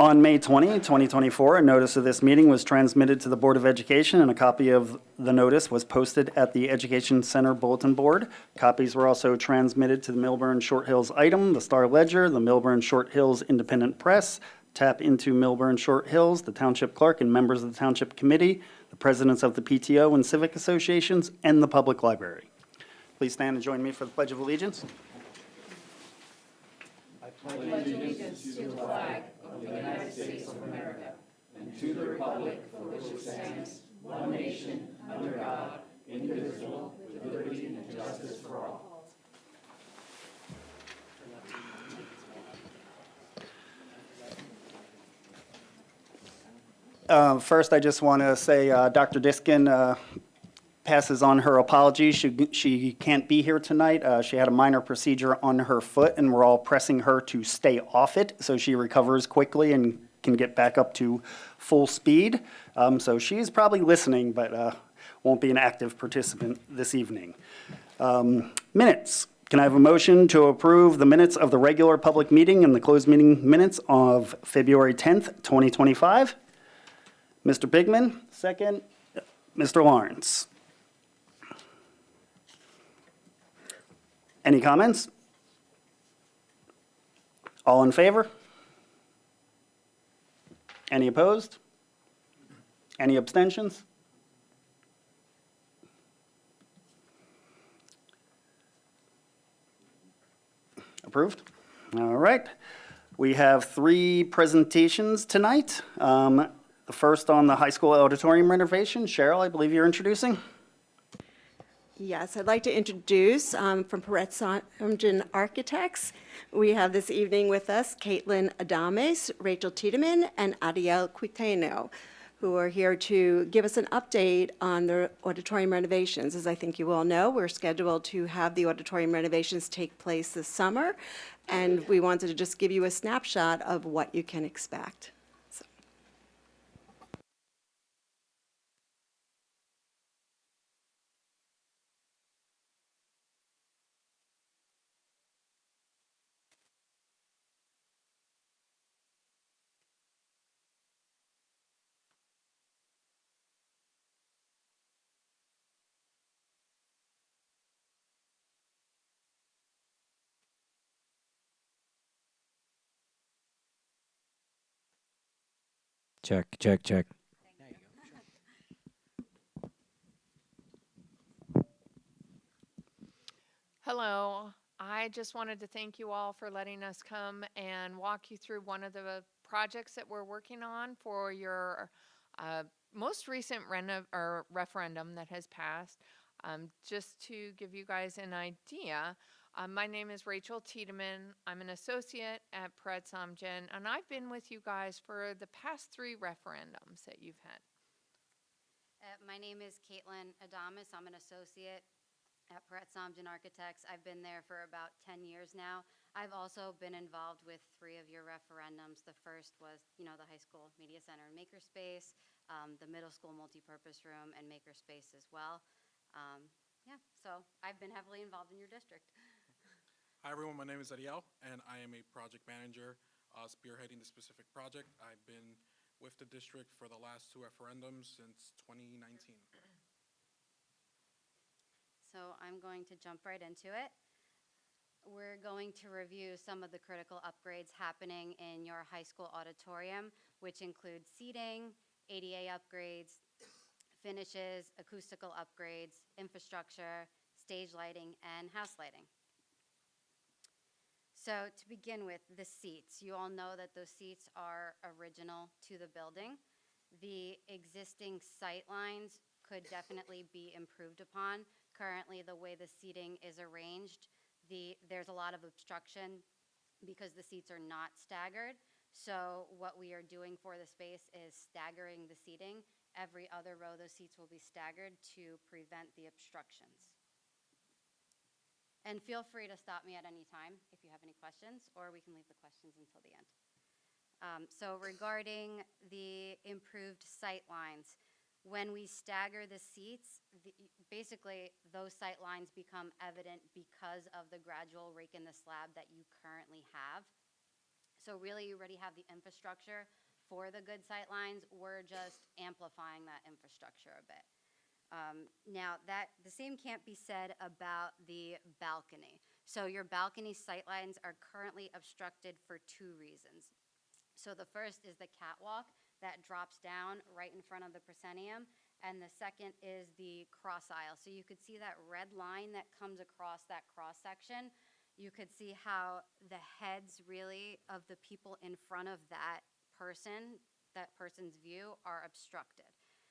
On May 20, 2024, a notice of this meeting was transmitted to the Board of Education, and a copy of the notice was posted at the Education Center bulletin board. Copies were also transmitted to the Millburn Short Hills Item, the Star Ledger, the Millburn Short Hills Independent Press, Tap Into Millburn Short Hills, the Township Clerk and members of the Township Committee, the presidents of the PTO and civic associations, and the Public Library. Please stand and join me for the Pledge of Allegiance. I pledge allegiance to the flag of the United States of America and to the republic for which it stands, one nation, under God, indivisible, with liberty and justice for all. First, I just want to say Dr. Diskin passes on her apologies. She can't be here tonight. She had a minor procedure on her foot, and we're all pressing her to stay off it so she recovers quickly and can get back up to full speed. So she's probably listening, but won't be an active participant this evening. Minutes. Can I have a motion to approve the minutes of the regular public meeting and the closed meeting minutes of February 10th, 2025? Mr. Bigman, second. Mr. Lawrence. Any comments? All in favor? Any opposed? Any abstentions? Approved. All right. We have 3 presentations tonight. The first on the high school auditorium renovation. Cheryl, I believe you're introducing. Yes, I'd like to introduce from Perrette Somgen Architects. We have this evening with us Caitlin Adames, Rachel Tiedemann, and Adiel Quiteno, who are here to give us an update on the auditorium renovations. As I think you all know, we're scheduled to have the auditorium renovations take place this summer, and we wanted to just give you a snapshot of what you can expect. Check, check, check. Hello. I just wanted to thank you all for letting us come and walk you through one of the projects that we're working on for your most recent referendum that has passed. Just to give you guys an idea, my name is Rachel Tiedemann. I'm an associate at Perrette Somgen, and I've been with you guys for the past 3 referendums that you've had. My name is Caitlin Adames. I'm an associate at Perrette Somgen Architects. I've been there for about 10 years now. I've also been involved with 3 of your referendums. The first was, the high school media center and makerspace, the middle school multipurpose room and makerspace as well. So I've been heavily involved in your district. Hi everyone, my name is Ariel and I am a project manager spearheading the specific project. I've been with the district for the last 2 referendums since 2019. So I'm going to jump right into it. We're going to review some of the critical upgrades happening in your high school auditorium, which include seating, ADA upgrades, finishes, acoustical upgrades, infrastructure, stage lighting, and house lighting. So to begin with, the seats. You all know that those seats are original to the building. The existing sight lines could definitely be improved upon. Currently, the way the seating is arranged, there's a lot of obstruction because the seats are not staggered. So what we are doing for the space is staggering the seating. Every other row, those seats will be staggered to prevent the obstructions. And feel free to stop me at any time if you have any questions, or we can leave the questions until the end. So regarding the improved sight lines, when we stagger the seats, basically those sight lines become evident because of the gradual rake in the slab that you currently have. So really, you already have the infrastructure for the good sight lines. We're just amplifying that infrastructure a bit. Now, the same can't be said about the balcony. So your balcony sightlines are currently obstructed for 2 reasons. So the first is the catwalk that drops down right in front of the proscenium, and the second is the cross aisle. So you could see that red line that comes across that cross section. You could see how the heads really of the people in front of that person's view are obstructed.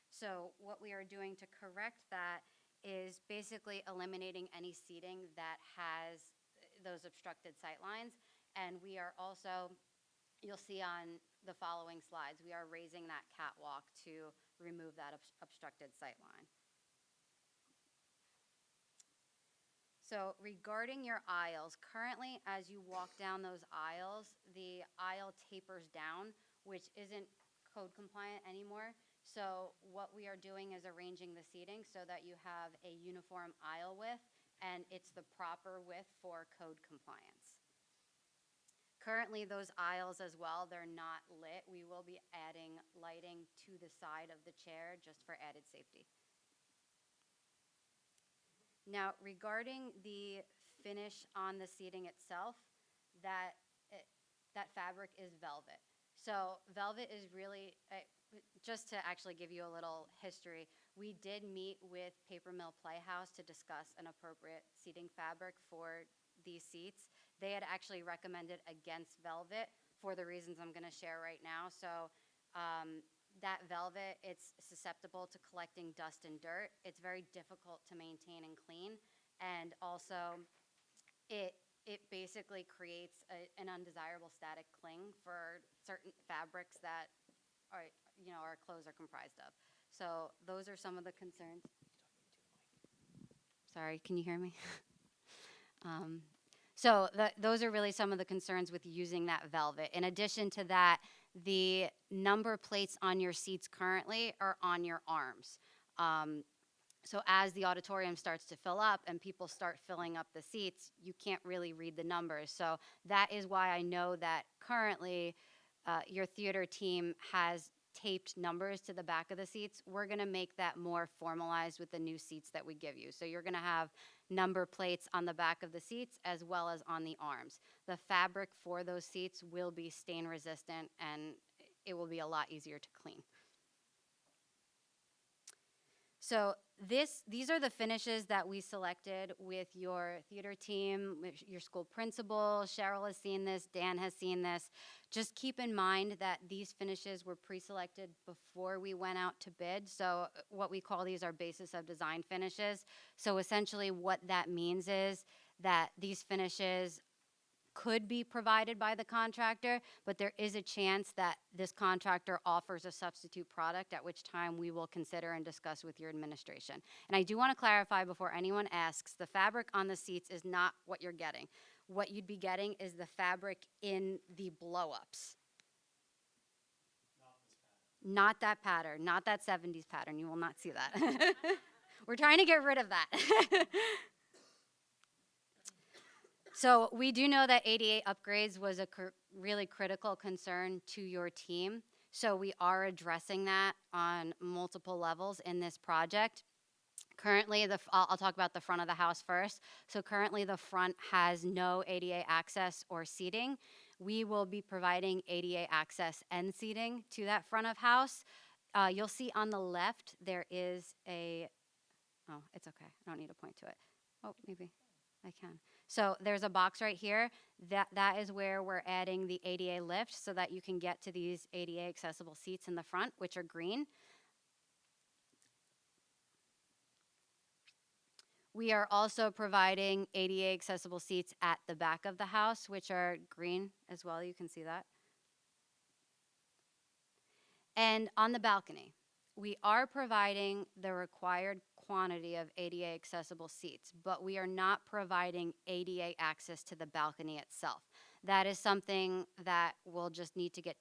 So what we are doing to correct that is basically eliminating any seating that has those obstructed sight lines. And we are also, you'll see on the following slides, we are raising that catwalk to remove that obstructed sight line. So regarding your aisles, currently as you walk down those aisles, the aisle tapers down, which isn't code compliant anymore. So what we are doing is arranging the seating so that you have a uniform aisle width, and it's the proper width for code compliance. Currently, those aisles as well, they're not lit. We will be adding lighting to the side of the chair just for added safety. Now, regarding the finish on the seating itself, that fabric is velvet. So velvet is really, just to actually give you a little history, we did meet with Paper Mill Playhouse to discuss an appropriate seating fabric for these seats. They had actually recommended against velvet for the reasons I'm going to share right now. So that velvet, it's susceptible to collecting dust and dirt. It's very difficult to maintain and clean. And also, it basically creates an undesirable static cling for certain fabrics that are, our clothes are comprised of. So those are some of the concerns. Sorry, can you hear me? So those are really some of the concerns with using that velvet. In addition to that, the number plates on your seats currently are on your arms. So as the auditorium starts to fill up and people start filling up the seats, you can't really read the numbers. So that is why I know that currently your theater team has taped numbers to the back of the seats. We're going to make that more formalized with the new seats that we give you. So you're going to have number plates on the back of the seats as well as on the arms. The fabric for those seats will be stain resistant, and it will be a lot easier to clean. So these are the finishes that we selected with your theater team, with your school principal. Cheryl has seen this, Dan has seen this. Just keep in mind that these finishes were pre-selected before we went out to bid. So what we call these are basis of design finishes. So essentially what that means is that these finishes could be provided by the contractor, but there is a chance that this contractor offers a substitute product, at which time we will consider and discuss with your administration. And I do want to clarify before anyone asks, the fabric on the seats is not what you're getting. What you'd be getting is the fabric in the blow-ups. Not that pattern, not that 70s pattern. You will not see that. We're trying to get rid of that. So we do know that ADA upgrades was a really critical concern to your team. So we are addressing that on multiple levels in this project. Currently, I'll talk about the front of the house first. So currently the front has no ADA access or seating. We will be providing ADA access and seating to that front of house. You'll see on the left there is oh, it's okay. I don't need to point to it. Oh, maybe I can. So there's a box right here. That is where we're adding the ADA lift so that you can get to these ADA accessible seats in the front, which are green. We are also providing ADA accessible seats at the back of the house, which are green as well. You can see that. And on the balcony, we are providing the required quantity of ADA accessible seats, but we are not providing ADA access to the balcony itself. That is something that will just need to get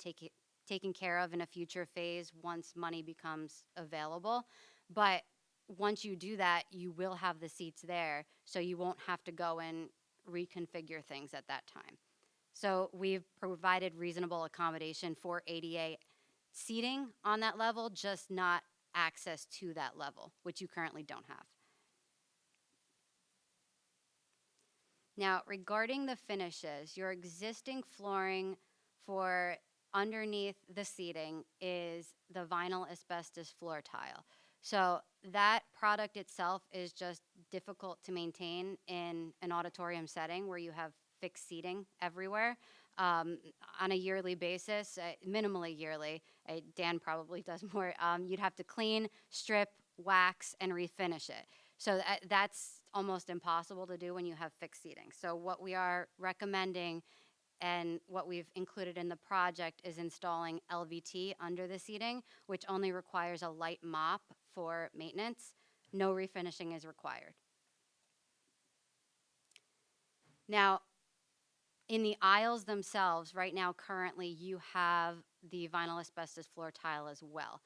taken care of in a future phase once money becomes available. But once you do that, you will have the seats there, so you won't have to go and reconfigure things at that time. So we've provided reasonable accommodation for ADA seating on that level, just not access to that level, which you currently don't have. Now, regarding the finishes, your existing flooring for underneath the seating is the vinyl asbestos floor tile. So that product itself is just difficult to maintain in an auditorium setting where you have fixed seating everywhere. On a yearly basis, minimally yearly, Dan probably does more, you'd have to clean, strip, wax, and refinish it. So that's almost impossible to do when you have fixed seating. So what we are recommending and what we've included in the project is installing LVT under the seating, which only requires a light mop for maintenance. No refinishing is required. Now, in the aisles themselves, right now, currently, you have the vinyl asbestos floor tile as well.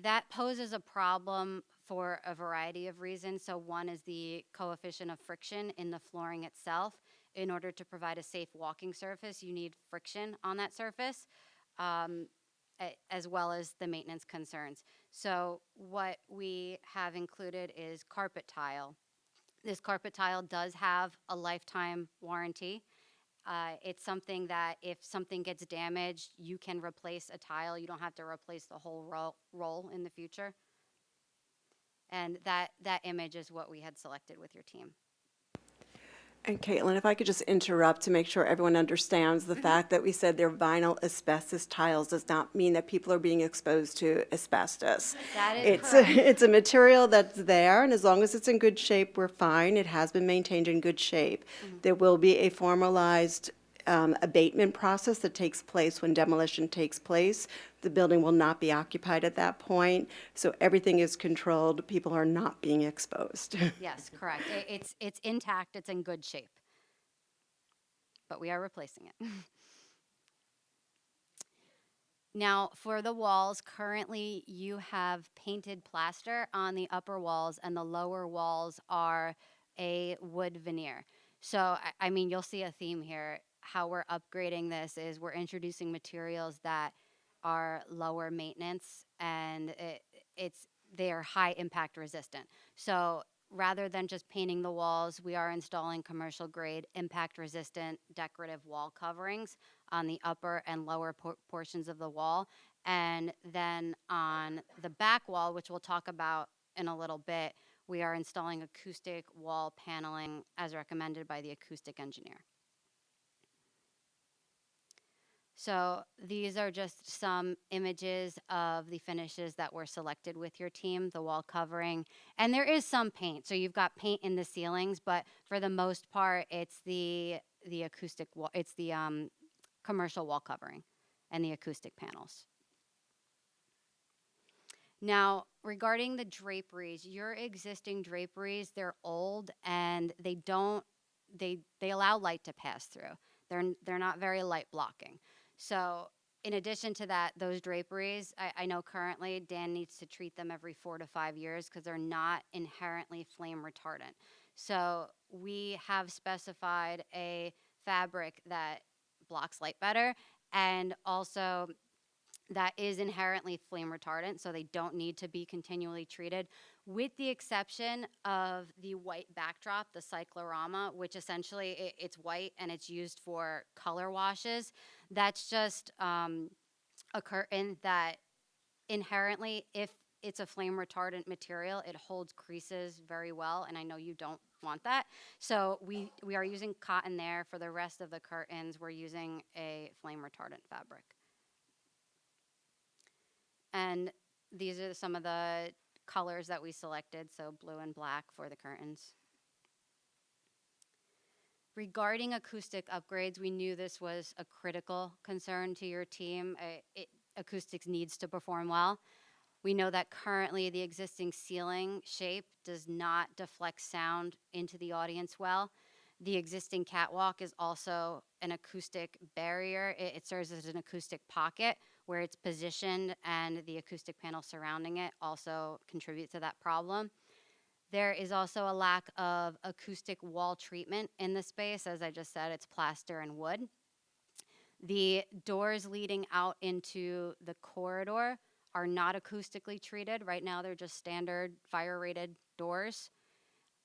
That poses a problem for a variety of reasons. So one is the coefficient of friction in the flooring itself. In order to provide a safe walking surface, you need friction on that surface, as well as the maintenance concerns. So what we have included is carpet tile. This carpet tile does have a lifetime warranty. It's something that if something gets damaged, you can replace a tile. You don't have to replace the whole roll in the future. And that image is what we had selected with your team. And Caitlin, if I could just interrupt to make sure everyone understands the fact that we said they're vinyl asbestos tiles does not mean that people are being exposed to asbestos. That is It's correct. it's a material that's there, and as long as it's in good shape, we're fine. It has been maintained in good shape. There will be a formalized abatement process that takes place when demolition takes place. The building will not be occupied at that point, so everything is controlled. People are not being exposed. Yes, correct. It's intact. It's in good shape. But we are replacing it. Now, for the walls, currently you have painted plaster on the upper walls, and the lower walls are a wood veneer. So, I mean, you'll see a theme here. How we're upgrading this is we're introducing materials that are lower maintenance, and they are high impact resistant. So, rather than just painting the walls, we are installing commercial grade impact resistant decorative wall coverings on the upper and lower portions of the wall. And then on the back wall, which we'll talk about in a little bit, we are installing acoustic wall paneling as recommended by the acoustic engineer. So these are just some images of the finishes that were selected with your team, the wall covering. And there is some paint. So you've got paint in the ceilings, but for the most part, it's the acoustic wall, it's the commercial wall covering and the acoustic panels. Now, regarding the draperies, your existing draperies, they're old and they allow light to pass through. They're not very light blocking. So in addition to that, those draperies, I know currently Dan needs to treat them every 4 to 5 years because they're not inherently flame retardant. So we have specified a fabric that blocks light better and also that is inherently flame retardant, so they don't need to be continually treated, with the exception of the white backdrop, the cyclorama, which essentially it's white and it's used for color washes. That's just a curtain that inherently, if it's a flame retardant material, it holds creases very well, and I know you don't want that. So we are using cotton there. For the rest of the curtains, we're using a flame retardant fabric. And these are some of the colors that we selected, so blue and black for the curtains. Regarding acoustic upgrades, we knew this was a critical concern to your team. Acoustics needs to perform well. We know that currently the existing ceiling shape does not deflect sound into the audience well. The existing catwalk is also an acoustic barrier. It serves as an acoustic pocket where it's positioned, and the acoustic panel surrounding it also contribute to that problem. There is also a lack of acoustic wall treatment in the space. As I just said, it's plaster and wood. The doors leading out into the corridor are not acoustically treated. Right now, they're just standard fire-rated doors.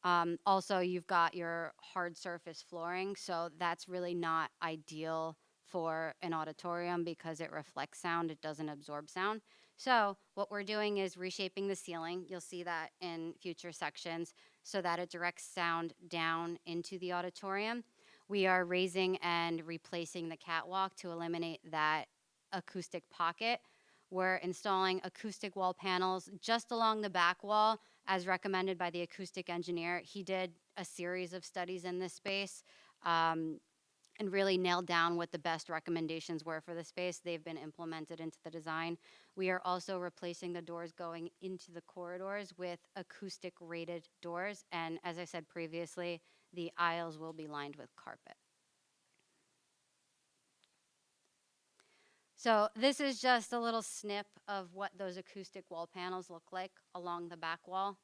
Also, you've got your hard surface flooring, so that's really not ideal for an auditorium because it reflects sound, it doesn't absorb sound. So what we're doing is reshaping the ceiling. You'll see that in future sections so that it directs sound down into the auditorium. We are raising and replacing the catwalk to eliminate that acoustic pocket. We're installing acoustic wall panels just along the back wall as recommended by the acoustic engineer. He did a series of studies in this space and really nailed down what the best recommendations were for the space. They've been implemented into the design. We are also replacing the doors going into the corridors with acoustic rated doors. And as I said previously, the aisles will be lined with carpet. So this is just a little snip of what those acoustic wall panels look like along the back wall.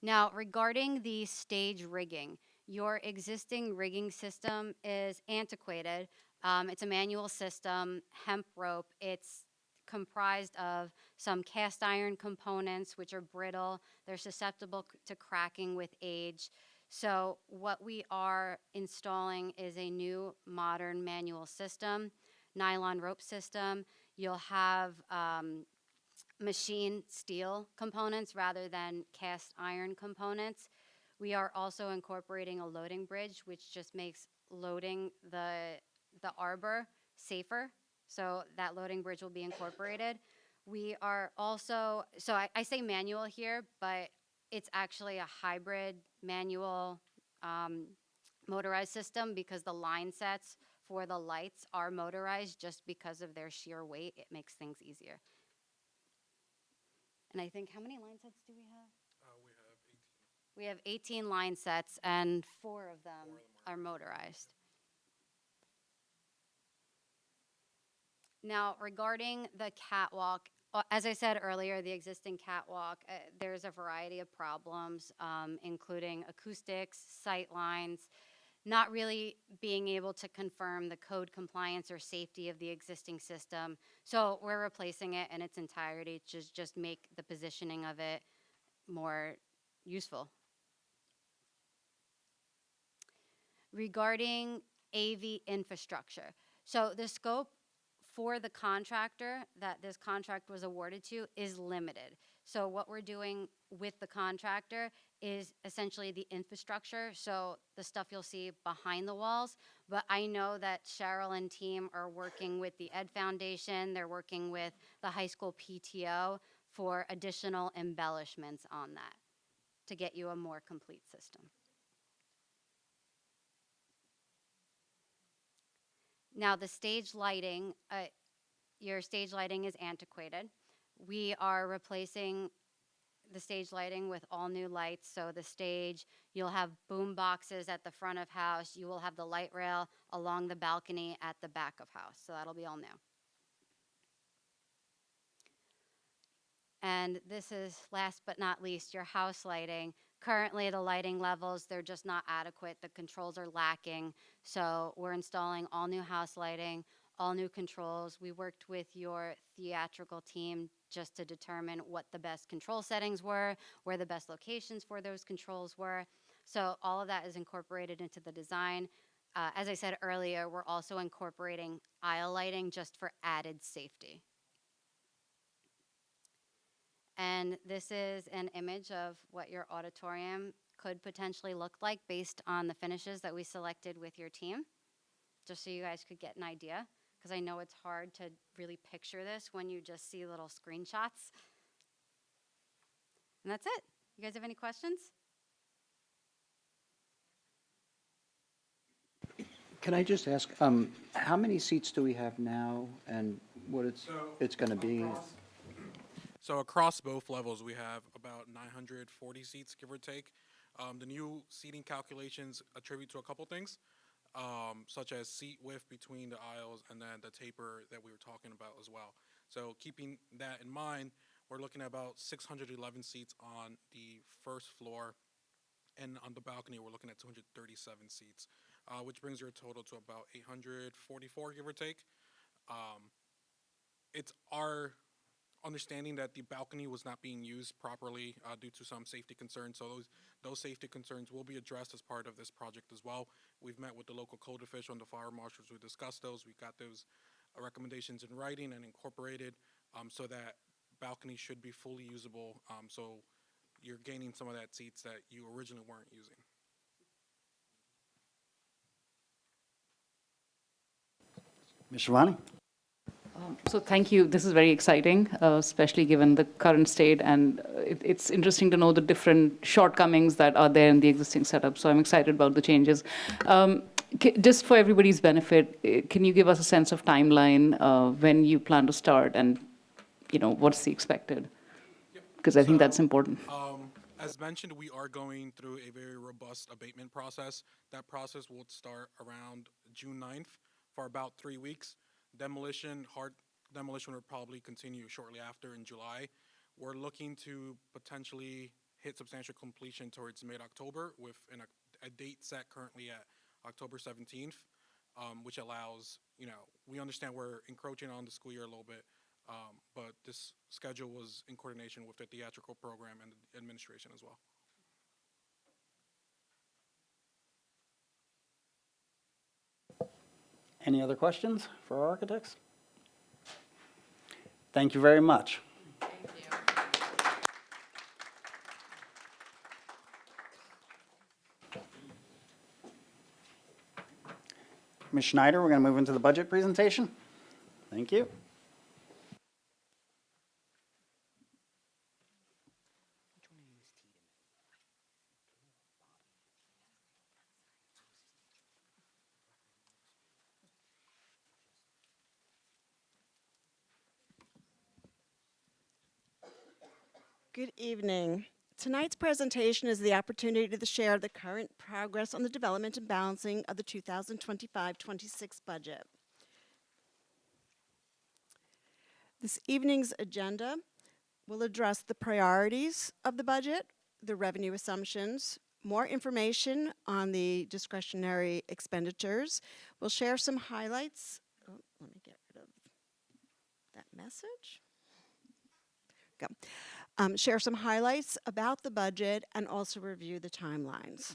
Now, regarding the stage rigging, your existing rigging system is antiquated. It's a manual system, hemp rope. It's comprised of some cast iron components, which are brittle. They're susceptible to cracking with age. So what we are installing is a new modern manual system, nylon rope system. You'll have machine steel components rather than cast iron components. We are also incorporating a loading bridge, which just makes loading the arbor safer. So that loading bridge will be incorporated. We are also, so I say manual here, but it's actually a hybrid manual motorized system because the line sets for the lights are motorized just because of their sheer weight. It makes things easier. And I think, how many line sets do we have? We have 18. We have 18 line sets, and 4 of them are motorized. Now, regarding the catwalk, as I said earlier, the existing catwalk, there's a variety of problems, including acoustics, sight lines, not really being able to confirm the code compliance or safety of the existing system. So we're replacing it in its entirety to just make the positioning of it more useful. Regarding AV infrastructure. So the scope for the contractor that this contract was awarded to is limited. So what we're doing with the contractor is essentially the infrastructure, so the stuff you'll see behind the walls. But I know that Cheryl and team are working with the Ed Foundation, they're working with the high school PTO for additional embellishments on that to get you a more complete system. Now, the stage lighting, your stage lighting is antiquated. We are replacing the stage lighting with all new lights. So the stage, you'll have boom boxes at the front of house. You will have the light rail along the balcony at the back of house. So that'll be all new. And this is last but not least, your house lighting. Currently, the lighting levels, they're just not adequate. The controls are lacking. So we're installing all new house lighting, all new controls. We worked with your theatrical team just to determine what the best control settings were, where the best locations for those controls were. So all of that is incorporated into the design. As I said earlier, we're also incorporating aisle lighting just for added safety. And this is an image of what your auditorium could potentially look like based on the finishes that we selected with your team, just so you guys could get an idea, because I know it's hard to really picture this when you just see little screenshots. And that's it. You guys have any questions? Can I just ask, how many seats do we have now and what it's going to be? So across both levels, we have about 940 seats, give or take. The new seating calculations attribute to a couple things, such as seat width between the aisles and then the taper that we were talking about as well. So keeping that in mind, we're looking at about 611 seats on the first floor, and on the balcony, we're looking at 237 seats. which brings your total to about 844, give or take. It's our understanding that the balcony was not being used properly due to some safety concerns. So those safety concerns will be addressed as part of this project as well. We've met with the local code official and the fire marshals. We discussed those. We got those recommendations in writing and incorporated so that balcony should be fully usable. So you're gaining some of that seats that you originally weren't using. Ms. Shivani? So thank you. This is very exciting, especially given the current state. And it's interesting to know the different shortcomings that are there in the existing setup. So I'm excited about the changes. Just for everybody's benefit, can you give us a sense of timeline when you plan to start and, what's the expected? Because I think that's important. As mentioned, we are going through a very robust abatement process. That process will start around June 9th for about 3 weeks. Hard demolition will probably continue shortly after in July. We're looking to potentially hit substantial completion towards mid-October with a date set currently at October 17th, which allows, we understand we're encroaching on the school year a little bit, but this schedule was in coordination with the theatrical program and the administration as well. Any other questions for our architects? Thank you very much. Thank you. Ms. Schneider, we're going to move into the budget presentation. Thank you. Good evening. Tonight's presentation is the opportunity to share the current progress on the development and balancing of the 2025-26 budget. This evening's agenda will address the priorities of the budget, the revenue assumptions, more information on the discretionary expenditures. We'll share some highlights. Oh, let me get rid of that message. Go. Share some highlights about the budget and also review the timelines.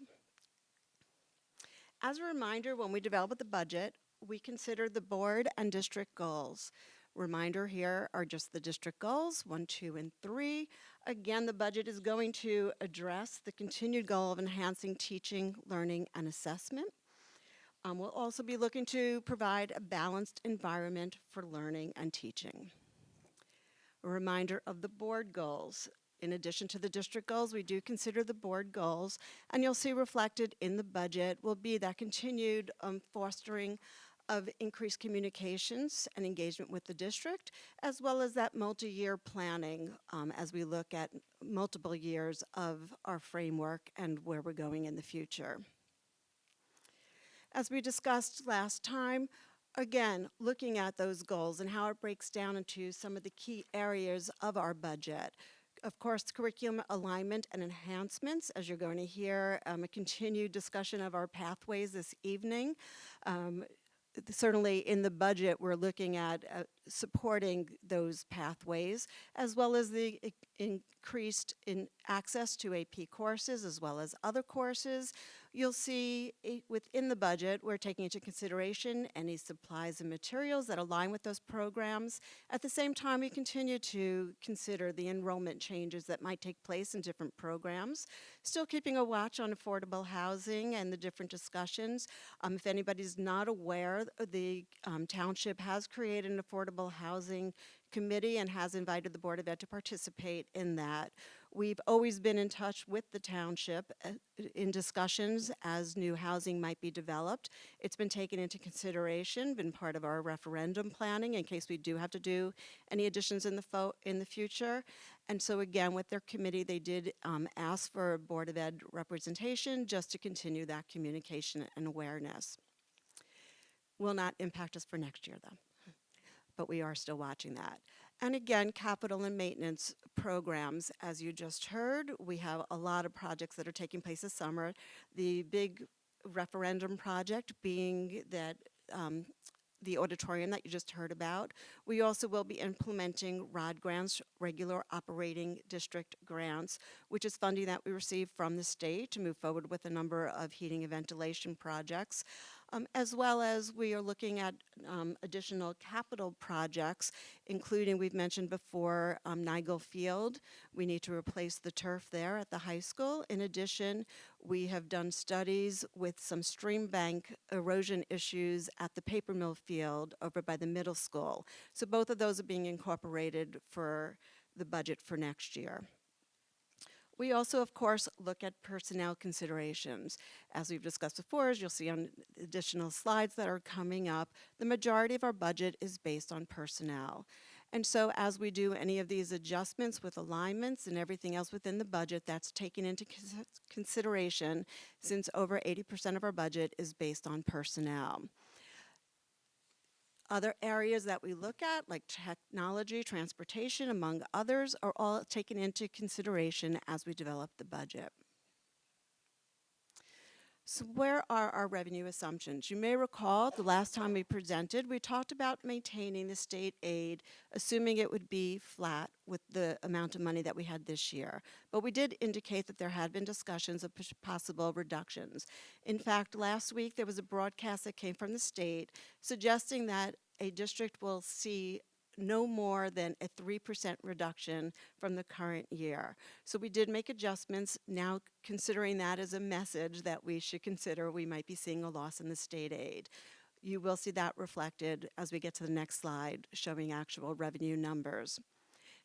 As a reminder, when we develop the budget, we consider the board and district goals. Reminder here are just the district goals, 1, 2, and 3. Again, the budget is going to address the continued goal of enhancing teaching, learning, and assessment. We'll also be looking to provide a balanced environment for learning and teaching. A reminder of the board goals. In addition to the district goals, we do consider the board goals, and you'll see reflected in the budget will be that continued fostering of increased communications and engagement with the district, as well as that multi-year planning as we look at multiple years of our framework and where we're going in the future. As we discussed last time, again, looking at those goals and how it breaks down into some of the key areas of our budget. Of course, curriculum alignment and enhancements, as you're going to hear, a continued discussion of our pathways this evening. Certainly in the budget, we're looking at supporting those pathways, as well as the increased access to AP courses, as well as other courses. You'll see within the budget, we're taking into consideration any supplies and materials that align with those programs. At the same time, we continue to consider the enrollment changes that might take place in different programs. Still keeping a watch on affordable housing and the different discussions. If anybody's not aware, the township has created an affordable housing committee and has invited the Board of Ed to participate in that. We've always been in touch with the township in discussions as new housing might be developed. It's been taken into consideration, been part of our referendum planning in case we do have to do any additions in the future. And so again, with their committee, they did ask for Board of Ed representation just to continue that communication and awareness. Will not impact us for next year, though, but we are still watching that. And again, capital and maintenance programs, as you just heard, we have a lot of projects that are taking place this summer. The big referendum project being that the auditorium that you just heard about. We also will be implementing ROD grants, regular operating district grants, which is funding that we receive from the state to move forward with a number of heating and ventilation projects, as well as we are looking at additional capital projects, including, we've mentioned before, Nigel Field. We need to replace the turf there at the high school. In addition, we have done studies with some stream bank erosion issues at the paper mill field over by the middle school. So both of those are being incorporated for the budget for next year. We also, of course, look at personnel considerations. As we've discussed before, as you'll see on additional slides that are coming up, the majority of our budget is based on personnel. And so as we do any of these adjustments with alignments and everything else within the budget, that's taken into consideration, since over 80% of our budget is based on personnel. Other areas that we look at, like technology, transportation, among others, are all taken into consideration as we develop the budget. So where are our revenue assumptions? You may recall the last time we presented, we talked about maintaining the state aid, assuming it would be flat with the amount of money that we had this year. But we did indicate that there had been discussions of possible reductions. In fact, last week there was a broadcast that came from the state suggesting that a district will see no more than a 3% reduction from the current year. So we did make adjustments, now considering that as a message that we should consider we might be seeing a loss in the state aid. You will see that reflected as we get to the next slide, showing actual revenue numbers.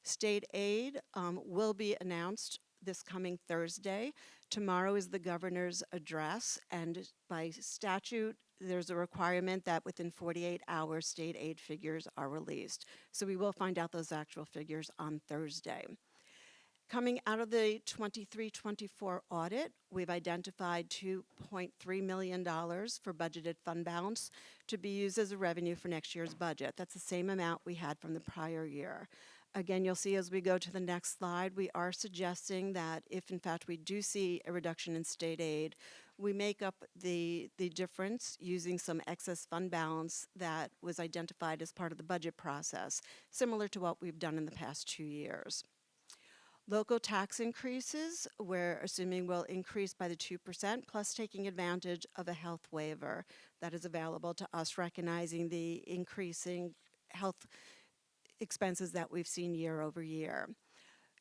State aid will be announced this coming Thursday. Tomorrow is the governor's address, and by statute, there's a requirement that within 48 hours, state aid figures are released. So we will find out those actual figures on Thursday. Coming out of the 23-24 audit, we've identified $2.3 million for budgeted fund balance to be used as a revenue for next year's budget. That's the same amount we had from the prior year. Again, you'll see as we go to the next slide, we are suggesting that if in fact we do see a reduction in state aid, we make up the difference using some excess fund balance that was identified as part of the budget process, similar to what we've done in the past 2 years. Local tax increases, we're assuming will increase by the 2%, plus taking advantage of a health waiver that is available to us, recognizing the increasing health expenses that we've seen year over year.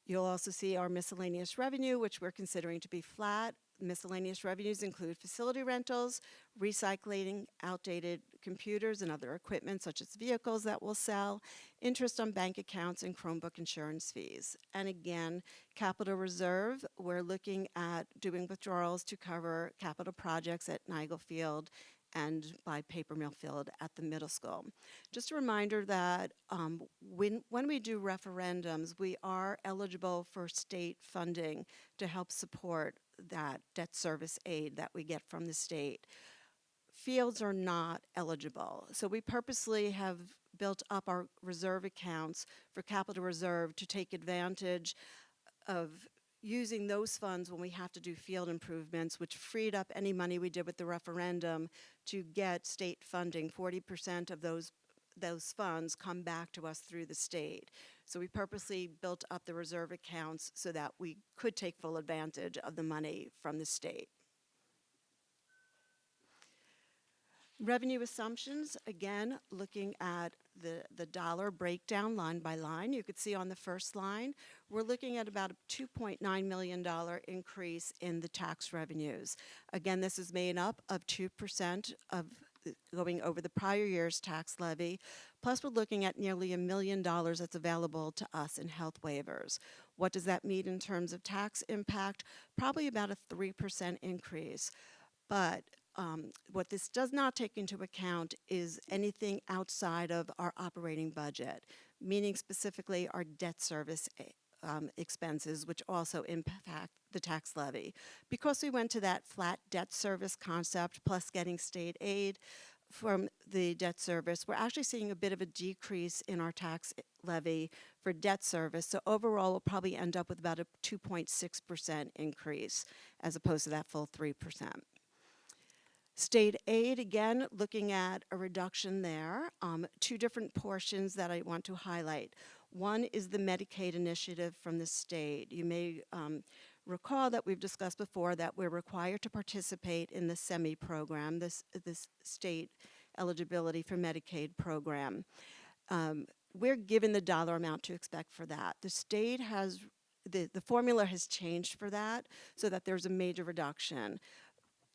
You'll also see our miscellaneous revenue, which we're considering to be flat. Miscellaneous revenues include facility rentals, recycling outdated computers and other equipment such as vehicles that we'll sell, interest on bank accounts, and Chromebook insurance fees. And again, capital reserve, we're looking at doing withdrawals to cover capital projects at Nigel Field and by Paper Mill Field at the middle school. Just a reminder that when we do referendums, we are eligible for state funding to help support that debt service aid that we get from the state. Fields are not eligible. So we purposely have built up our reserve accounts for capital reserve to take advantage of using those funds when we have to do field improvements, which freed up any money we did with the referendum to get state funding. 40% of those funds come back to us through the state. So we purposely built up the reserve accounts so that we could take full advantage of the money from the state. Revenue assumptions, again, looking at the dollar breakdown line by line. You could see on the first line, we're looking at about a $2.9 million increase in the tax revenues. Again, this is made up of 2% of going over the prior year's tax levy, plus we're looking at nearly $1 million that's available to us in health waivers. What does that mean in terms of tax impact? Probably about a 3% increase. But what this does not take into account is anything outside of our operating budget, meaning specifically our debt service expenses, which also impact the tax levy. Because we went to that flat debt service concept plus getting state aid from the debt service, we're actually seeing a bit of a decrease in our tax levy for debt service. So overall, we'll probably end up with about a 2.6% increase as opposed to that full 3%. State aid, again, looking at a reduction there. Two different portions that I want to highlight. One is the Medicaid initiative from the state. You may recall that we've discussed before that we're required to participate in the SEMI program, this state eligibility for Medicaid program. We're given the dollar amount to expect for that. The state has, the formula has changed for that so that there's a major reduction.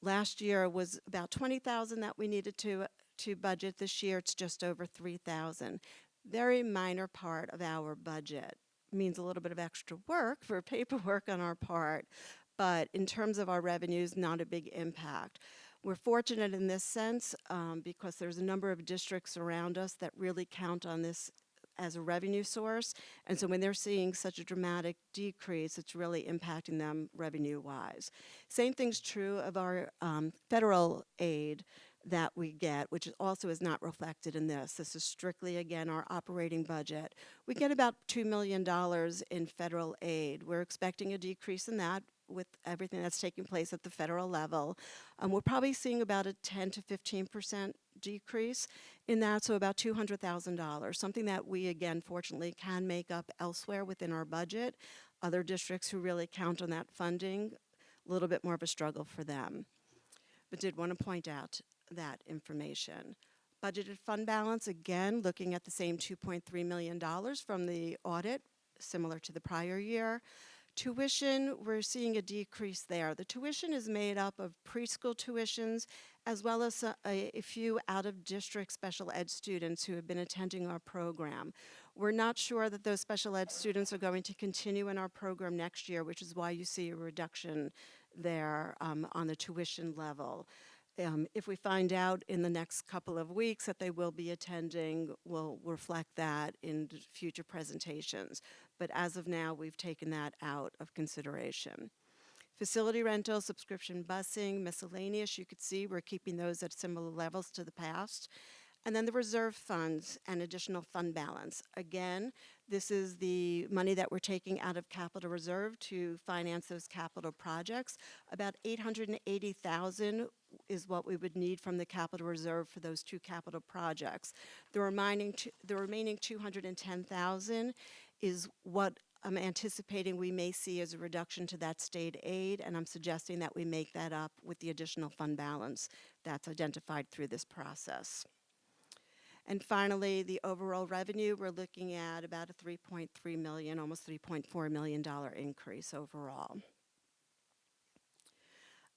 Last year was about 20,000 that we needed to budget. This year it's just over 3,000. Very minor part of our budget. Means a little bit of extra work for paperwork on our part, but in terms of our revenues, not a big impact. We're fortunate in this sense because there's a number of districts around us that really count on this as a revenue source, and so when they're seeing such a dramatic decrease, it's really impacting them revenue-wise. Same thing's true of our federal aid that we get, which also is not reflected in this. This is strictly, again, our operating budget. We get about $2 million in federal aid. We're expecting a decrease in that with everything that's taking place at the federal level. We're probably seeing about a 10 to 15% decrease in that, so about $200,000, something that we, again, fortunately can make up elsewhere within our budget. Other districts who really count on that funding, a little bit more of a struggle for them. But did want to point out that information. Budgeted fund balance, again, looking at the same $2.3 million from the audit, similar to the prior year. Tuition, we're seeing a decrease there. The tuition is made up of preschool tuitions as well as a few out-of-district special ed students who have been attending our program. We're not sure that those special ed students are going to continue in our program next year, which is why you see a reduction there on the tuition level. If we find out in the next couple of weeks that they will be attending, we'll reflect that in future presentations. But as of now, we've taken that out of consideration. Facility rental, subscription busing, miscellaneous, you could see we're keeping those at similar levels to the past. And then the reserve funds and additional fund balance. Again, this is the money that we're taking out of capital reserve to finance those capital projects. About $880,000 is what we would need from the capital reserve for those two capital projects. The remaining $210,000 is what I'm anticipating we may see as a reduction to that state aid, and I'm suggesting that we make that up with the additional fund balance that's identified through this process. And finally, the overall revenue, we're looking at about a $3.3 million, almost $3.4 million increase overall.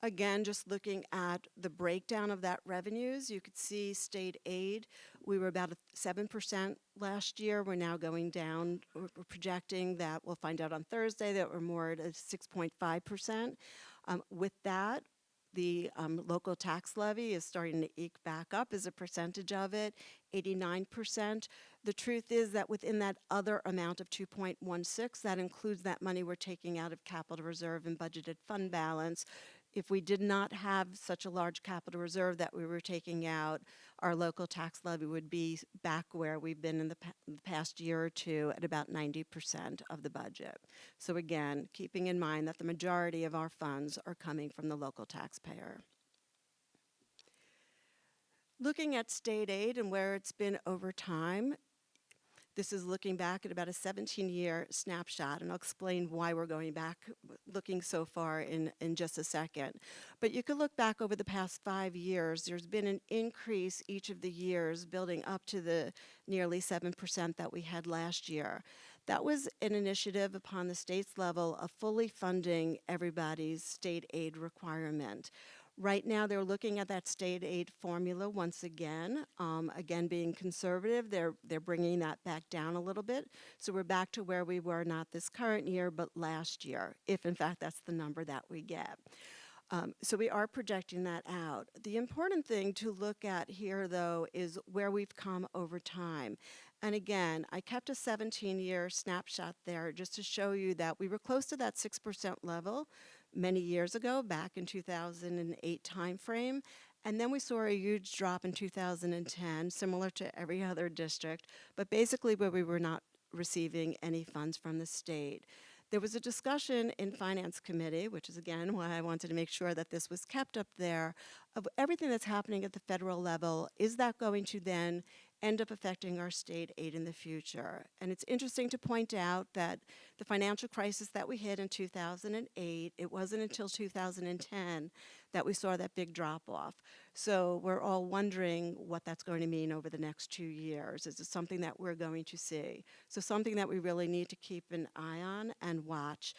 Again, just looking at the breakdown of that revenues, you could see state aid, we were about 7% last year. We're now going down. We're projecting that, we'll find out on Thursday, that we're more at 6.5%. With that, the local tax levy is starting to eke back up as a percentage of it, 89%. The truth is that within that other amount of 2.16, that includes that money we're taking out of capital reserve and budgeted fund balance. If we did not have such a large capital reserve that we were taking out, our local tax levy would be back where we've been in the past year or two at about 90% of the budget. So again, keeping in mind that the majority of our funds are coming from the local taxpayer. Looking at state aid and where it's been over time, this is looking back at about a 17-year snapshot, and I'll explain why we're going back, looking so far in just a second. But you could look back over the past 5 years. There's been an increase each of the years, building up to the nearly 7% that we had last year. That was an initiative upon the state's level of fully funding everybody's state aid requirement. Right now, they're looking at that state aid formula once again. Again, being conservative, they're bringing that back down a little bit. So we're back to where we were not this current year, but last year, if in fact that's the number that we get. So we are projecting that out. The important thing to look at here, though, is where we've come over time. And again, I kept a 17-year snapshot there just to show you that we were close to that 6% level many years ago, back in 2008 timeframe. And then we saw a huge drop in 2010, similar to every other district, but basically where we were not receiving any funds from the state. There was a discussion in Finance Committee, which is again why I wanted to make sure that this was kept up there, of everything that's happening at the federal level. Is that going to then end up affecting our state aid in the future? And it's interesting to point out that the financial crisis that we hit in 2008, it wasn't until 2010 that we saw that big drop off. So we're all wondering what that's going to mean over the next 2 years. Is it something that we're going to see? So something that we really need to keep an eye on and watch.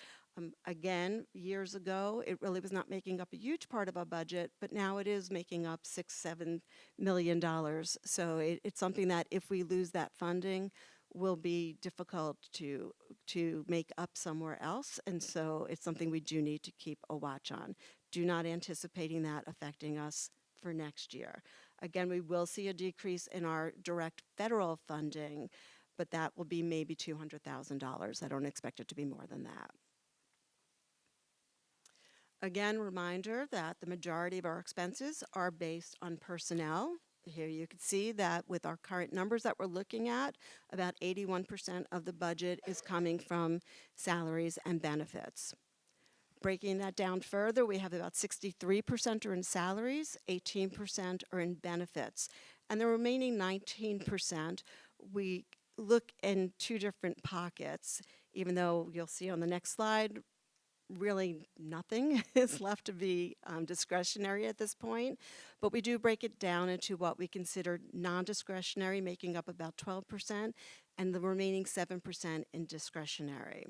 Again, years ago, it really was not making up a huge part of our budget, but now it is making up $6-7 million. So it's something that if we lose that funding, will be difficult to make up somewhere else. And so it's something we do need to keep a watch on. Do not anticipating that affecting us for next year. Again, we will see a decrease in our direct federal funding, but that will be maybe $200,000. I don't expect it to be more than that. Again, reminder that the majority of our expenses are based on personnel. Here you can see that with our current numbers that we're looking at, about 81% of the budget is coming from salaries and benefits. Breaking that down further, we have about 63% are in salaries, 18% are in benefits, and the remaining 19%, we look in two different pockets, even though you'll see on the next slide, really nothing is left to be discretionary at this point, but we do break it down into what we consider non-discretionary, making up about 12%, and the remaining 7% in discretionary.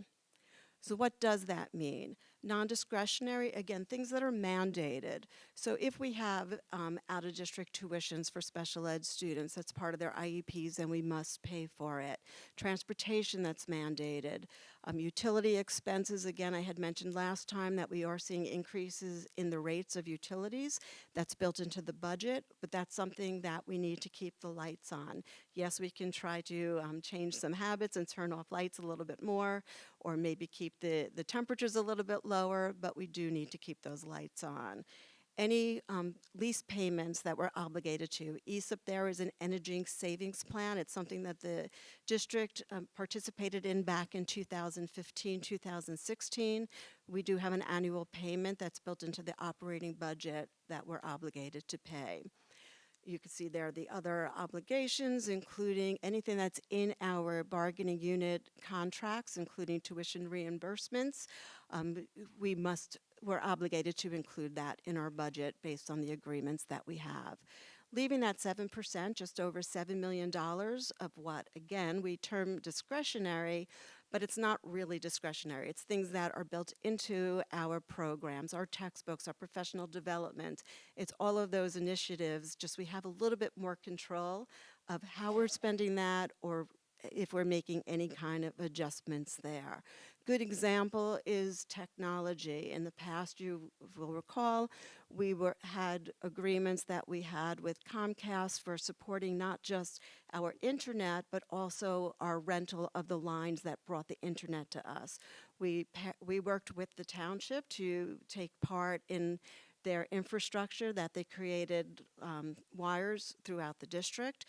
So what does that mean? Non-discretionary, again, things that are mandated. So if we have out-of-district tuitions for special ed students, that's part of their IEPs, and we must pay for it. Transportation that's mandated. Utility expenses, again, I had mentioned last time that we are seeing increases in the rates of utilities. That's built into the budget, but that's something that we need to keep the lights on. Yes, we can try to change some habits and turn off lights a little bit more, or maybe keep the temperatures a little bit lower, but we do need to keep those lights on. Any lease payments that we're obligated to. ESIP there is an energy savings plan. It's something that the district participated in back in 2015, 2016. We do have an annual payment that's built into the operating budget that we're obligated to pay. You can see there the other obligations, including anything that's in our bargaining unit contracts, including tuition reimbursements. We're obligated to include that in our budget based on the agreements that we have. Leaving that 7%, just over $7 million of what, again, we term discretionary, but it's not really discretionary. It's things that are built into our programs, our textbooks, our professional development. It's all of those initiatives, just we have a little bit more control of how we're spending that or if we're making any kind of adjustments there. Good example is technology. In the past, you will recall, we had agreements that we had with Comcast for supporting not just our internet, but also our rental of the lines that brought the internet to us. We worked with the township to take part in their infrastructure that they created wires throughout the district.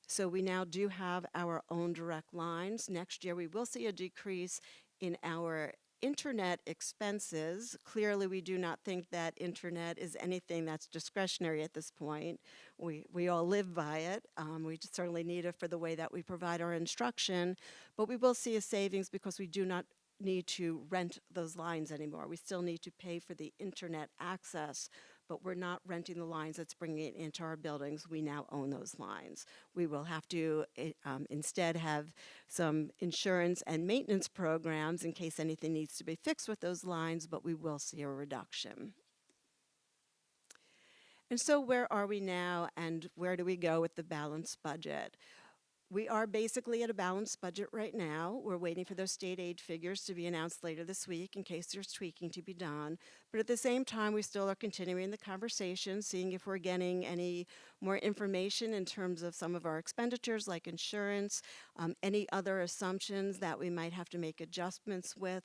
So we now do have our own direct lines. Next year, we will see a decrease in our internet expenses. Clearly, we do not think that internet is anything that's discretionary at this point. We all live by it. We certainly need it for the way that we provide our instruction, but we will see a savings because we do not need to rent those lines anymore. We still need to pay for the internet access, but we're not renting the lines that's bringing it into our buildings. We now own those lines. We will have to instead have some insurance and maintenance programs in case anything needs to be fixed with those lines, but we will see a reduction. And so where are we now, and where do we go with the balanced budget? We are basically at a balanced budget right now. We're waiting for those state aid figures to be announced later this week in case there's tweaking to be done. But at the same time, we still are continuing the conversation, seeing if we're getting any more information in terms of some of our expenditures like insurance, any other assumptions that we might have to make adjustments with.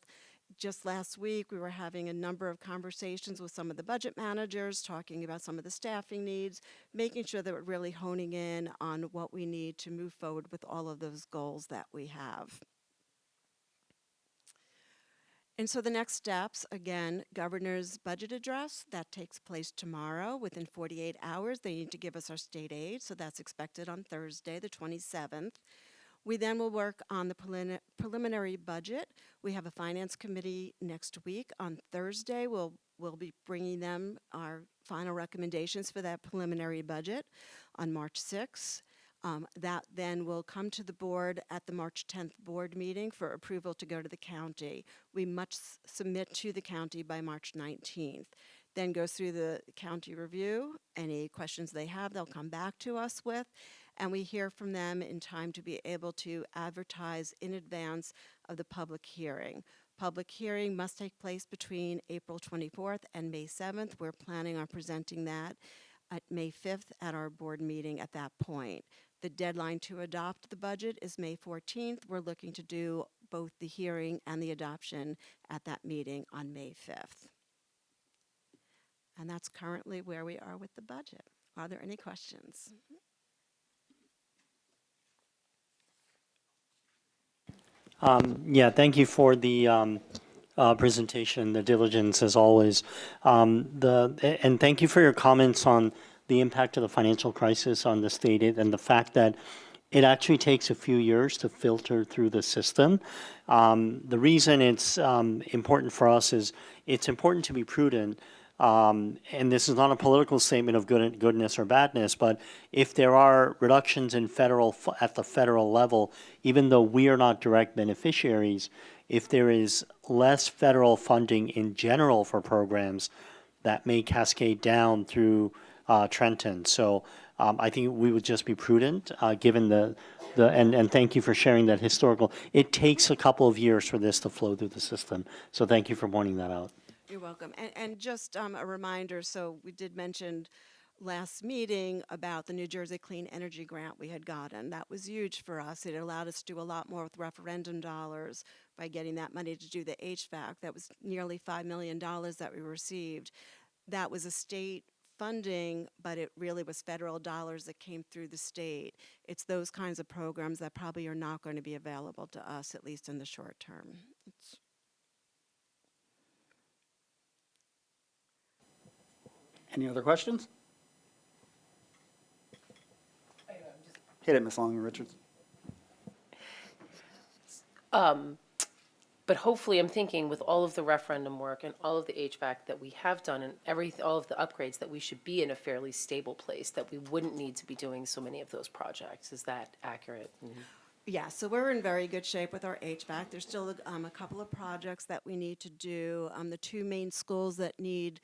Just last week, we were having a number of conversations with some of the budget managers, talking about some of the staffing needs, making sure that we're really honing in on what we need to move forward with all of those goals that we have. And so the next steps, again, governor's budget address, that takes place tomorrow. Within 48 hours, they need to give us our state aid, so that's expected on Thursday, the 27th. We then will work on the preliminary budget. We have a finance committee next week. On Thursday, we'll be bringing them our final recommendations for that preliminary budget on March 6th. That then will come to the board at the March 10th board meeting for approval to go to the county. We must submit to the county by March 19th. Then goes through the county review. Any questions they have, they'll come back to us with, and we hear from them in time to be able to advertise in advance of the public hearing. Public hearing must take place between April 24th and May 7th. We're planning on presenting that at May 5th at our board meeting at that point. The deadline to adopt the budget is May 14th. We're looking to do both the hearing and the adoption at that meeting on May 5th. And that's currently where we are with the budget. Are there any questions? Yeah, thank you for the presentation, the diligence as always. And thank you for your comments on the impact of the financial crisis on the state and the fact that it actually takes a few years to filter through the system. The reason it's important for us is it's important to be prudent. And this is not a political statement of goodness or badness, but if there are reductions in at the federal level, even though we are not direct beneficiaries, if there is less federal funding in general for programs, that may cascade down through Trenton. So I think we would just be prudent, given and thank you for sharing that historical. It takes a couple of years for this to flow through the system. So thank you for pointing that out. You're welcome. And just a reminder, so we did mention last meeting about the New Jersey Clean Energy Grant we had gotten. That was huge for us. It allowed us to do a lot more with referendum dollars by getting that money to do the HVAC. That was nearly $5 million that we received. That was a state funding, but it really was federal dollars that came through the state. It's those kinds of programs that probably are not going to be available to us, at least in the short term. Any other questions? Hit it, Ms. Long-Richards. But hopefully, I'm thinking with all of the referendum work and all of the HVAC that we have done and all of the upgrades, that we should be in a fairly stable place, that we wouldn't need to be doing so many of those projects. Is that accurate? Yeah, so we're in very good shape with our HVAC. There's still a couple of projects that we need to do. The two main schools that need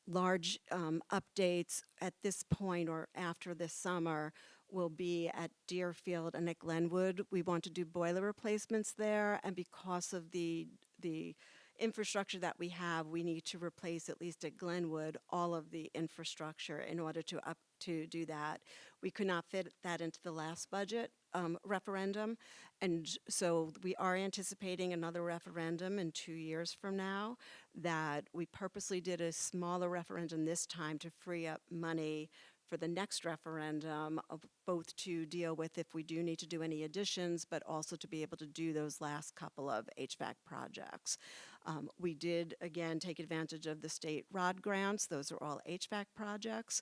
large updates at this point or after this summer will be at Deerfield and at Glenwood. We want to do boiler replacements there, and because of the infrastructure that we have, we need to replace, at least at Glenwood, all of the infrastructure in order to do that. We could not fit that into the last budget referendum, and so we are anticipating another referendum in 2 years from now. That we purposely did a smaller referendum this time to free up money for the next referendum, of both to deal with if we do need to do any additions, but also to be able to do those last couple of HVAC projects. We did, again, take advantage of the state ROD grants. Those are all HVAC projects.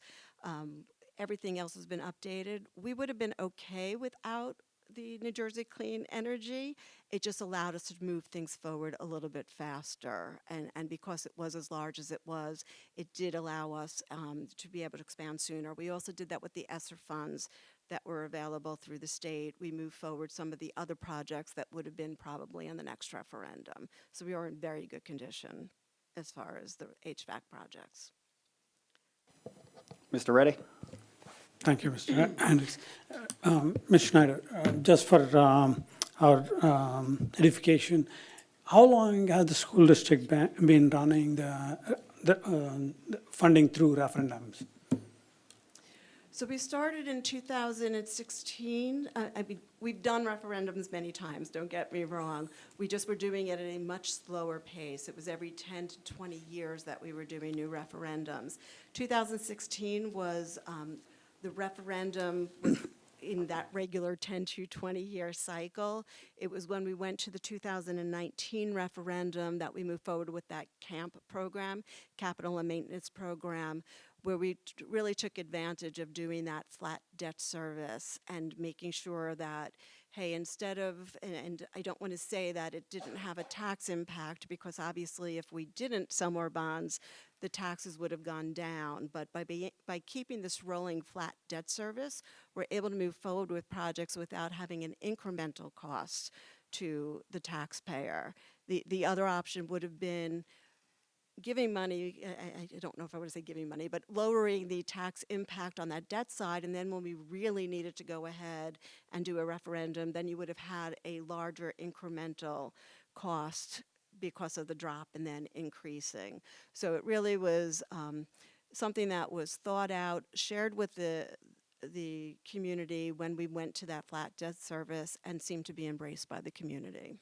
Everything else has been updated. We would have been okay without the New Jersey Clean Energy. It just allowed us to move things forward a little bit faster. And because it was as large as it was, it did allow us to be able to expand sooner. We also did that with the ESSER funds that were available through the state. We moved forward some of the other projects that would have been probably in the next referendum. So we are in very good condition as far as the HVAC projects. Mr. Reddy? Thank you, Mr. Hendricks. Ms. Schneider, just for our edification, how long has the school district been running the funding through referendums? So we started in 2016. I mean, we've done referendums many times, don't get me wrong. We just were doing it at a much slower pace. It was every 10 to 20 years that we were doing new referendums. 2016 was the referendum was in that regular 10 to 20-year cycle. It was when we went to the 2019 referendum that we moved forward with that CAMP program, Capital and Maintenance Program, where we really took advantage of doing that flat debt service and making sure that, hey, instead of, and I don't want to say that it didn't have a tax impact, because obviously if we didn't sell more bonds, the taxes would have gone down. But by keeping this rolling flat debt service, we're able to move forward with projects without having an incremental cost to the taxpayer. The other option would have been giving money, I don't know if I would say giving money, but lowering the tax impact on that debt side, and then when we really needed to go ahead and do a referendum, then you would have had a larger incremental cost because of the drop and then increasing. So it really was something that was thought out, shared with the community when we went to that flat debt service, and seemed to be embraced by the community.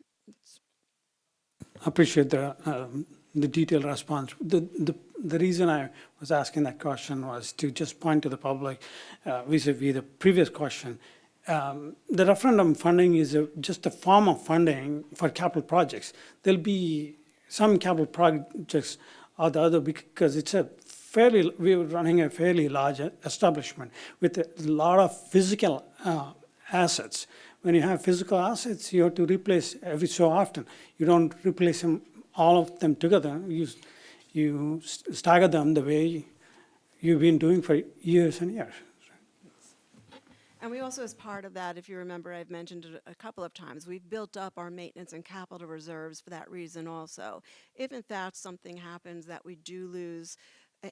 Appreciate the detailed response. The reason I was asking that question was to just point to the public vis-a-vis the previous question. The referendum funding is just a form of funding for capital projects. There'll be some capital projects or the other, because it's we're running a fairly large establishment with a lot of physical assets. When you have physical assets, you have to replace every so often. You don't replace them, all of them together. You stagger them the way you've been doing for years and years. And we also, as part of that, if you remember, I've mentioned it a couple of times, we've built up our maintenance and capital reserves for that reason also. If in fact something happens that we do lose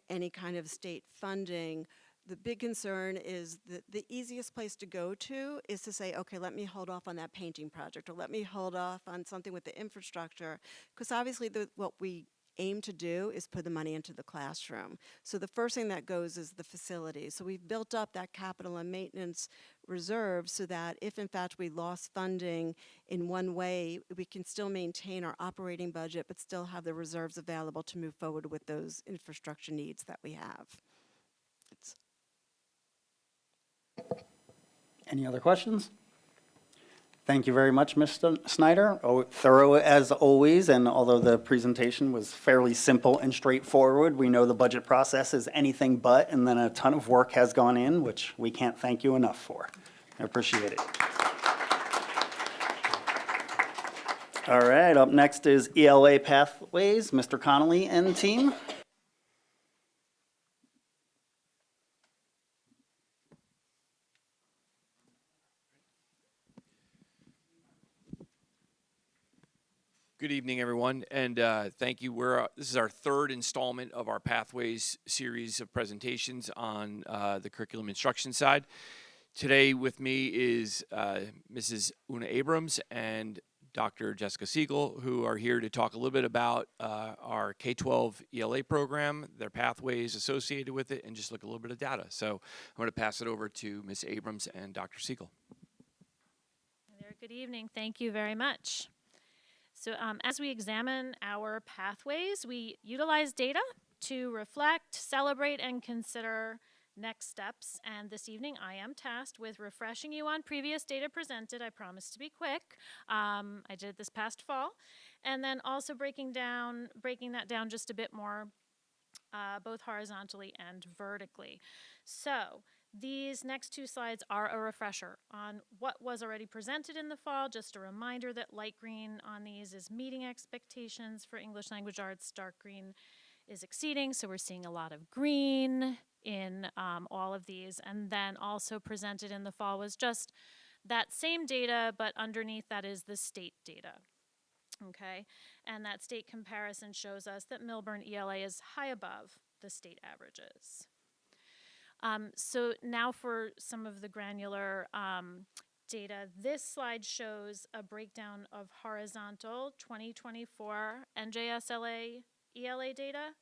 any kind of state funding, the big concern is that the easiest place to go to is to say, okay, let me hold off on that painting project, or let me hold off on something with the infrastructure, because obviously what we aim to do is put the money into the classroom. So the first thing that goes is the facilities. So we've built up that capital and maintenance reserve so that if in fact we lost funding in one way, we can still maintain our operating budget, but still have the reserves available to move forward with those infrastructure needs that we have. Any other questions? Thank you very much, Mr. Snyder. Thorough as always, and although the presentation was fairly simple and straightforward, we know the budget process is anything but, and then a ton of work has gone in, which we can't thank you enough for. I appreciate it. All right, up next is ELA Pathways, Mr. Connolly and team. Good evening, everyone, and thank you. This is our third installment of our Pathways series of presentations on the curriculum instruction side. Today with me is Mrs. Una Abrams and Dr. Jessica Siegel, who are here to talk a little bit about our K-12 ELA program, their pathways associated with it, and just look a little bit of data. So I'm going to pass it over to Ms. Abrams and Dr. Siegel. Hi there, good evening. Thank you very much. So as we examine our pathways, we utilize data to reflect, celebrate, and consider next steps. And this evening, I am tasked with refreshing you on previous data presented. I promise to be quick. I did it this past fall. And then also breaking that down just a bit more, both horizontally and vertically. So these next two slides are a refresher on what was already presented in the fall. Just a reminder that light green on these is meeting expectations for English language arts. Dark green is exceeding, so we're seeing a lot of green in all of these. And then also presented in the fall was just that same data, but underneath that is the state data. Okay, and that state comparison shows us that Millburn ELA is high above the state averages. So now for some of the granular data. This slide shows a breakdown of horizontal 2024 NJSLA ELA data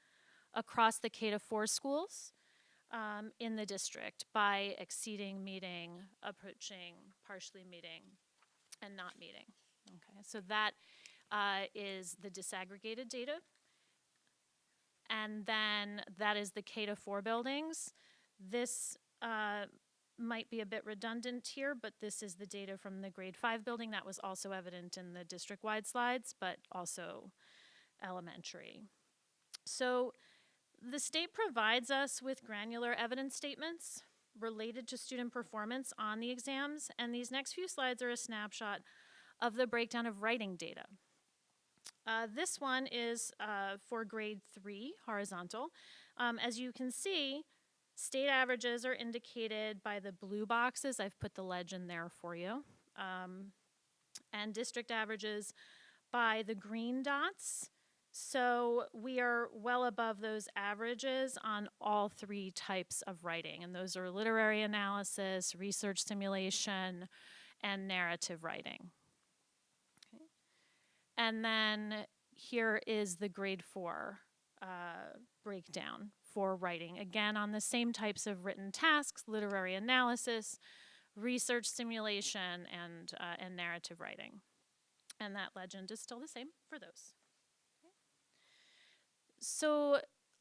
across the K-4 schools in the district by exceeding, meeting, approaching, partially meeting, and not meeting. Okay, so that is the disaggregated data. And then that is the K-4 buildings. This might be a bit redundant here, but this is the data from the grade 5 building that was also evident in the district-wide slides, but also elementary. So the state provides us with granular evidence statements related to student performance on the exams, and these next few slides are a snapshot of the breakdown of writing data. This one is for grade 3, horizontal. As you can see, state averages are indicated by the blue boxes. I've put the legend there for you. And district averages by the green dots. So we are well above those averages on all 3 types of writing, and those are literary analysis, research simulation, and narrative writing. Okay. And then here is the grade 4 breakdown for writing. Again, on the same types of written tasks, literary analysis, research simulation, and narrative writing. And that legend is still the same for those. Okay. So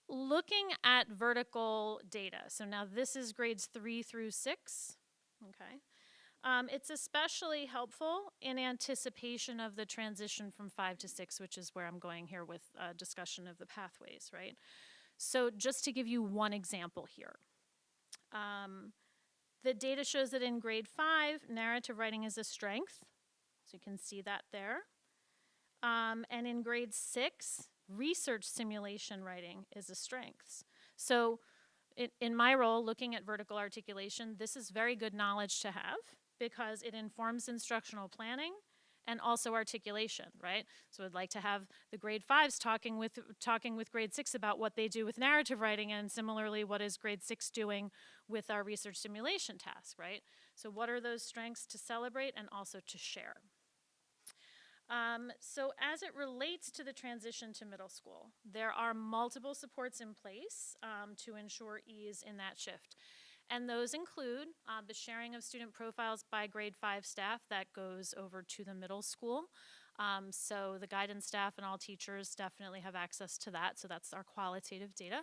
looking at vertical data, so now this is grades 3 through 6, okay? It's especially helpful in anticipation of the transition from 5 to 6, which is where I'm going here with a discussion of the pathways, right? So just to give you one example here. The data shows that in grade 5, narrative writing is a strength. So you can see that there. And in grade 6, research simulation writing is a strength. So in my role, looking at vertical articulation, this is very good knowledge to have because it informs instructional planning and also articulation, right? So I'd like to have the grade 5s talking with grade 6 about what they do with narrative writing, and similarly, what is grade 6 doing with our research simulation task, right? So what are those strengths to celebrate and also to share? So as it relates to the transition to middle school, there are multiple supports in place to ensure ease in that shift. And those include the sharing of student profiles by grade 5 staff that goes over to the middle school. So the guidance staff and all teachers definitely have access to that. So that's our qualitative data.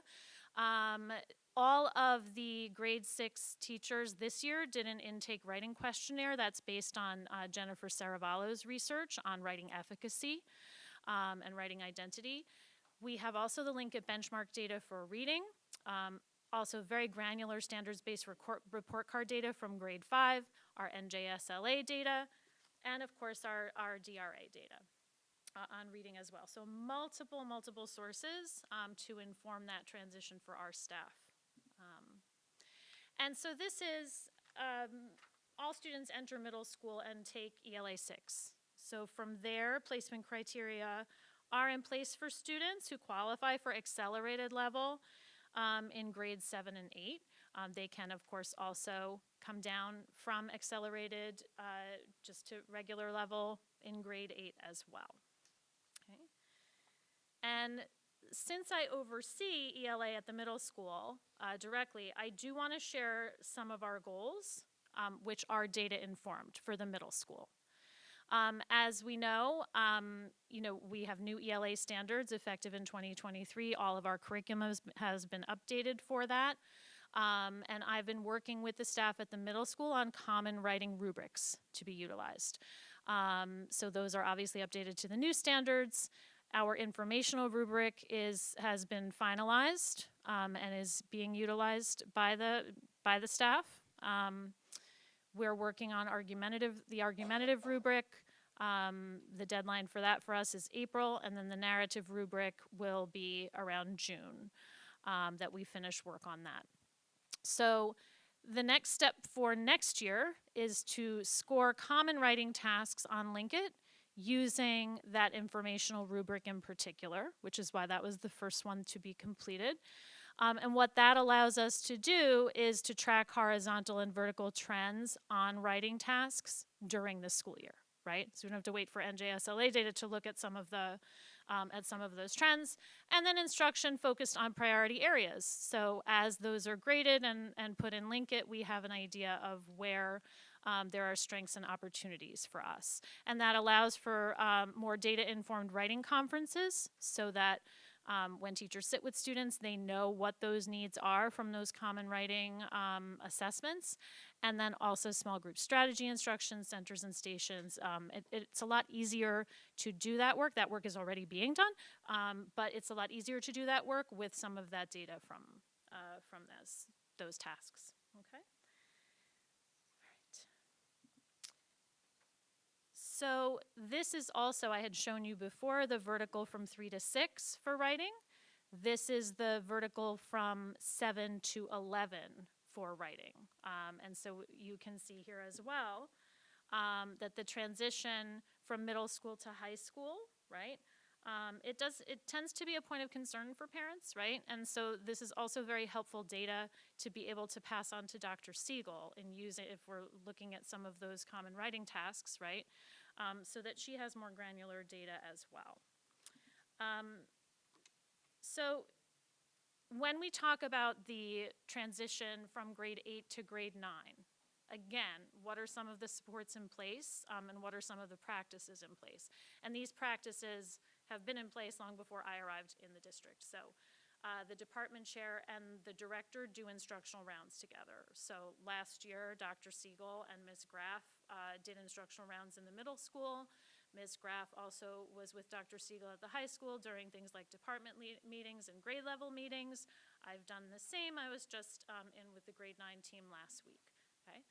All of the grade 6 teachers this year did an intake writing questionnaire that's based on Jennifer Saravallo's research on writing efficacy and writing identity. We have also the Linkit benchmark data for reading. Also very granular standards-based report card data from grade 5, our NJSLA data, and of course our DRA data on reading as well. So multiple sources to inform that transition for our staff. And so this is, all students enter middle school and take ELA 6. So from there, placement criteria are in place for students who qualify for accelerated level in grades 7 and 8. They can, of course, also come down from accelerated just to regular level in grade 8 as well. Okay. And since I oversee ELA at the middle school directly, I do want to share some of our goals, which are data informed for the middle school. As we know, we have new ELA standards effective in 2023. All of our curriculum has been updated for that. And I've been working with the staff at the middle school on common writing rubrics to be utilized. So those are obviously updated to the new standards. Our informational rubric has been finalized and is being utilized by the staff. We're working on the argumentative rubric. The deadline for that for us is April, and then the narrative rubric will be around June that we finish work on that. So the next step for next year is to score common writing tasks on Linkit using that informational rubric in particular, which is why that was the first one to be completed. And what that allows us to do is to track horizontal and vertical trends on writing tasks during the school year, right? So we don't have to wait for NJSLA data to look at some of those trends. And then instruction focused on priority areas. So as those are graded and put in Linkit, we have an idea of where there are strengths and opportunities for us. And that allows for more data-informed writing conferences so that When teachers sit with students, they know what those needs are from those common writing assessments. And then also small group strategy instructions, centers and stations. It's a lot easier to do that work. That work is already being done, but it's a lot easier to do that work with some of that data from those tasks. Okay. So this is also, I had shown you before, the vertical from 3 to 6 for writing. This is the vertical from 7 to 11 for writing. And so you can see here as well that the transition from middle school to high school, right? It tends to be a point of concern for parents, right? And so this is also very helpful data to be able to pass on to Dr. Siegel and use it if we're looking at some of those common writing tasks, right? So that she has more granular data as well. So when we talk about the transition from grade 8 to grade 9, again, what are some of the supports in place and what are some of the practices in place? And these practices have been in place long before I arrived in the district. So the department chair and the director do instructional rounds together. So last year, Dr. Siegel and Ms. Graff did instructional rounds in the middle school. Ms. Graff also was with Dr. Siegel at the high school during things like department meetings and grade level meetings. I've done the same. I was just in with the grade 9 team last week. Okay.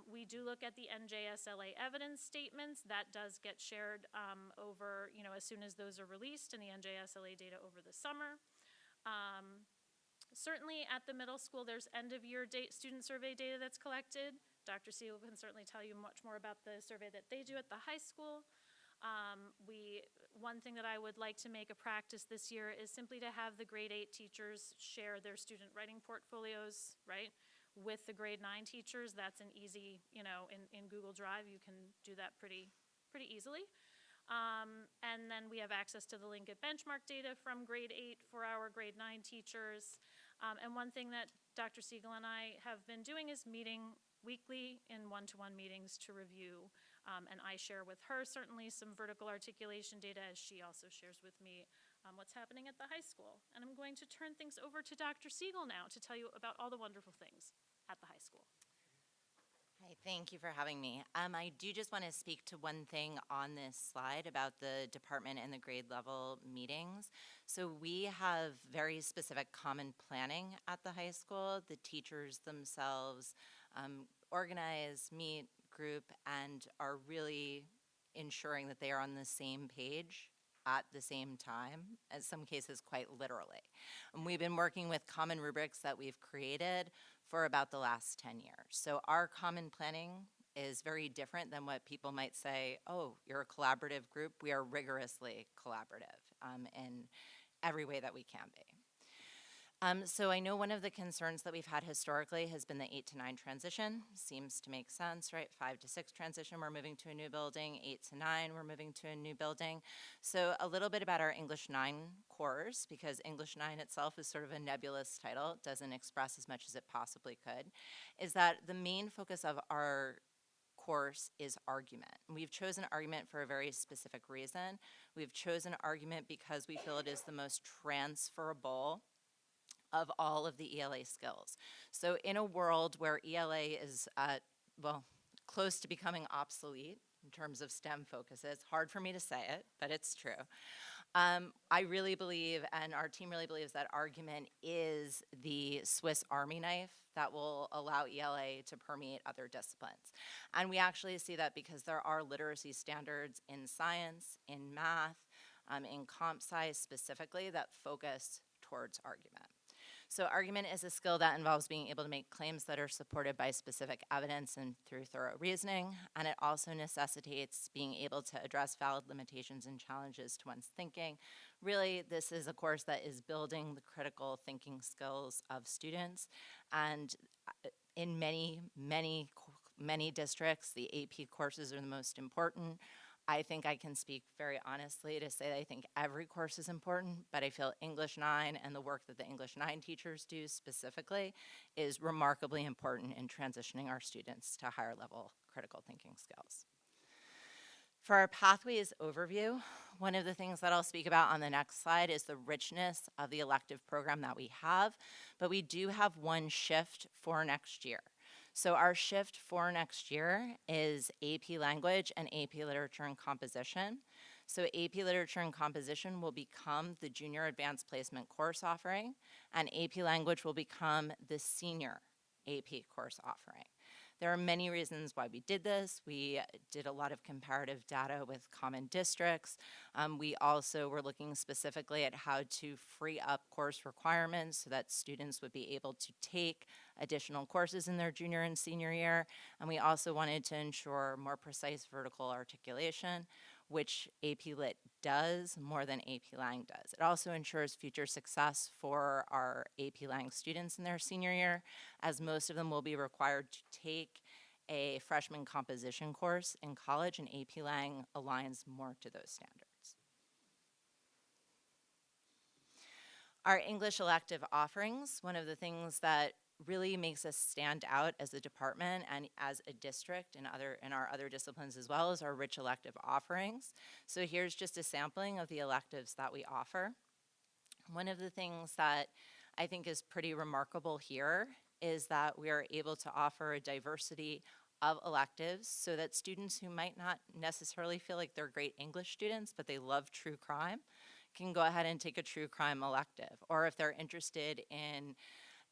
We do look at the NJSLA evidence statements. That does get shared over, as soon as those are released, and the NJSLA data over the summer. Certainly at the middle school, there's end-of-year student survey data that's collected. Dr. Siegel can certainly tell you much more about the survey that they do at the high school. One thing that I would like to make a practice this year is simply to have the grade 8 teachers share their student writing portfolios, right, with the grade 9 teachers. That's an easy, in Google Drive, you can do that pretty easily. And then we have access to the Linkit benchmark data from grade 8 for our grade 9 teachers. And one thing that Dr. Siegel and I have been doing is meeting weekly in one-to-one meetings to review. And I share with her certainly some vertical articulation data, as she also shares with me what's happening at the high school. And I'm going to turn things over to Dr. Siegel now to tell you about all the wonderful things at the high school. Hi, thank you for having me. I do just want to speak to one thing on this slide about the department and the grade level meetings. So we have very specific common planning at the high school. The teachers themselves organize, meet, group, and are really ensuring that they are on the same page at the same time, in some cases quite literally. And we've been working with common rubrics that we've created for about the last 10 years. So our common planning is very different than what people might say, oh, you're a collaborative group. We are rigorously collaborative in every way that we can be. So I know one of the concerns that we've had historically has been the 8 to 9 transition. Seems to make sense, right? 5 to 6 transition, we're moving to a new building. 8 to 9, we're moving to a new building. So a little bit about our English 9 course, because English 9 itself is sort of a nebulous title. It doesn't express as much as it possibly could, is that the main focus of our course is argument. And we've chosen argument for a very specific reason. We've chosen argument because we feel it is the most transferable of all of the ELA skills. So in a world where ELA is, close to becoming obsolete in terms of STEM focuses, hard for me to say it, but it's true. I really believe, and our team really believes, that argument is the Swiss Army knife that will allow ELA to permeate other disciplines. And we actually see that because there are literacy standards in science, in math, in comp sci specifically, that focus towards argument. So argument is a skill that involves being able to make claims that are supported by specific evidence and through thorough reasoning, and it also necessitates being able to address valid limitations and challenges to one's thinking. Really, this is a course that is building the critical thinking skills of students, and in many districts, the AP courses are the most important. I think I can speak very honestly to say that I think every course is important, but I feel English 9 and the work that the English 9 teachers do specifically is remarkably important in transitioning our students to higher level critical thinking skills. For our pathways overview, One of the things that I'll speak about on the next slide is the richness of the elective program that we have, but we do have one shift for next year. So our shift for next year is AP Language and AP Literature and Composition. So AP Literature and Composition will become the junior advanced placement course offering, and AP Language will become the senior AP course offering. There are many reasons why we did this. We did a lot of comparative data with common districts. We also were looking specifically at how to free up course requirements so that students would be able to take additional courses in their junior and senior year. And we also wanted to ensure more precise vertical articulation, which AP Lit does more than AP Lang does. It also ensures future success for our AP Lang students in their senior year, as most of them will be required to take a freshman composition course in college, and AP Lang aligns more to those standards. Our English elective offerings, one of the things that really makes us stand out as a department and as a district in our other disciplines as well, as our rich elective offerings. So here's just a sampling of the electives that we offer. One of the things that I think is pretty remarkable here is that we are able to offer a diversity of electives so that students who might not necessarily feel like they're great English students, but they love true crime, can go ahead and take a true crime elective. Or if they're interested in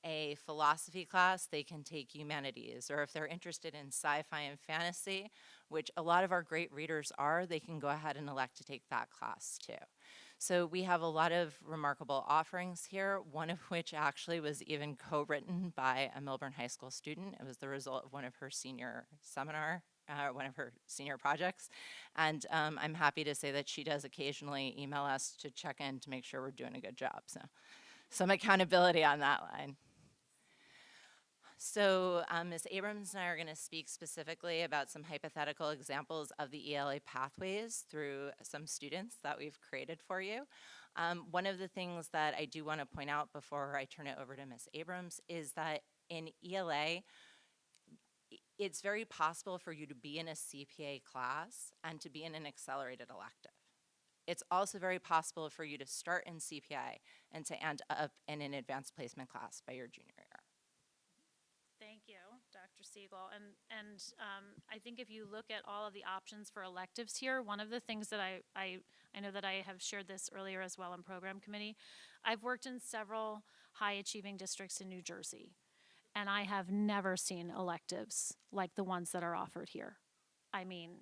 a philosophy class, they can take humanities. Or if they're interested in sci-fi and fantasy, which a lot of our great readers are, they can go ahead and elect to take that class too. So we have a lot of remarkable offerings here, one of which actually was even co-written by a Millburn High School student. It was the result of one of her senior one of her senior projects. And I'm happy to say that she does occasionally email us to check in to make sure we're doing a good job. So some accountability on that line. So Ms. Abrams and I are going to speak specifically about some hypothetical examples of the ELA pathways through some students that we've created for you. One of the things that I do want to point out before I turn it over to Ms. Abrams is that in ELA, it's very possible for you to be in a CPA class and to be in an accelerated elective. It's also very possible for you to start in CPA and to end up in an advanced placement class by your junior year. Thank you, Dr. Siegel. And I think if you look at all of the options for electives here, one of the things that I know that I have shared this earlier as well in program committee, I've worked in several high achieving districts in New Jersey, and I have never seen electives like the ones that are offered here. I mean,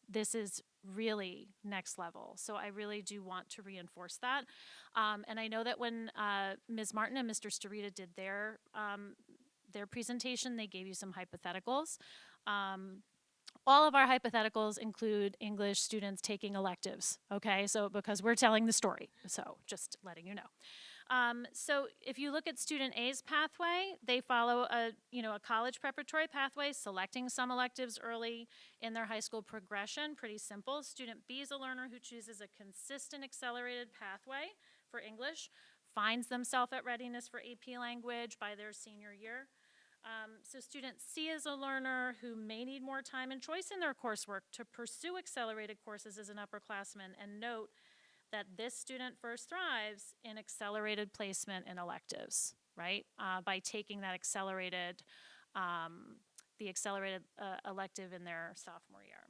this is really next level. So I really do want to reinforce that. And I know that when Ms. Martin and Mr. Starita did their presentation, they gave you some hypotheticals. All of our hypotheticals include English students taking electives, okay? So because we're telling the story, so just letting you know. So if you look at student A's pathway, they follow a college preparatory pathway, selecting some electives early in their high school progression, pretty simple. Student B is a learner who chooses a consistent accelerated pathway for English, finds themselves at readiness for AP language by their senior year. So student C is a learner who may need more time and choice in their coursework to pursue accelerated courses as an upperclassman, and note that this student first thrives in accelerated placement in electives, right? By taking that accelerated, elective in their sophomore year.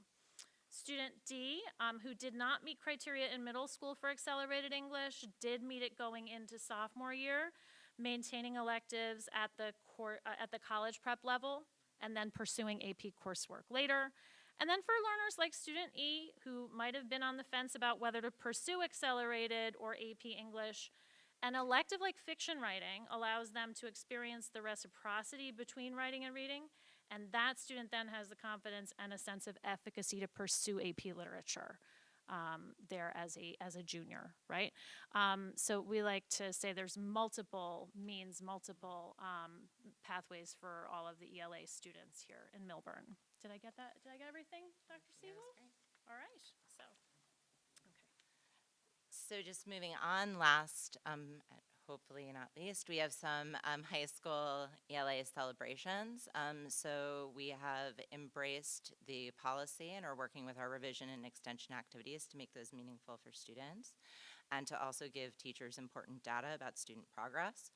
Student D, who did not meet criteria in middle school for accelerated English, did meet it going into sophomore year, maintaining electives at the college prep level, and then pursuing AP coursework later. And then for learners like student E, who might have been on the fence about whether to pursue accelerated or AP English, an elective like fiction writing allows them to experience the reciprocity between writing and reading, and that student then has the confidence and a sense of efficacy to pursue AP literature there as a junior, right? So we like to say there's multiple pathways for all of the ELA students here in Millburn. Did I get that? Did I get everything, Dr. Siegel? All right, so. So just moving on, last, hopefully not least, we have some high school ELA celebrations. So we have embraced the policy and are working with our revision and extension activities to make those meaningful for students and to also give teachers important data about student progress.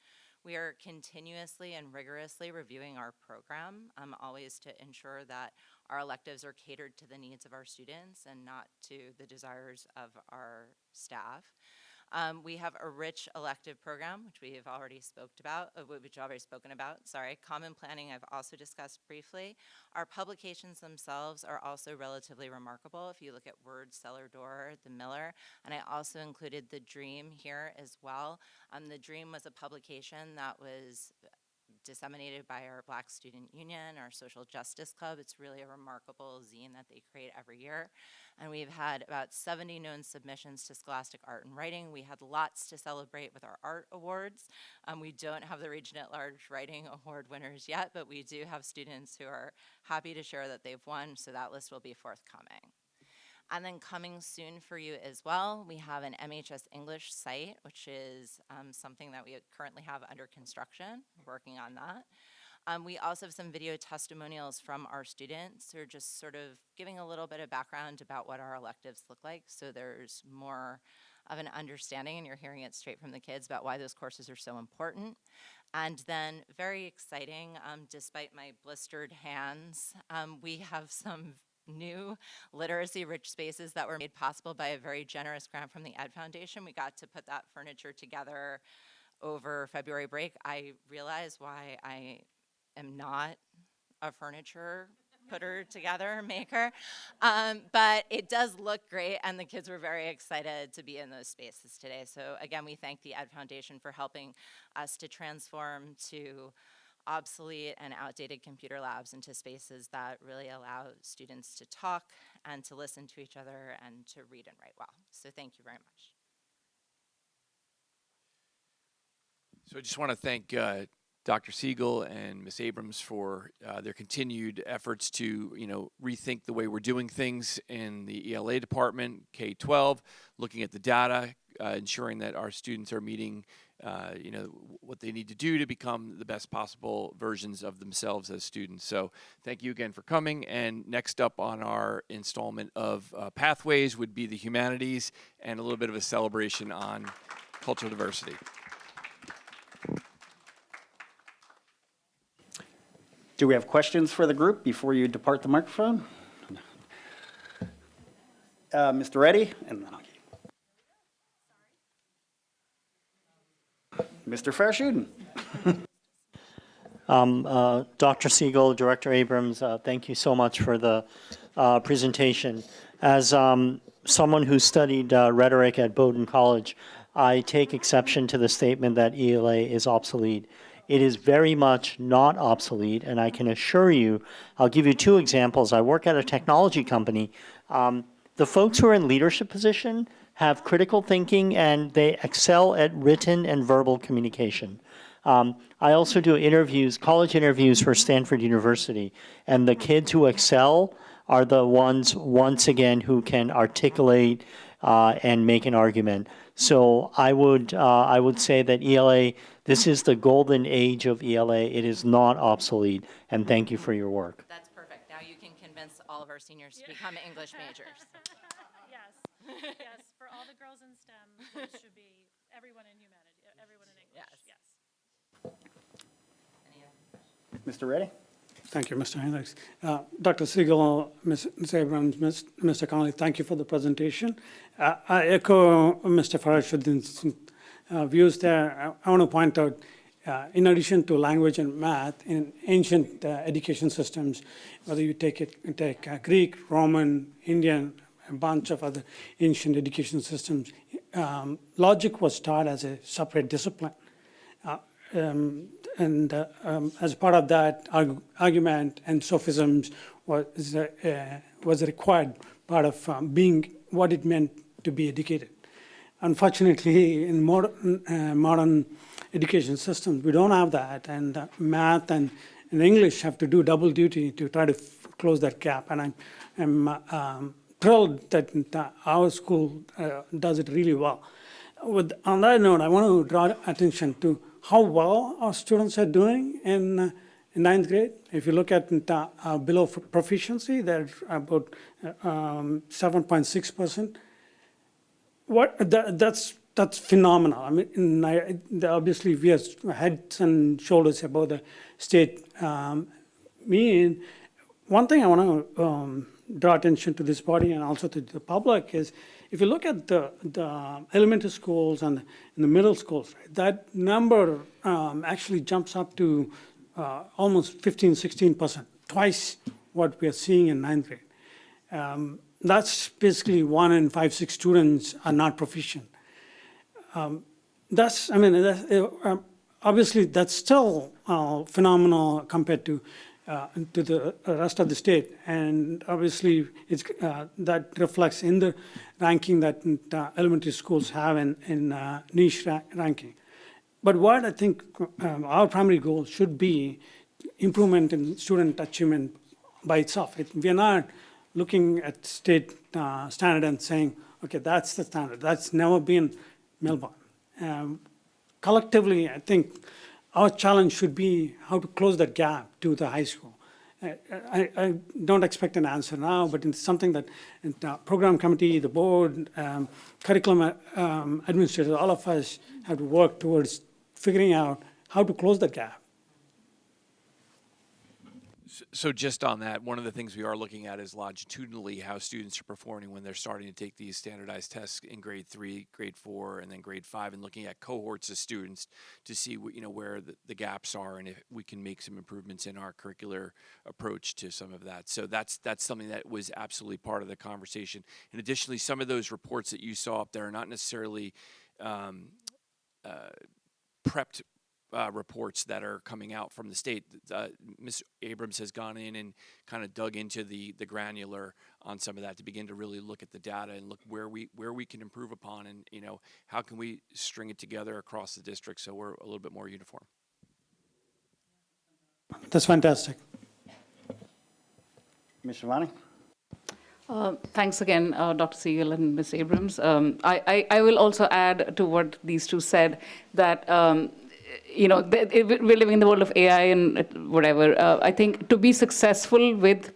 We are continuously and rigorously reviewing our program, always to ensure that our electives are catered to the needs of our students and not to the desires of our staff. We have a rich elective program, which we have already spoken about. Sorry, common planning I've also discussed briefly. Our publications themselves are also relatively remarkable. If you look at Word, Cellar Door, The Miller, and I also included The Dream here as well. The Dream was a publication that was disseminated by our Black Student Union, our Social Justice Club. It's really a remarkable zine that they create every year. And we've had about 70 known submissions to Scholastic Art and Writing. We had lots to celebrate with our art awards. We don't have the Region at Large Writing Award winners yet, but we do have students who are happy to share that they've won, so that list will be forthcoming. And then coming soon for you as well, we have an MHS English site, which is something that we currently have under construction, working on that. We also have some video testimonials from our students who are just sort of giving a little bit of background about what our electives look like, so there's more of an understanding, and you're hearing it straight from the kids about why those courses are so important. And then, very exciting, despite my blistered hands, we have some new literacy-rich spaces that were made possible by a very generous grant from the Ed Foundation. We got to put that furniture together over February break. I realize why I am not a furniture putter together maker, but it does look great, and the kids were very excited to be in those spaces today. So again, we thank the Ed Foundation for helping us to transform to obsolete and outdated computer labs into spaces that really allow students to talk and to listen to each other and to read and write well. So thank you very much. So I just want to thank Dr. Siegel and Ms. Abrams for their continued efforts to, rethink the way we're doing things in the ELA department, K-12, looking at the data, ensuring that our students are meeting, what they need to do to become the best possible versions of themselves as students. So thank you again for coming. And next up on our installment of Pathways would be the humanities and a little bit of a celebration on cultural diversity. Do we have questions for the group before you depart the microphone? Mr. Reddy, and then Mr. Farshuden. Dr. Siegel, Director Abrams, thank you so much for the presentation. As someone who studied rhetoric at Bowdoin College, I take exception to the statement that ELA is obsolete. It is very much not obsolete, and I can assure you, I'll give you two examples. I work at a technology company. The folks who are in leadership position have critical thinking, and they excel at written and verbal communication. I also do interviews, college interviews for Stanford University, and the kids who excel are the ones, once again, who can articulate and make an argument. So I would say that ELA, this is the golden age of ELA. It is not obsolete, and thank you for your work. That's perfect. Now you can convince all of our seniors to become English majors. Yes, yes, for all the girls in STEM, it should be everyone in humanity, everyone in English, yes. Mr. Reddy? Thank you, Mr. Hendricks. Dr. Siegel, Ms. Abrams, Mr. Connolly, thank you for the presentation. I echo Mr. Farshudin's views there. I want to point out, in addition to language and math, in ancient education systems, whether you take Greek, Roman, Indian, a bunch of other ancient education systems, logic was taught as a separate discipline. As part of that, argument and sophisms was a required part of being what it meant to be educated. Unfortunately, in modern education systems, we don't have that, and math and English have to do double duty to try to close that gap. And I'm thrilled that our school does it really well. On that note, I want to draw attention to how well our students are doing in ninth grade. If you look at below proficiency, they're about 7.6%. That's phenomenal. I mean, obviously we are heads and shoulders above the state mean. One thing I want to draw attention to this body and also to the public is, if you look at the elementary schools and the middle schools, right, that number actually jumps up to almost 15-16%, twice what we are seeing in ninth grade. That's basically 1 in 5, 6 students are not proficient. Obviously that's still phenomenal compared to the rest of the state, and obviously it's that reflects in the ranking that elementary schools have in niche ranking. But what I think our primary goal should be improvement in student achievement by itself. We are not looking at state standard and saying, okay, that's the standard. That's never been Millburn. Collectively, I think our challenge should be how to close that gap to the high school. I don't expect an answer now, but it's something that the program committee, the board, curriculum administrators, all of us have to work towards figuring out how to close that gap. So just on that, one of the things we are looking at is longitudinally how students are performing when they're starting to take these standardized tests in grade 3, grade 4, and then grade 5, and looking at cohorts of students to see where the gaps are and if we can make some improvements in our curricular approach to some of that. So that's something that was absolutely part of the conversation. And additionally, some of those reports that you saw up there are not necessarily prepped reports that are coming out from the state. Ms. Abrams has gone in and kind of dug into the granular on some of that to begin to really look at the data and look where we can improve upon, and how can we string it together across the district so we're a little bit more uniform. That's fantastic. Ms. Shivani? Thanks again, Dr. Siegel and Ms. Abrams. I will also add to what these two said that we're living in the world of AI and whatever. I think to be successful with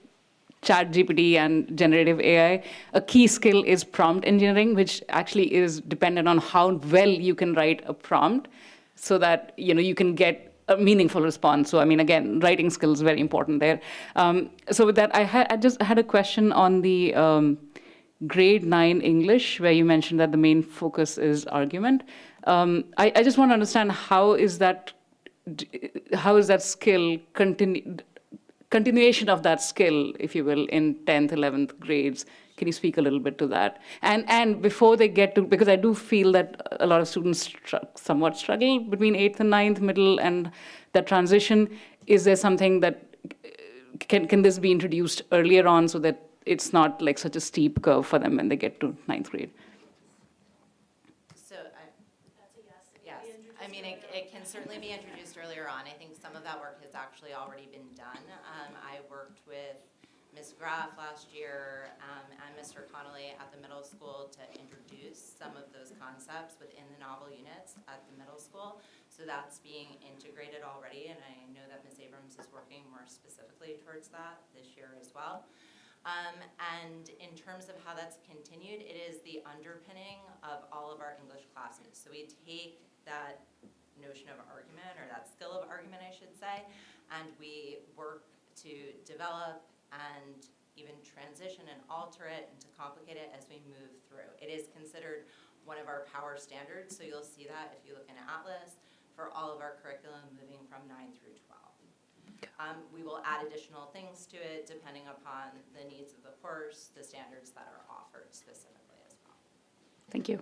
ChatGPT and generative AI, a key skill is prompt engineering, which actually is dependent on how well you can write a prompt so that you can get a meaningful response. So, I mean, again, writing skills is very important there. So with that, I just had a question on the grade 9 English, where you mentioned that the main focus is argument. I just want to understand how is that skill continuation of that skill, if you will, in 10th, 11th grades. Can you speak a little bit to that? And before they get to, because I do feel that a lot of students somewhat struggle between 8th and 9th, middle, and that transition. Is there something that, can this be introduced earlier on so that it's not like such a steep curve for them when they get to 9th grade? So, that's a yes. Yes, I mean, it can certainly be introduced earlier on. I think some of that work has actually already been done. I worked with Ms. Graff last year and Mr. Connolly at the middle school to introduce some of those concepts within the novel units at the middle school. So that's being integrated already, and I know that Ms. Abrams is working more specifically towards that this year as well. And in terms of how that's continued, it is the underpinning of all of our English classes. So we take that notion of argument, or that skill of argument, I should say, and we work to develop and even transition and alter it and to complicate it as we move through. It is considered one of our power standards, so you'll see that if you look in Atlas for all of our curriculum moving from 9 through 12. We will add additional things to it depending upon the needs of the course, the standards that are offered specifically as well. Thank you.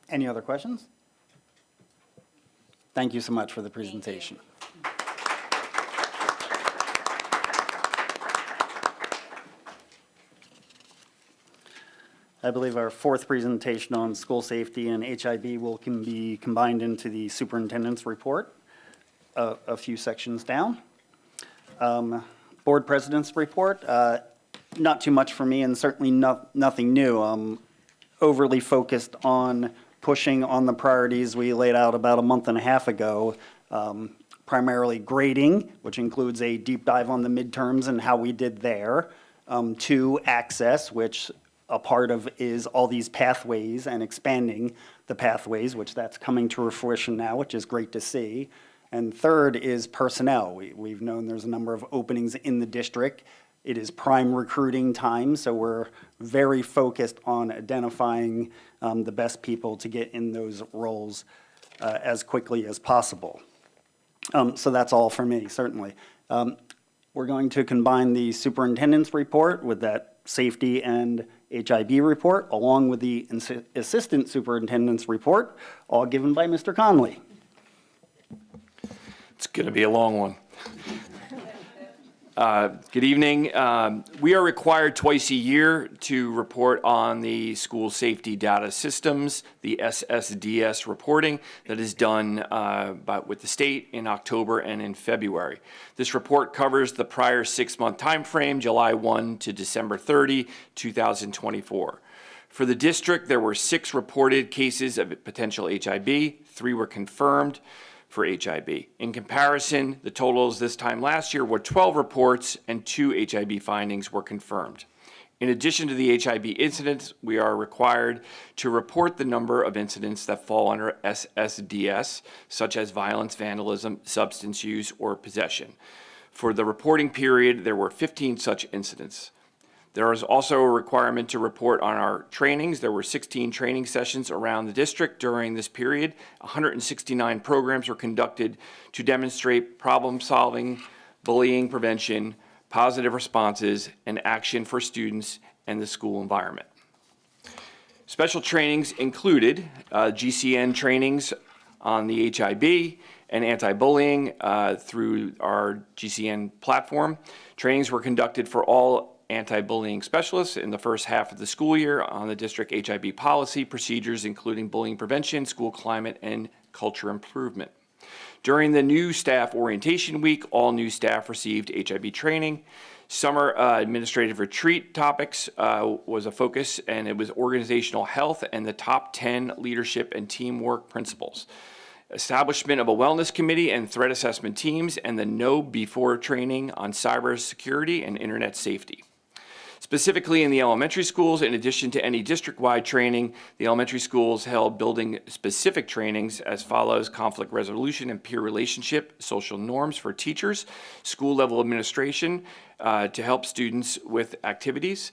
Any other questions? Thank you so much for the presentation. I believe our fourth presentation on school safety and HIV can be combined into the superintendent's report, a few sections down. Board president's report. not too much for me, and certainly nothing new. Overly focused on pushing on the priorities we laid out about a month and a half ago, primarily grading, which includes a deep dive on the midterms and how we did there. 2, access, which a part of is all these pathways and expanding the pathways, which that's coming to fruition now, which is great to see. And 3rd is personnel. We've known there's a number of openings in the district. It is prime recruiting time, so we're very focused on identifying the best people to get in those roles as quickly as possible. So that's all for me, certainly. We're going to combine the superintendent's report with that safety and HIB report, along with the assistant superintendent's report, all given by Mr. Conley. It's going to be a long one. Good evening. We are required twice a year to report on the school safety data systems, the SSDS reporting that is done with the state in October and in February. This report covers the prior 6-month time frame, July 1 to December 30, 2024. For the district, there were 6 reported cases of potential HIB. 3 were confirmed for HIB. In comparison, the totals this time last year were 12 reports and 2 HIB findings were confirmed. In addition to the HIB incidents, we are required to report the number of incidents that fall under SSDS, such as violence, vandalism, substance use, or possession. For the reporting period, there were 15 such incidents. There is also a requirement to report on our trainings. There were 16 training sessions around the district during this period. 169 programs were conducted to demonstrate problem solving, bullying prevention, positive responses, and action for students and the school environment. Special trainings included GCN trainings on the HIB and anti-bullying through our GCN platform. Trainings were conducted for all anti-bullying specialists in the first half of the school year on the district HIB policy procedures, including bullying prevention, school climate, and culture improvement. During the new staff orientation week, all new staff received HIB training. Summer administrative retreat topics was a focus, and it was organizational health and the top 10 leadership and teamwork principles. Establishment of a wellness committee and threat assessment teams, and the Know Before training on cybersecurity and internet safety. Specifically in the elementary schools, in addition to any district-wide training, the elementary schools held building-specific trainings as follows: conflict resolution and peer relationship, social norms for teachers, school-level administration to help students with activities.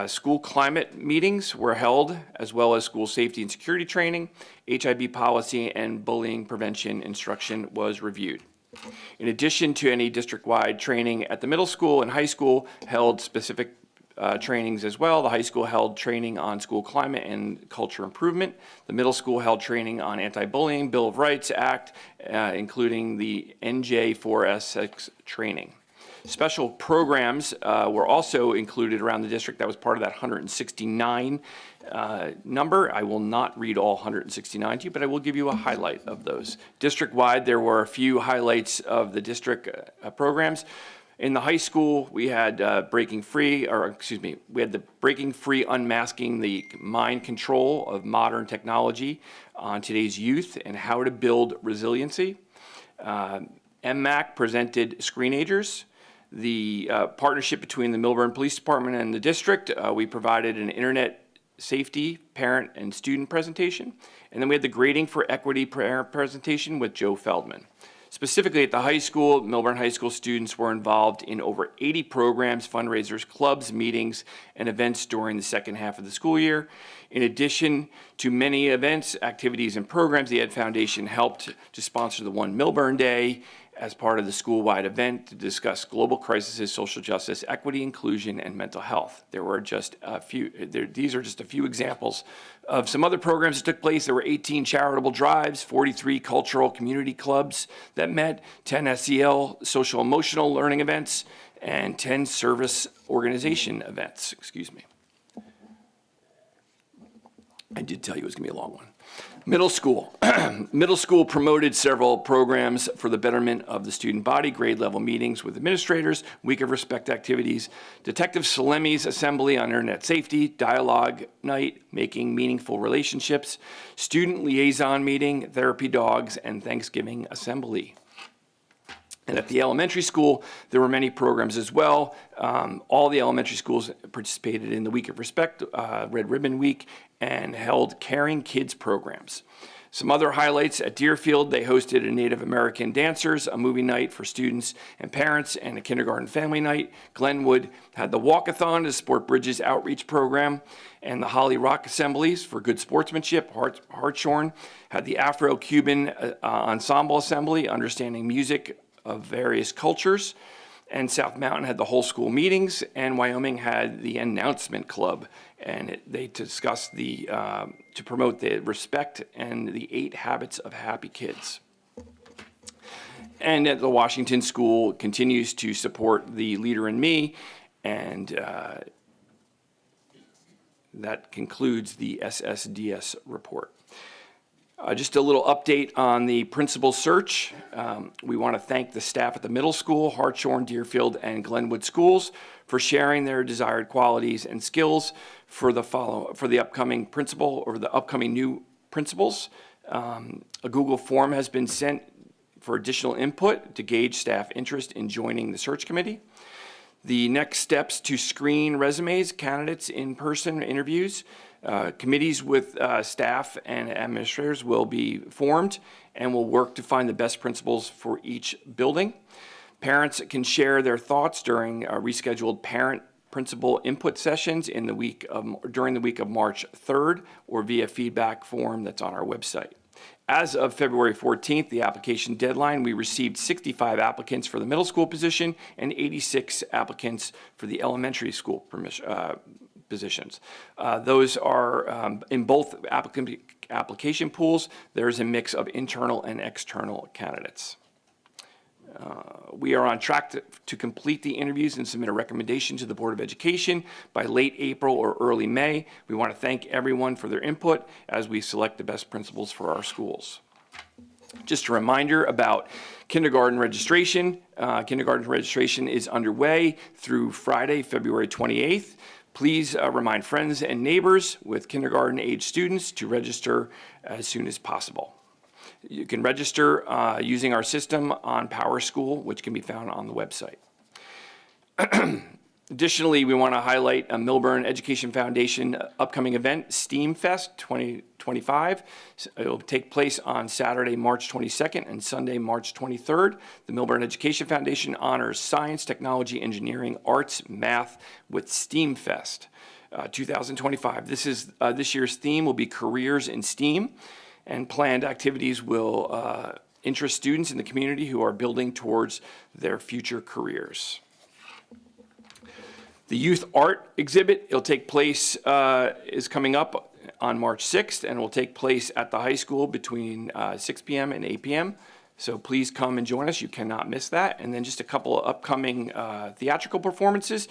School climate meetings were held, as well as school safety and security training. HIB policy and bullying prevention instruction was reviewed. In addition to any district-wide training at the middle school and high school, held specific trainings as well. The high school held training on school climate and culture improvement. The middle school held training on anti-bullying, Bill of Rights Act, including the NJ4S6 training. Special programs were also included around the district. That was part of that 169 number. I will not read all 169 to you, but I will give you a highlight of those. District-wide, there were a few highlights of the district programs. In the high school, we had we had the Breaking Free Unmasking the Mind Control of Modern Technology on Today's Youth and How to Build Resiliency. MMAC presented Screenagers. The partnership between the Millburn Police Department and the district, we provided an internet safety, parent, and student presentation. And then we had the Grading for Equity presentation with Joe Feldman. Specifically at the high school, Millburn High School students were involved in over 80 programs, fundraisers, clubs, meetings, and events during the second half of the school year. In addition to many events, activities, and programs, the Ed Foundation helped to sponsor the One Millburn Day as part of the school-wide event to discuss global crises, social justice, equity, inclusion, and mental health. There were just a few, these are just a few examples of some other programs that took place. There were 18 charitable drives, 43 cultural community clubs that met, 10 SEL social emotional learning events, and 10 service organization events, excuse me. I did tell you it was gonna be a long one. Middle school. Middle school promoted several programs for the betterment of the student body, grade level meetings with administrators, week of respect activities, Detective Salemi's assembly on internet safety, dialogue night, making meaningful relationships, student liaison meeting, therapy dogs, and Thanksgiving assembly. And at the elementary school, there were many programs as well. All the elementary schools participated in the Week of Respect, Red Ribbon Week, and held Caring Kids programs. Some other highlights at Deerfield, they hosted a Native American dancers, a movie night for students and parents, and a kindergarten family night. Glenwood had the Walkathon to support Bridges Outreach Program, and the Holly Rock Assemblies for good sportsmanship. Hartshorn had the Afro-Cuban Ensemble Assembly, understanding music of various cultures, and South Mountain had the whole school meetings, and Wyoming had the announcement club, and they discussed to promote the respect and the 8 habits of happy kids. And at the Washington School continues to support the Leader in Me, and that concludes the SSDS report. Just a little update on the principal search. We want to thank the staff at the middle school, Hartshorn, Deerfield, and Glenwood schools for sharing their desired qualities and skills for the upcoming principal or the upcoming new principals. A Google form has been sent for additional input to gauge staff interest in joining the search committee. The next steps to screen resumes, candidates in-person interviews. Committees with staff and administrators will be formed and will work to find the best principals for each building. Parents can share their thoughts during rescheduled parent-principal input sessions during the week of March 3rd or via feedback form that's on our website. As of February 14th, the application deadline, we received 65 applicants for the middle school position and 86 applicants for the elementary school positions. Those are in both application pools. There's a mix of internal and external candidates. We are on track to complete the interviews and submit a recommendation to the Board of Education by late April or early May. We want to thank everyone for their input as we select the best principals for our schools. Just a reminder about kindergarten registration. Kindergarten registration is underway through Friday, February 28th. Please remind friends and neighbors with kindergarten-age students to register as soon as possible. You can register using our system on PowerSchool, which can be found on the website. Additionally, we want to highlight a Millburn Education Foundation upcoming event, STEAM Fest 2025. It will take place on Saturday, March 22nd and Sunday, March 23rd. The Millburn Education Foundation honors science, technology, engineering, arts, math with STEAM Fest 2025. This year's theme will be Careers in STEAM, and planned activities will interest students in the community who are building towards their future careers. The youth art exhibit, it'll take place, is coming up on March 6th, and will take place at the high school between 6 p.m. and 8 p.m. So please come and join us. You cannot miss that. And then just a couple of upcoming theatrical performances.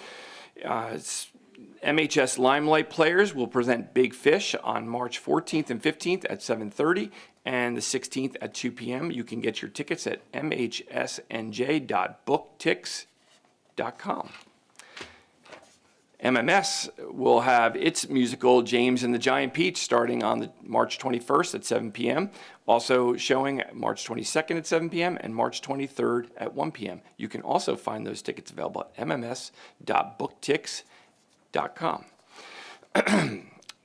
MHS Limelight Players will present Big Fish on March 14th and 15th at 7:30 and the 16th at 2 p.m. You can get your tickets at mhsnj.booktix.com. MMS will have its musical James and the Giant Peach starting on March 21st at 7 p.m. Also showing March 22nd at 7 p.m. and March 23rd at 1 p.m. You can also find those tickets available at mms.booktix.com.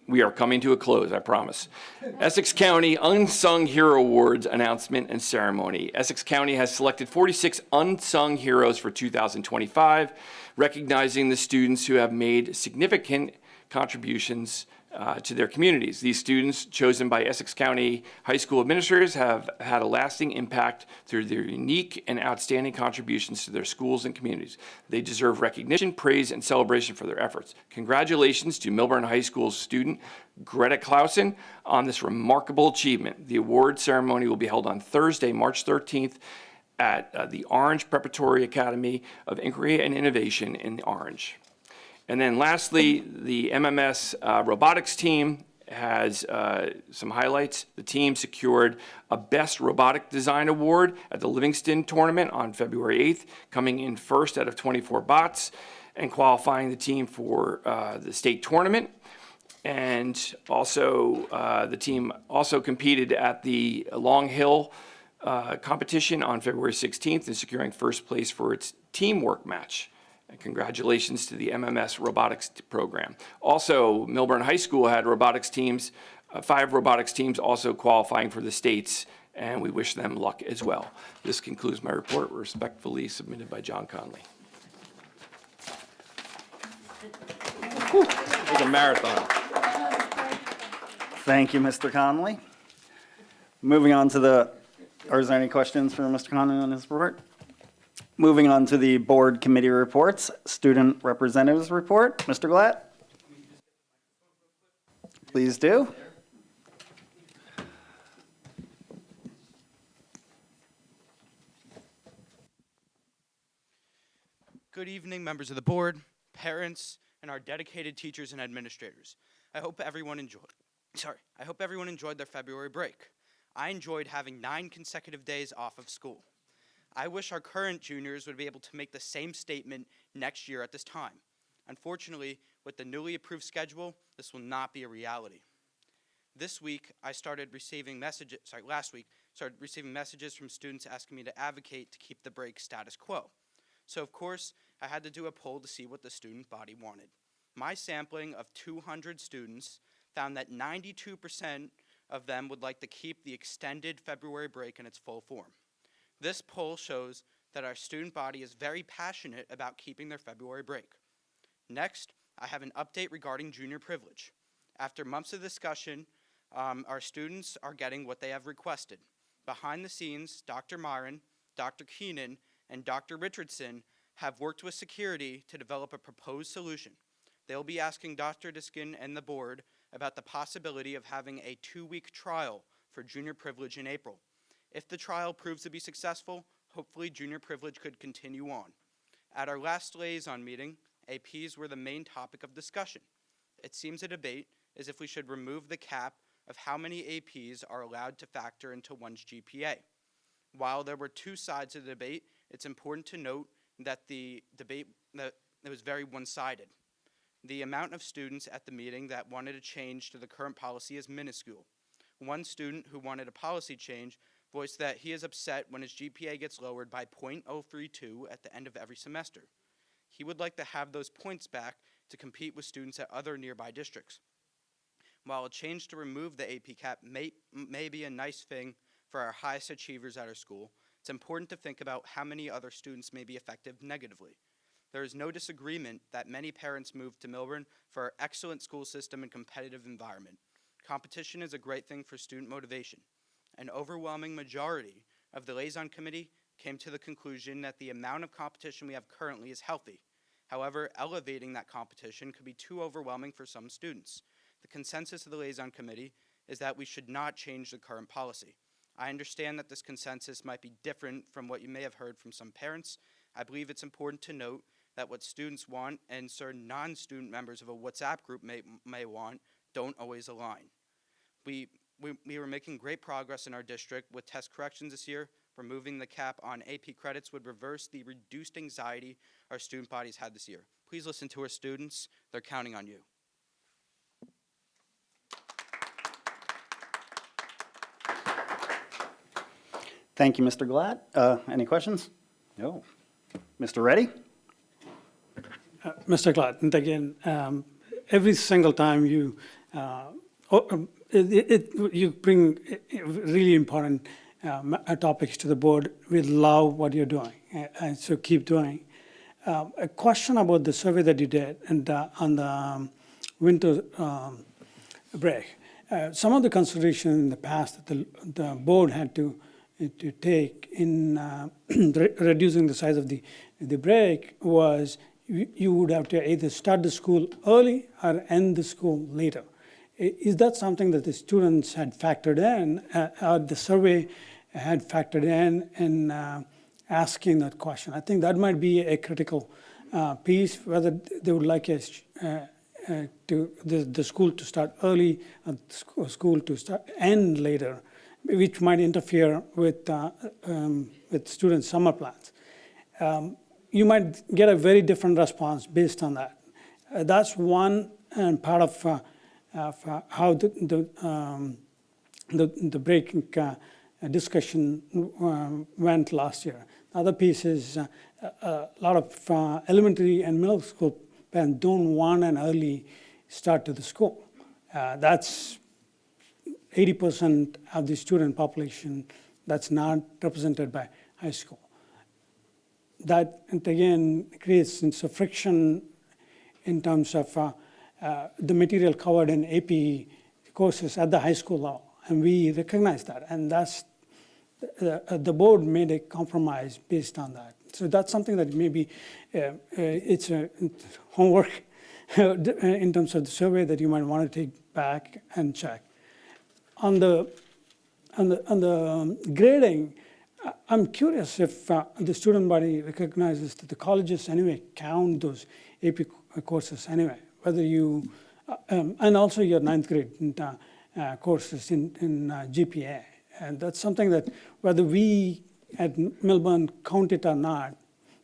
We are coming to a close, I promise. Essex County Unsung Hero Awards announcement and ceremony. Essex County has selected 46 unsung heroes for 2025, recognizing the students who have made significant contributions to their communities. These students, chosen by Essex County high school administrators, have had a lasting impact through their unique and outstanding contributions to their schools and communities. They deserve recognition, praise, and celebration for their efforts. Congratulations to Millburn High School student Greta Clausen on this remarkable achievement. The award ceremony will be held on Thursday, March 13th at the Orange Preparatory Academy of Inquiry and Innovation in Orange. And then lastly, the MMS robotics team has some highlights. The team secured a Best Robotic Design Award at the Livingston Tournament on February 8th, coming in first out of 24 bots and qualifying the team for the state tournament. And also, the team also competed at the Long Hill competition on February 16th and securing first place for its teamwork match. And congratulations to the MMS robotics program. Also, Millburn High School had robotics teams, 5 robotics teams also qualifying for the states, and we wish them luck as well. This concludes my report, respectfully submitted by John Conley. It was a marathon. Thank you, Mr. Conley. Moving on to the, or is there any questions for Mr. Conley on his report? Moving on to the board committee reports, student representatives report. Mr. Glatt? Please do. Good evening, members of the board, parents, and our dedicated teachers and administrators. I hope everyone enjoyed their February break. I enjoyed having 9 consecutive days off of school. I wish our current juniors would be able to make the same statement next year at this time. Unfortunately, with the newly approved schedule, this will not be a reality. Last week, started receiving messages from students asking me to advocate to keep the break status quo. So of course, I had to do a poll to see what the student body wanted. My sampling of 200 students found that 92% of them would like to keep the extended February break in its full form. This poll shows that our student body is very passionate about keeping their February break. Next, I have an update regarding junior privilege. After months of discussion, our students are getting what they have requested. Behind the scenes, Dr. Myron, Dr. Keenan, and Dr. Richardson have worked with security to develop a proposed solution. They'll be asking Dr. Diskin and the board about the possibility of having a 2-week trial for junior privilege in April. If the trial proves to be successful, hopefully junior privilege could continue on. At our last liaison meeting, APs were the main topic of discussion. It seems a debate is if we should remove the cap of how many APs are allowed to factor into one's GPA. While there were 2 sides to the debate, it's important to note that the debate was very one-sided. The amount of students at the meeting that wanted a change to the current policy is minuscule. One student who wanted a policy change voiced that he is upset when his GPA gets lowered by .032 at the end of every semester. He would like to have those points back to compete with students at other nearby districts. While a change to remove the AP cap may be a nice thing for our highest achievers at our school, it's important to think about how many other students may be affected negatively. There is no disagreement that many parents move to Millburn for our excellent school system and competitive environment. Competition is a great thing for student motivation. An overwhelming majority of the liaison committee came to the conclusion that the amount of competition we have currently is healthy. However, elevating that competition could be too overwhelming for some students. The consensus of the liaison committee is that we should not change the current policy. I understand that this consensus might be different from what you may have heard from some parents. I believe it's important to note that what students want and certain non-student members of a WhatsApp group may want don't always align. We were making great progress in our district with test corrections this year. Removing the cap on AP credits would reverse the reduced anxiety our student bodies had this year. Please listen to our students. They're counting on you. Thank you, Mr. Glatt. Any questions? No. Mr. Reddy? Mr. Glatt, and again, every single time you you bring really important topics to the board. We love what you're doing, and so keep doing. A question about the survey that you did and on the winter break. Some of the consideration in the past that the board had to take in reducing the size of the break was you would have to either start the school early or end the school later. Is that something that the students had factored in, or the survey had factored in asking that question? I think that might be a critical piece, whether they would like a to the school to start early, school to start end later, which might interfere with students' summer plans. You might get a very different response based on that. That's one part of how the break discussion went last year. The other piece is a lot of elementary and middle school parents don't want an early start to the school. That's 80% of the student population that's not represented by high school. That, and again, creates some friction in terms of the material covered in AP courses at the high school level. And we recognize that. And that's, the board made a compromise based on that. So that's something that maybe it's a homework in terms of the survey that you might want to take back and check. On the grading, I'm curious if the student body recognizes that the colleges anyway count those AP courses anyway, whether you, and also your 9th grade courses in GPA. And that's something that whether we at Millburn count it or not,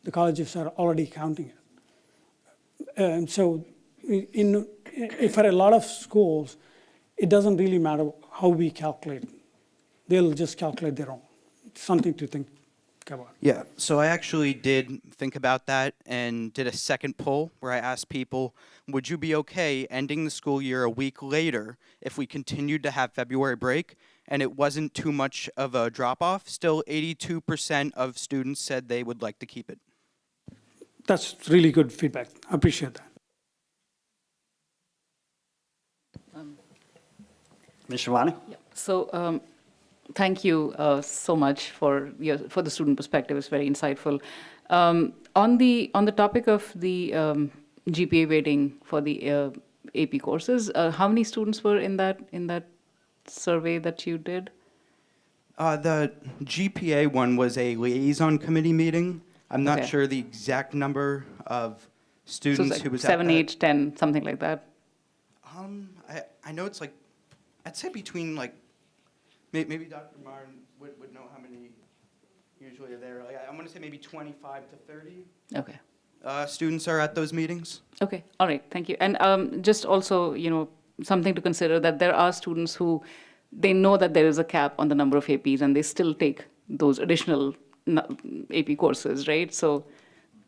the colleges are already counting it. And so for a lot of schools, it doesn't really matter how we calculate. They'll just calculate their own. Something to think about. Yeah, so I actually did think about that and did a second poll where I asked people, would you be okay ending the school year a week later if we continued to have February break? And it wasn't too much of a drop-off. Still, 82% of students said they would like to keep it. That's really good feedback. I appreciate that. Ms. Shivani? Yeah. So thank you so much for the student perspective. It's very insightful. On the topic of the GPA weighting for the AP courses, how many students were in that survey that you did? The GPA one was a liaison committee meeting. I'm not Okay. sure the exact number of students So it's like who was 7, at 8, 10, something like that. I know it's like, I'd say between like, maybe Dr. Martin would know how many usually are there. Like, I want to say maybe 25 to 30 Okay. Students are at those meetings. Okay. All right. Thank you. And just also, something to consider that there are students who they know that there is a cap on the number of APs and they still take those additional AP courses, right? So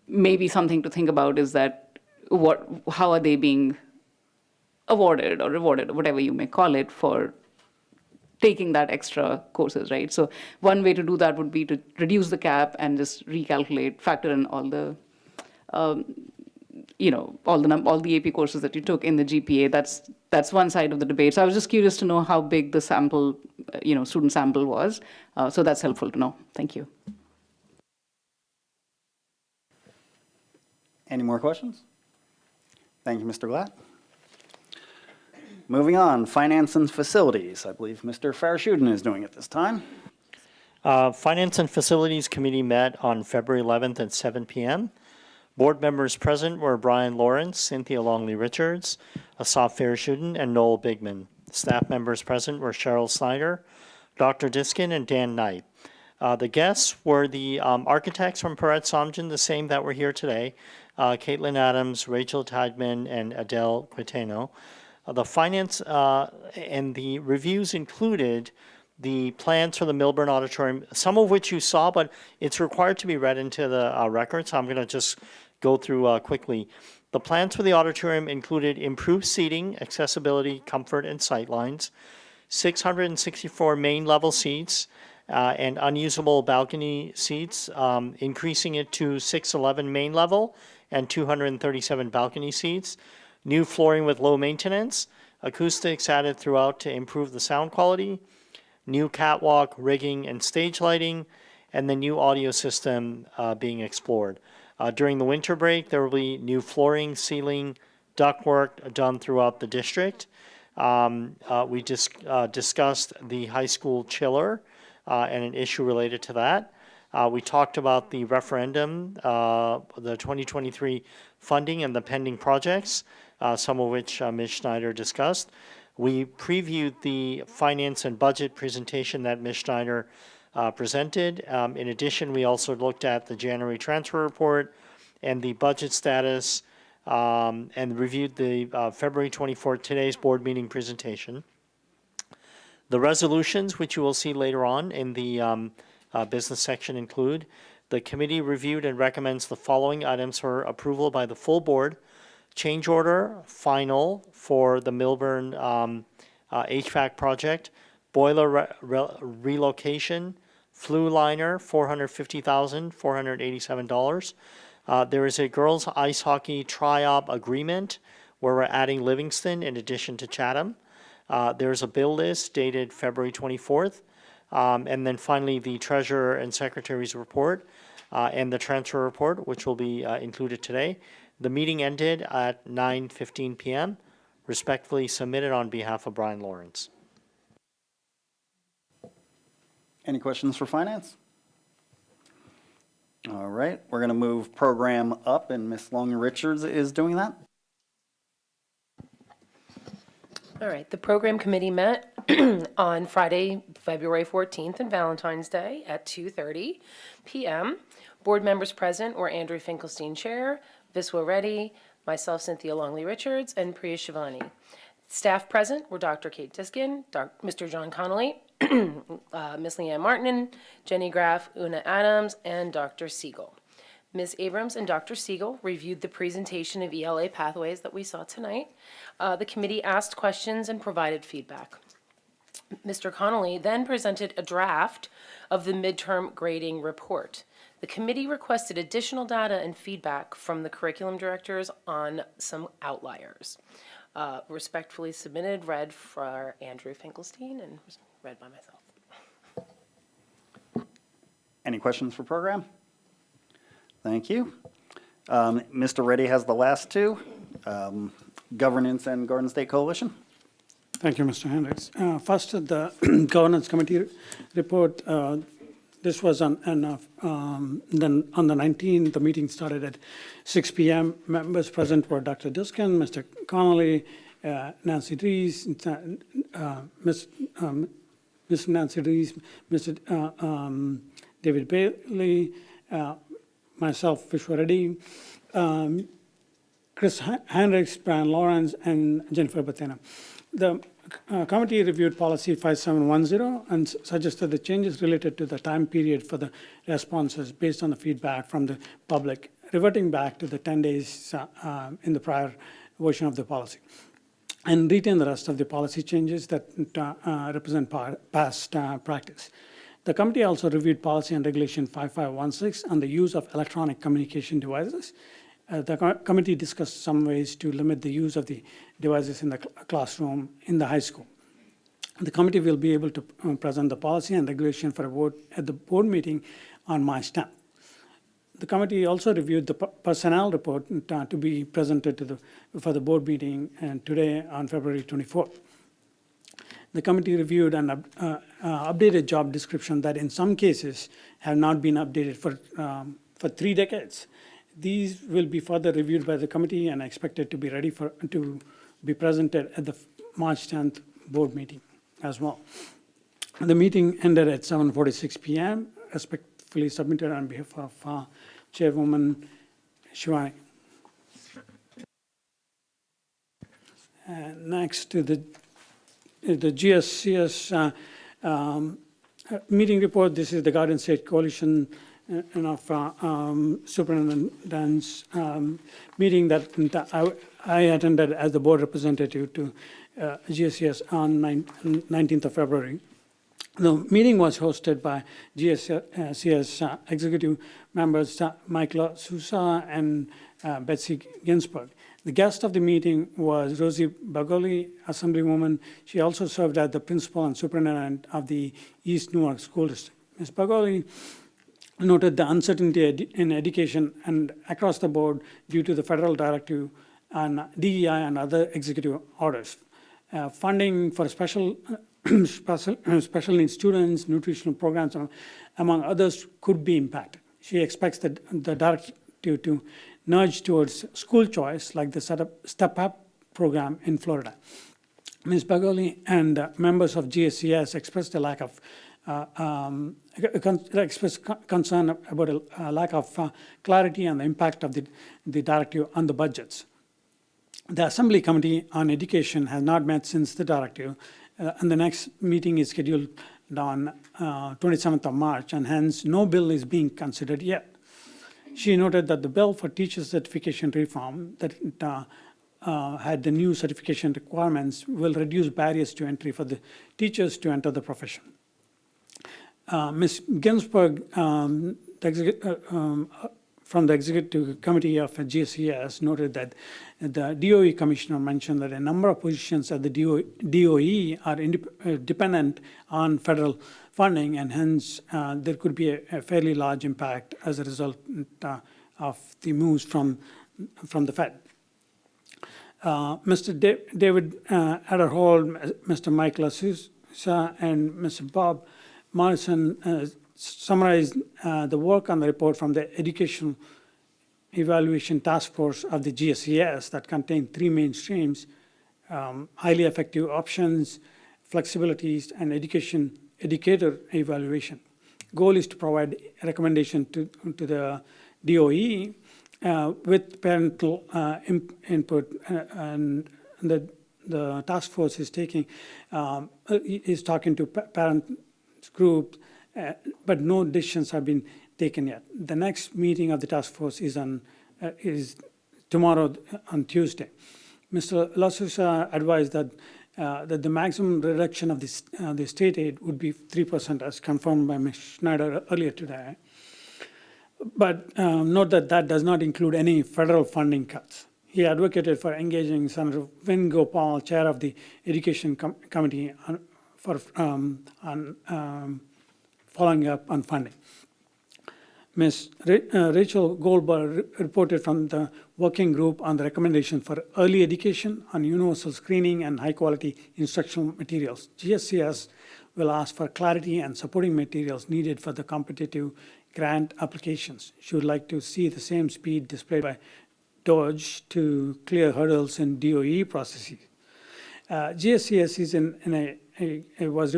maybe something to think about is that how are they being awarded or rewarded, or whatever you may call it, for taking that extra courses, right? So one way to do that would be to reduce the cap and just recalculate, factor in all the, all the AP courses that you took in the GPA. That's one side of the debate. So I was just curious to know how big the sample, student sample was. So that's helpful to know. Thank you. Any more questions? Thank you, Mr. Glatt. Moving on, finance and facilities. I believe Mr. Farashudin is doing it this time. Finance and Facilities Committee met on February 11th at 7 p.m. Board members present were Brian Lawrence, Cynthia Longley-Richards, Asaf Farashudin, and Noel Bigman. Staff members present were Cheryl Snyder, Dr. Diskin, and Dan Knight. The guests were the architects from Perrette Somgen, the same that were here today, Caitlin Adams, Rachel Tideman, and Adele Quiteno. The finance and the reviews included the plans for the Millburn Auditorium, some of which you saw, but it's required to be read into the record, so I'm going to just go through quickly. The plans for the auditorium included improved seating, accessibility, comfort, and sightlines, 664 main level seats, and unusable balcony seats, increasing it to 611 main level and 237 balcony seats. New flooring with low maintenance, acoustics added throughout to improve the sound quality, new catwalk, rigging, and stage lighting, and the new audio system being explored. During the winter break, there will be new flooring, ceiling, ductwork done throughout the district. We just discussed the high school chiller and an issue related to that. We talked about the referendum, the 2023 funding and the pending projects, some of which Ms. Schneider discussed. We previewed the finance and budget presentation that Ms. Schneider presented. In addition, we also looked at the January transfer report and the budget status, and reviewed the February 24th, today's board meeting presentation. The resolutions, which you will see later on in the business section, include: the committee reviewed and recommends the following items for approval by the full board. Change order final for the Millburn HVAC project, boiler relocation, flue liner, $450,487. There is a girls ice hockey tri-op agreement where we're adding Livingston in addition to Chatham. There's a bill list dated February 24th. And then finally, the treasurer and secretary's report and the transfer report, which will be included today. The meeting ended at 9:15 p.m. Respectfully submitted on behalf of Brian Lawrence. Any questions for finance? All right, we're going to move program up, and Ms. Long Richards is doing that. All right, the program committee met on Friday, February 14th and Valentine's Day at 2:30 p.m. Board members present were Andrew Finkelstein, Chair, Viswa Reddy, myself, Cynthia Longley-Richards, and Priya Shivani. Staff present were Dr. Kate Diskin, Mr. John Connolly, Ms. Leanne Martin, Jenny Graff, Una Adams, and Dr. Siegel. Ms. Abrams and Dr. Siegel reviewed the presentation of ELA pathways that we saw tonight. The committee asked questions and provided feedback. Mr. Connolly then presented a draft of the midterm grading report. The committee requested additional data and feedback from the curriculum directors on some outliers. Respectfully submitted, read for Andrew Finkelstein and read by myself. Any questions for program? Thank you. Mr. Reddy has the last two, Governance and Garden State Coalition. Thank you, Mr. Hendricks. First, the governance committee report. This was then on the 19th. The meeting started at 6 p.m. Members present were Dr. Diskin, Mr. Connolly, Nancy Rees, Ms. Nancy Rees, Mr. David Bailey, myself, Vishwa Reddy, Chris Hendricks, Brian Lawrence, and Jennifer Bathena. The committee reviewed policy 5710 and suggested the changes related to the time period for the responses based on the feedback from the public, reverting back to the 10 days in the prior version of the policy, and retain the rest of the policy changes that represent past practice. The committee also reviewed policy and regulation 5516 on the use of electronic communication devices. The committee discussed some ways to limit the use of the devices in the classroom in the high school. The committee will be able to present the policy and regulation for a vote at the board meeting on March 10th. The committee also reviewed the personnel report to be presented for the board meeting today on February 24th. The committee reviewed an updated job description that in some cases have not been updated for 3 decades. These will be further reviewed by the committee and expected to be ready to be presented at the March 10th board meeting as well. The meeting ended at 7:46 p.m. Respectfully submitted on behalf of Chairwoman Shivani. Next to the GSCS meeting report. This is the Garden State Coalition superintendent's meeting that I attended as the board representative to GSCS on 19th of February. The meeting was hosted by GSCS executive members Michael Sousa and Betsy Ginsburg. The guest of the meeting was Rosie Bagoli, Assemblywoman. She also served as the principal and superintendent of the East Newark School District. Ms. Bagoli noted the uncertainty in education and across the board due to the federal directive on DEI and other executive orders. Funding for special special needs students, nutritional programs, among others, could be impacted. She expects that the directive to nudge towards school choice, like the Step Up program in Florida. Ms. Bagoli and members of GSCS expressed a lack of concern about a lack of clarity on the impact of the directive on the budgets. The Assembly Committee on Education has not met since the directive, and the next meeting is scheduled on 27th of March, and hence no bill is being considered yet. She noted that the bill for teacher certification reform that had the new certification requirements will reduce barriers to entry for the teachers to enter the profession. Ms. Ginsburg, from the Executive Committee of GSES, noted that the DOE Commissioner mentioned that a number of positions at the DOE are dependent on federal funding, and hence there could be a fairly large impact as a result of the moves from the Fed. Mr. David Adderhold, Mr. Mike LaSousa, and Mr. Bob Morrison summarized the work on the report from the Educational Evaluation Task Force of the GSES that contained three main streams: highly effective options, flexibilities, and educator evaluation. Goal is to provide a recommendation to the DOE with parental input, and the task force is talking to parent groups, but no decisions have been taken yet. The next meeting of the task force is tomorrow on Tuesday. Mr. LaSousa advised that the maximum reduction of the state aid would be 3%, as confirmed by Ms. Schneider earlier today. But note that does not include any federal funding cuts. He advocated for engaging Senator Vin Gopal, chair of the Education Committee, on following up on funding. Ms. Rachel Goldberg reported from the working group on the recommendation for early education on universal screening and high-quality instructional materials. GSCS will ask for clarity and supporting materials needed for the competitive grant applications. She would like to see the same speed displayed by DOGE to clear hurdles in DOE processes. GSCS is was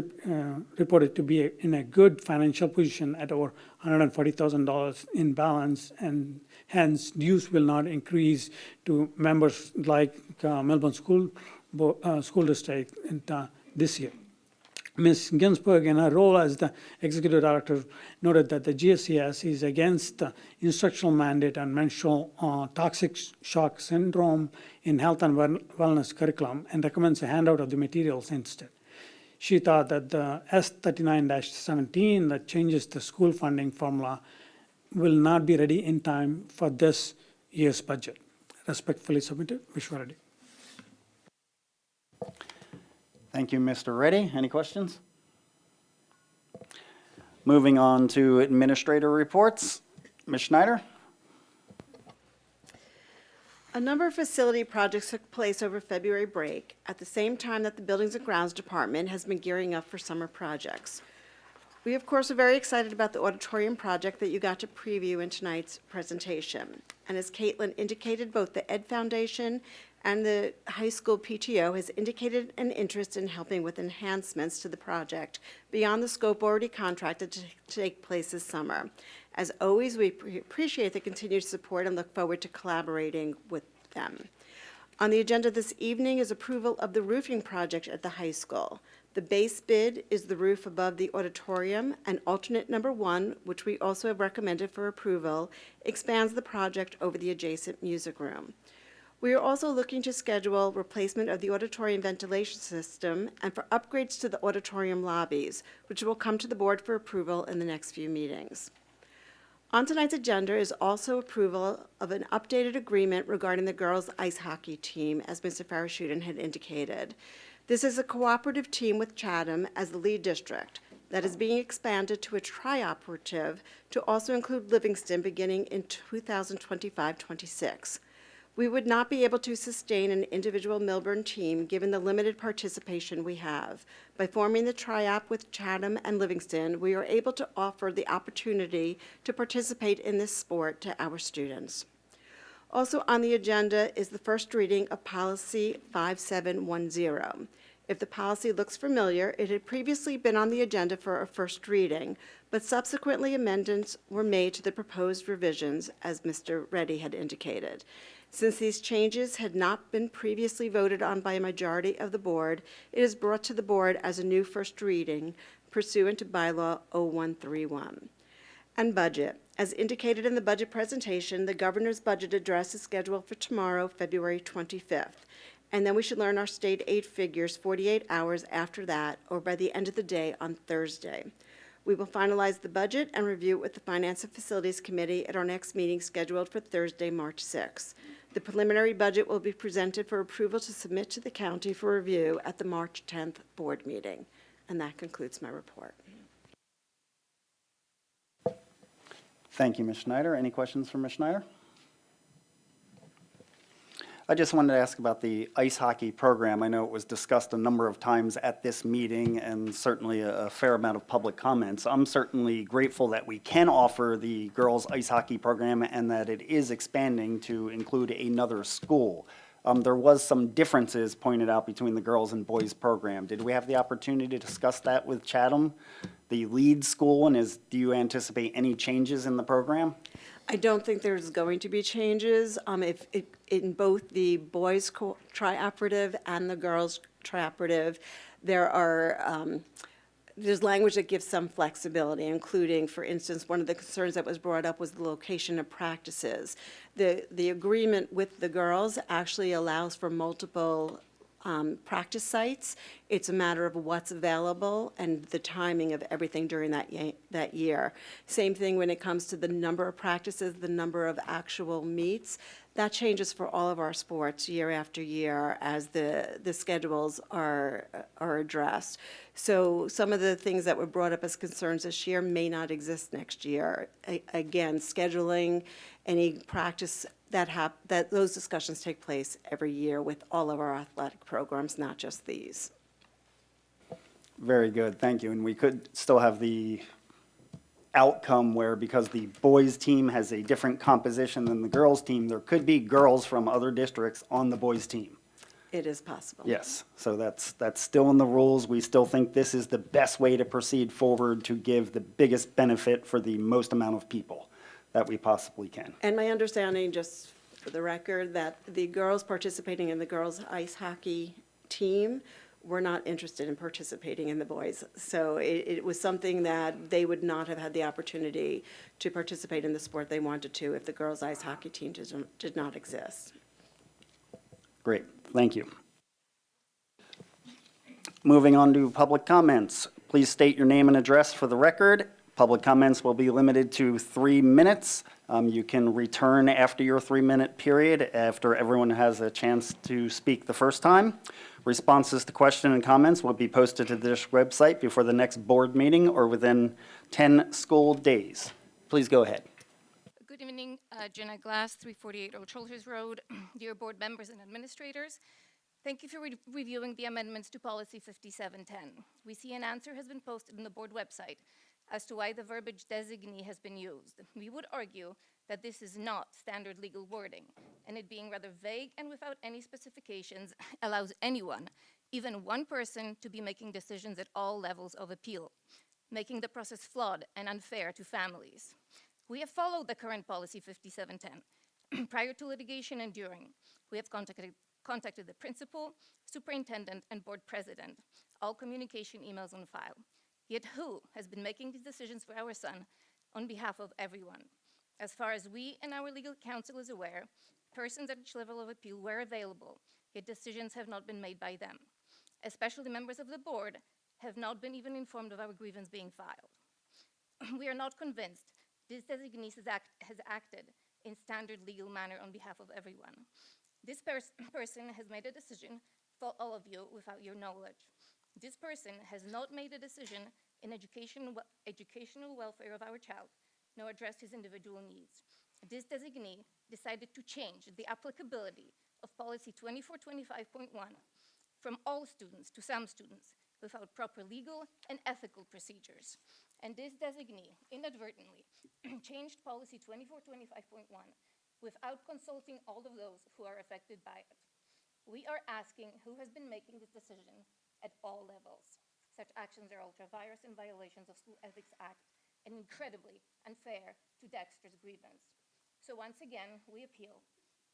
reported to be in a good financial position at over $140,000 in balance, and hence dues will not increase to members like Millburn School District this year. Ms. Ginsburg, in her role as the executive director, noted that the GSES is against the instructional mandate on menstrual toxic shock syndrome in health and wellness curriculum and recommends a handout of the materials instead. She thought that the S39-17 that changes the school funding formula will not be ready in time for this year's budget. Respectfully submitted, Vishwa Reddy. Thank you, Mr. Reddy. Any questions? Moving on to administrator reports. Ms. Schneider? A number of facility projects took place over February break at the same time that the Buildings and Grounds Department has been gearing up for summer projects. We, of course, are very excited about the auditorium project that you got to preview in tonight's presentation. And as Caitlin indicated, both the Ed Foundation and the high school PTO has indicated an interest in helping with enhancements to the project beyond the scope already contracted to take place this summer. As always, we appreciate the continued support and look forward to collaborating with them. On the agenda this evening is approval of the roofing project at the high school. The base bid is the roof above the auditorium, and alternate number 1, which we also have recommended for approval, expands the project over the adjacent music room. We are also looking to schedule replacement of the auditorium ventilation system and for upgrades to the auditorium lobbies, which will come to the board for approval in the next few meetings. On tonight's agenda is also approval of an updated agreement regarding the girls' ice hockey team, as Mr. Farashudan had indicated. This is a cooperative team with Chatham as the lead district that is being expanded to a tri-operative to also include Livingston beginning in 2025-26. We would not be able to sustain an individual Millburn team given the limited participation we have. By forming the tri-app with Chatham and Livingston, we are able to offer the opportunity to participate in this sport to our students. Also on the agenda is the first reading of Policy 5710. If the policy looks familiar, it had previously been on the agenda for a first reading, but subsequently amendments were made to the proposed revisions, as Mr. Reddy had indicated. Since these changes had not been previously voted on by a majority of the board, it is brought to the board as a new first reading pursuant to Bylaw 0131. And budget. As indicated in the budget presentation, the governor's budget address is scheduled for tomorrow, February 25th. And then we should learn our state aid figures 48 hours after that, or by the end of the day on Thursday. We will finalize the budget and review it with the Finance and Facilities Committee at our next meeting scheduled for Thursday, March 6th. The preliminary budget will be presented for approval to submit to the county for review at the March 10th board meeting. And that concludes my report. Thank you, Ms. Schneider. Any questions for Ms. Schneider? I just wanted to ask about the ice hockey program. I know it was discussed a number of times at this meeting and certainly a fair amount of public comments. I'm certainly grateful that we can offer the girls' ice hockey program and that it is expanding to include another school. There was some differences pointed out between the girls' and boys' program. Did we have the opportunity to discuss that with Chatham, the lead school, and do you anticipate any changes in the program? I don't think there's going to be changes. In both the boys' trioperative and the girls' trioperative, there's language that gives some flexibility, including, for instance, one of the concerns that was brought up was the location of practices. The agreement with the girls actually allows for multiple practice sites. It's a matter of what's available and the timing of everything during that year. Same thing when it comes to the number of practices, the number of actual meets. That changes for all of our sports year after year as the schedules are addressed. So some of the things that were brought up as concerns this year may not exist next year. Again, scheduling, any practice that those discussions take place every year with all of our athletic programs, not just these. Very good, thank you. And we could still have the outcome where, because the boys' team has a different composition than the girls' team, there could be girls from other districts on the boys' team. It is possible. Yes, so that's still in the rules. We still think this is the best way to proceed forward to give the biggest benefit for the most amount of people that we possibly can. And my understanding, just for the record, that the girls participating in the girls' ice hockey team were not interested in participating in the boys. So it was something that they would not have had the opportunity to participate in the sport they wanted to if the girls' ice hockey team did not exist. Great, thank you. Moving on to public comments. Please state your name and address for the record. Public comments will be limited to 3 minutes. You can return after your 3-minute period after everyone has a chance to speak the first time. Responses to questions and comments will be posted to this website before the next board meeting or within 10 school days. Please go ahead. Good evening, Jenna Glass, 348 Old Childers Road. Dear board members and administrators, thank you for reviewing the amendments to Policy 5710. We see an answer has been posted on the board website as to why the verbiage designee has been used. We would argue that this is not standard legal wording, and it being rather vague and without any specifications allows anyone, even one person, to be making decisions at all levels of appeal, making the process flawed and unfair to families. We have followed the current Policy 5710 prior to litigation and during. We have contacted the principal, superintendent, and board president, all communication emails on file. Yet who has been making these decisions for our son on behalf of everyone? As far as we and our legal counsel is aware, persons at each level of appeal were available, yet decisions have not been made by them. Especially members of the board have not been even informed of our grievance being filed. We are not convinced this designee has acted in standard legal manner on behalf of everyone. This person has made a decision for all of you without your knowledge. This person has not made a decision in educational welfare of our child, nor addressed his individual needs. This designee decided to change the applicability of policy 2425.1 from all students to some students without proper legal and ethical procedures. And this designee inadvertently changed policy 2425.1 without consulting all of those who are affected by it. We are asking who has been making this decision at all levels. Such actions are ultra-virus and violations of School Ethics Act and incredibly unfair to Dexter's grievance. So once again, we appeal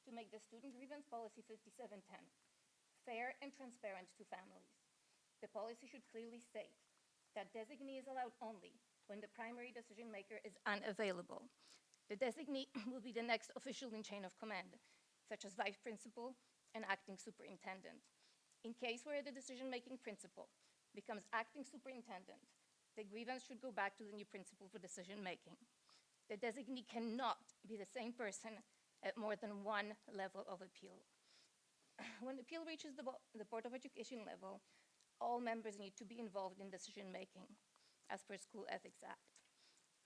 to make the student grievance policy 5710 fair and transparent to families. The policy should clearly state that designee is allowed only when the primary decision maker is unavailable. The designee will be the next official in chain of command, such as vice principal and acting superintendent. In case where the decision-making principal becomes acting superintendent, the grievance should go back to the new principal for decision-making. The designee cannot be the same person at more than one level of appeal. When the appeal reaches the Board of Education level, all members need to be involved in decision-making, as per School Ethics Act.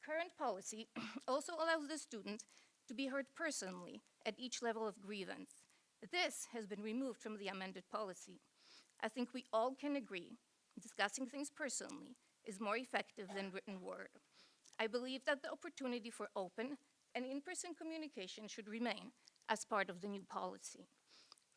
Current policy also allows the student to be heard personally at each level of grievance. This has been removed from the amended policy. I think we all can agree discussing things personally is more effective than written word. I believe that the opportunity for open and in-person communication should remain as part of the new policy.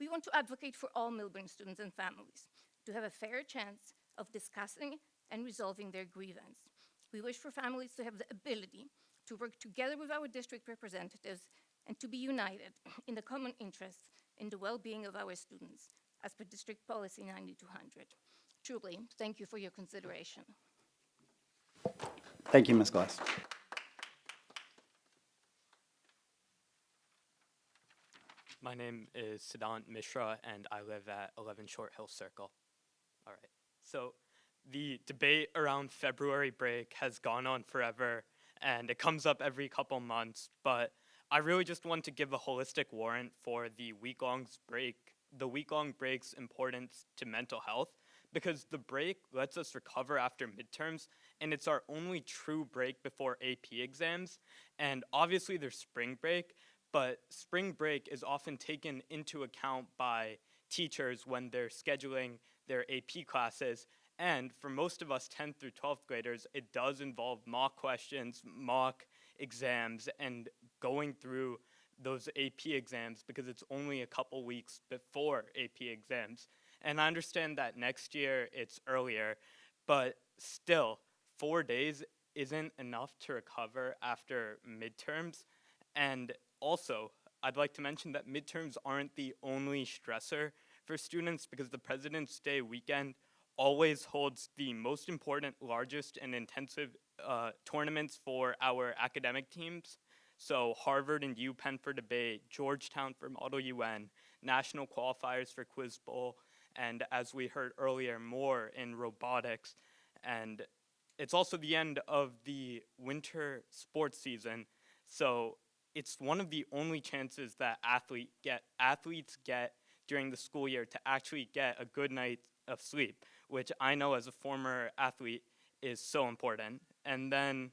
We want to advocate for all Millburn students and families to have a fair chance of discussing and resolving their grievance. We wish for families to have the ability to work together with our district representatives and to be united in the common interest in the well-being of our students, as per District Policy 9200. Truly, thank you for your consideration. Thank you, Ms. Glass. My name is Siddhant Mishra, and I live at 11 Short Hill Circle. All right. So the debate around February break has gone on forever, and it comes up every couple months, but I really just want to give a holistic warrant for the week-long break's importance to mental health, because the break lets us recover after midterms, and it's our only true break before AP exams. And obviously there's spring break, but spring break is often taken into account by teachers when they're scheduling their AP classes. And for most of us 10th through 12th graders, it does involve mock questions, mock exams, and going through those AP exams because it's only a couple weeks before AP exams. And I understand that next year it's earlier, but still, 4 days isn't enough to recover after midterms. And also, I'd like to mention that midterms aren't the only stressor for students, because the President's Day weekend always holds the most important, largest, and intensive tournaments for our academic teams. So Harvard and UPenn for debate, Georgetown for Model UN, national qualifiers for Quiz Bowl, and as we heard earlier, more in robotics. And it's also the end of the winter sports season, so it's one of the only chances that athletes get during the school year to actually get a good night of sleep, which I know as a former athlete is so important. And then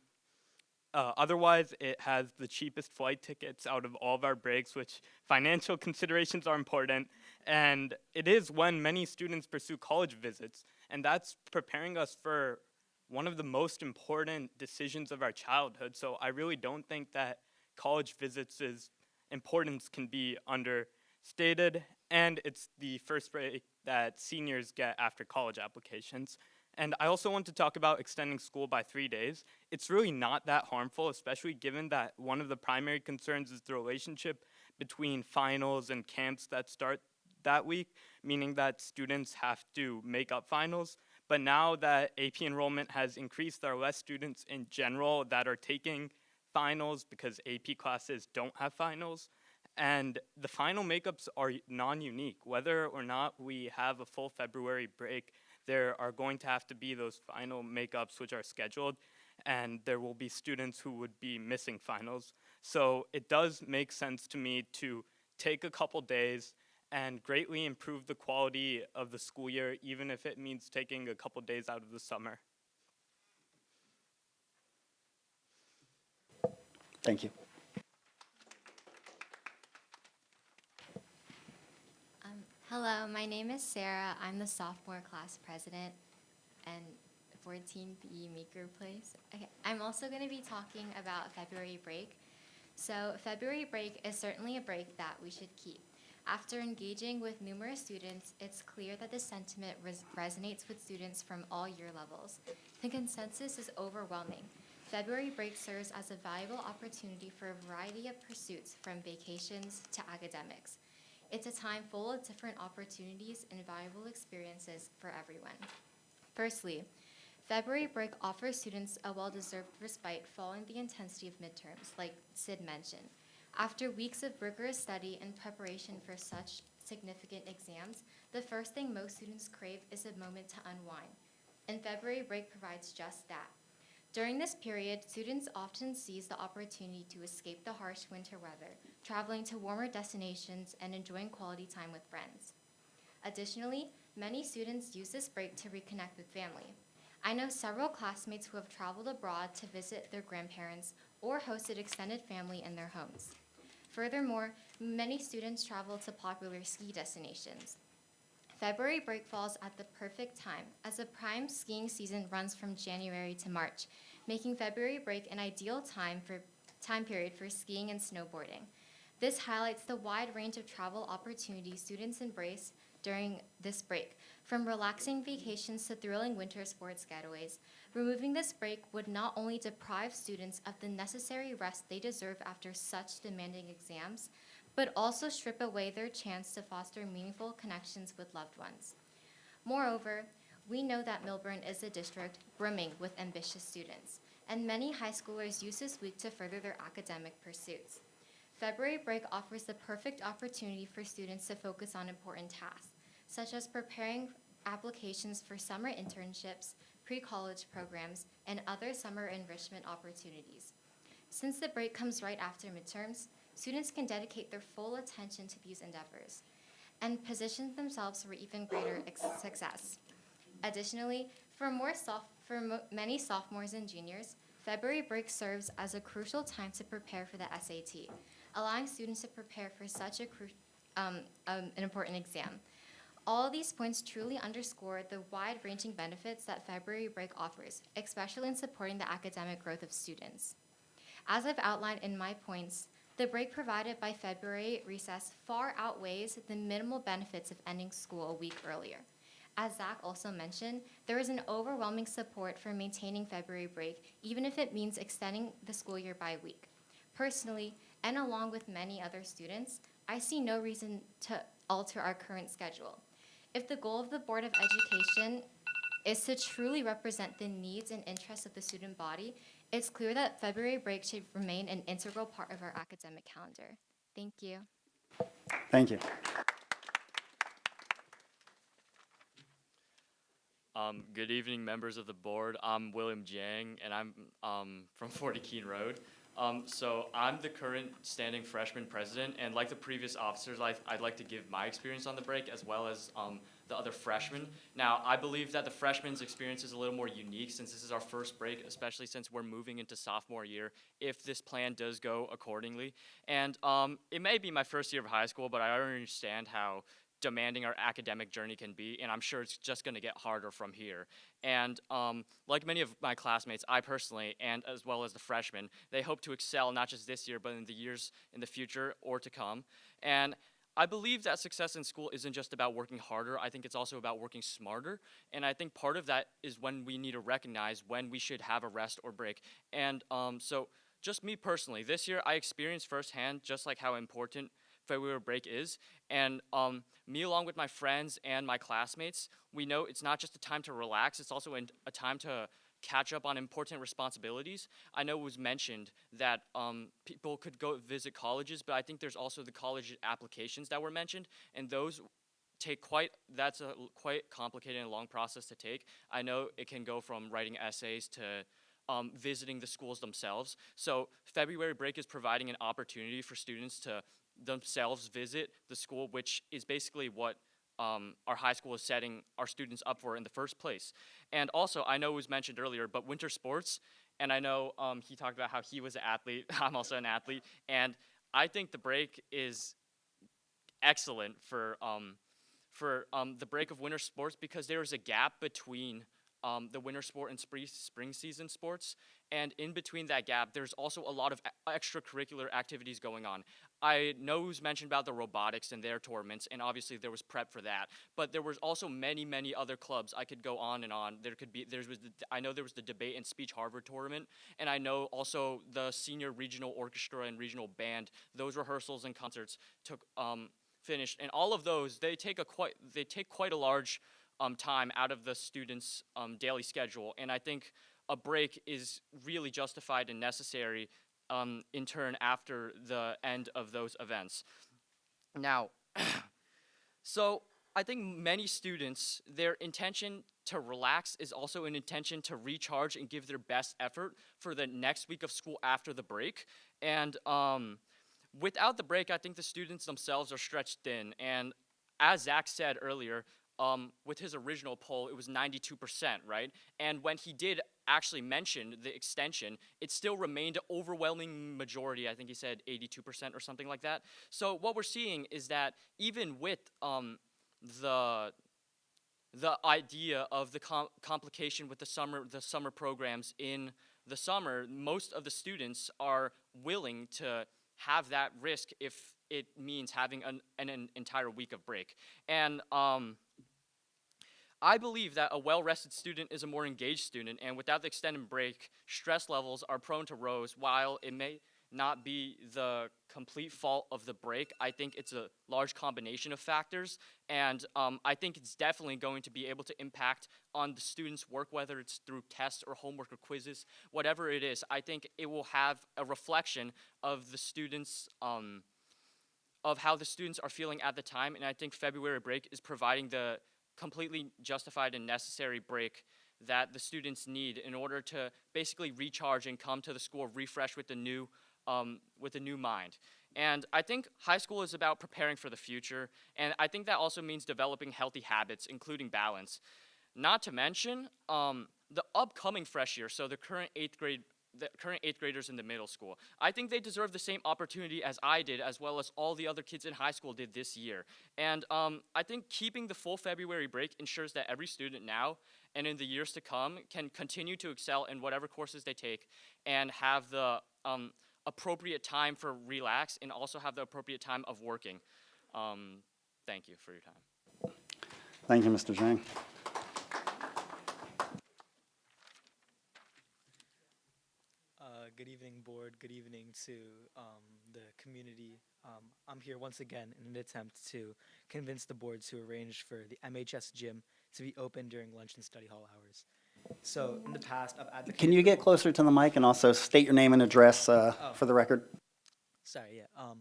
otherwise, it has the cheapest flight tickets out of all of our breaks, which financial considerations are important. And it is when many students pursue college visits, and that's preparing us for one of the most important decisions of our childhood. So I really don't think that college visits' importance can be understated, and it's the first break that seniors get after college applications. And I also want to talk about extending school by 3 days. It's really not that harmful, especially given that one of the primary concerns is the relationship between finals and camps that start that week, meaning that students have to make up finals. But now that AP enrollment has increased, there are less students in general that are taking finals because AP classes don't have finals. And the final makeups are non-unique. Whether or not we have a full February break, there are going to have to be those final makeups which are scheduled, and there will be students who would be missing finals. So it does make sense to me to take a couple days and greatly improve the quality of the school year, even if it means taking a couple days out of the summer. Thank you. Hello, my name is Sarah. I'm the sophomore class president and 14 PE meet group plays. Okay, I'm also going to be talking about February break. So February break is certainly a break that we should keep. After engaging with numerous students, it's clear that the sentiment resonates with students from all year levels. The consensus is overwhelming. February break serves as a valuable opportunity for a variety of pursuits, from vacations to academics. It's a time full of different opportunities and valuable experiences for everyone. Firstly, February break offers students a well-deserved respite following the intensity of midterms, like Sid mentioned. After weeks of rigorous study and preparation for such significant exams, the first thing most students crave is a moment to unwind. And February break provides just that. During this period, students often seize the opportunity to escape the harsh winter weather, traveling to warmer destinations and enjoying quality time with friends. Additionally, many students use this break to reconnect with family. I know several classmates who have traveled abroad to visit their grandparents or hosted extended family in their homes. Furthermore, many students travel to popular ski destinations. February break falls at the perfect time, as the prime skiing season runs from January to March, making February break an ideal time period for skiing and snowboarding. This highlights the wide range of travel opportunities students embrace during this break, from relaxing vacations to thrilling winter sports getaways. Removing this break would not only deprive students of the necessary rest they deserve after such demanding exams, but also strip away their chance to foster meaningful connections with loved ones. Moreover, we know that Millburn is a district brimming with ambitious students, and many high schoolers use this week to further their academic pursuits. February break offers the perfect opportunity for students to focus on important tasks, such as preparing applications for summer internships, pre-college programs, and other summer enrichment opportunities. Since the break comes right after midterms, students can dedicate their full attention to these endeavors and position themselves for even greater success. Additionally, for many sophomores and juniors, February break serves as a crucial time to prepare for the SAT, allowing students to prepare for such an important exam. All of these points truly underscore the wide-ranging benefits that February break offers, especially in supporting the academic growth of students. As I've outlined in my points, the break provided by February recess far outweighs the minimal benefits of ending school a week earlier. As Zach also mentioned, there is an overwhelming support for maintaining February break, even if it means extending the school year by a week. Personally, and along with many other students, I see no reason to alter our current schedule. If the goal of the Board of Education is to truly represent the needs and interests of the student body, it's clear that February break should remain an integral part of our academic calendar. Thank you. Thank you. Good evening, members of the board. I'm William Jiang, and I'm from 40 Keene Road. So I'm the current standing freshman president, and like the previous officers, I'd like to give my experience on the break as well as the other freshmen. Now, I believe that the freshmen's experience is a little more unique since this is our first break, especially since we're moving into sophomore year, if this plan does go accordingly. And it may be my first year of high school, but I understand how demanding our academic journey can be, and I'm sure it's just going to get harder from here. And like many of my classmates, I personally, and as well as the freshmen, they hope to excel not just this year, but in the years in the future or to come. And I believe that success in school isn't just about working harder. I think it's also about working smarter. And I think part of that is when we need to recognize when we should have a rest or break. And so just me personally, this year I experienced firsthand just like how important February break is. And me along with my friends and my classmates, we know it's not just a time to relax, it's also a time to catch up on important responsibilities. I know it was mentioned that people could go visit colleges, but I think there's also the college applications that were mentioned, and those that's a quite complicated and long process to take. I know it can go from writing essays to visiting the schools themselves. So February break is providing an opportunity for students to themselves visit the school, which is basically what our high school is setting our students up for in the first place. And also, I know it was mentioned earlier, but winter sports, and I know he talked about how he was an athlete. I'm also an athlete, and I think the break is excellent for the break of winter sports because there is a gap between the winter sport and spring season sports. And in between that gap, there's also a lot of extracurricular activities going on. I know it was mentioned about the robotics and their tournaments, and obviously there was prep for that. But there was also many, many other clubs. I could go on and on. I know there was the debate and speech Harvard tournament, and I know also the senior regional orchestra and regional band. Those rehearsals and concerts took finished, and all of those they take quite a large time out of the students' daily schedule, and I think a break is really justified and necessary in turn after the end of those events. Now, so I think many students, their intention to relax is also an intention to recharge and give their best effort for the next week of school after the break. And without the break, I think the students themselves are stretched thin. And as Zach said earlier, with his original poll, it was 92%, right? And when he did actually mention the extension, it still remained an overwhelming majority. I think he said 82% or something like that. So what we're seeing is that even with the idea of the complication with the summer programs in the summer, most of the students are willing to have that risk if it means having an entire week of break. And I believe that a well-rested student is a more engaged student, and without the extended break, stress levels are prone to rise. While it may not be the complete fault of the break, I think it's a large combination of factors, and I think it's definitely going to be able to impact on the students' work, whether it's through tests or homework or quizzes, whatever it is. I think it will have a reflection of the students' of how the students are feeling at the time, and I think February break is providing the completely justified and necessary break that the students need in order to basically recharge and come to the school refreshed with a new mind. And I think high school is about preparing for the future, and I think that also means developing healthy habits, including balance. Not to mention the upcoming fresh year, so the current eighth graders in the middle school. I think they deserve the same opportunity as I did, as well as all the other kids in high school did this year. And I think keeping the full February break ensures that every student now and in the years to come can continue to excel in whatever courses they take and have the appropriate time for relax and also have the appropriate time of working. Thank you for your time. Thank you, Mr. Zhang. Good evening, board. Good evening to the community. I'm here once again in an attempt to convince the board to arrange for the MHS gym to be open during lunch and study hall hours. So in the past, I've advocated. Can you get closer to the mic and also state your name and address for the record? Sorry, yeah.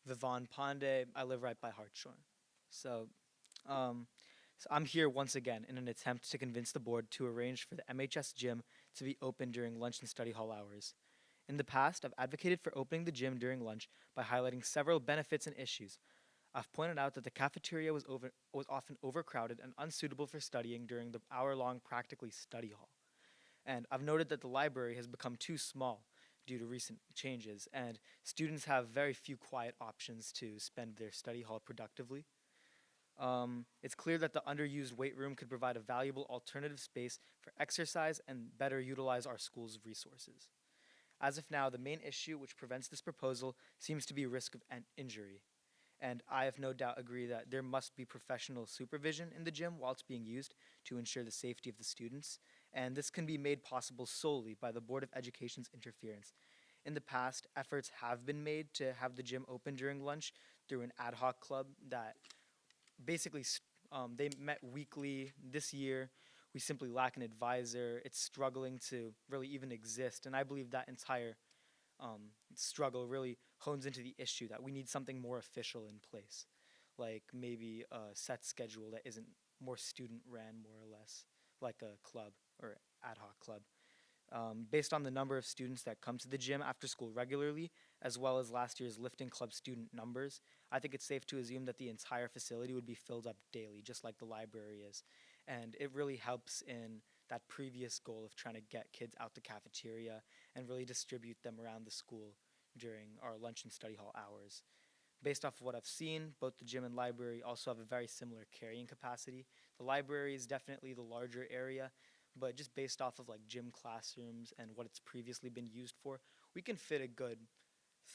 Vivon Pandey. I live right by Hartshorn. So I'm here once again in an attempt to convince the board to arrange for the MHS gym to be open during lunch and study hall hours. In the past, I've advocated for opening the gym during lunch by highlighting several benefits and issues. I've pointed out that the cafeteria was often overcrowded and unsuitable for studying during the hour-long practically study hall. And I've noted that the library has become too small due to recent changes, and students have very few quiet options to spend their study hall productively. It's clear that the underused weight room could provide a valuable alternative space for exercise and better utilize our school's resources. As of now, the main issue which prevents this proposal seems to be risk of injury. And I have no doubt agree that there must be professional supervision in the gym while it's being used to ensure the safety of the students. And this can be made possible solely by the Board of Education's interference. In the past, efforts have been made to have the gym open during lunch through an ad hoc club that basically they met weekly. This year, we simply lack an advisor. It's struggling to really even exist. And I believe that entire struggle really hones into the issue that we need something more official in place, like maybe a set schedule that isn't more student ran, more or less, like a club or ad hoc club. Based on the number of students that come to the gym after school regularly, as well as last year's lifting club student numbers, I think it's safe to assume that the entire facility would be filled up daily, just like the library is. And it really helps in that previous goal of trying to get kids out the cafeteria and really distribute them around the school during our lunch and study hall hours. Based off of what I've seen, both the gym and library also have a very similar carrying capacity. The library is definitely the larger area, but just based off of like gym classrooms and what it's previously been used for, we can fit a good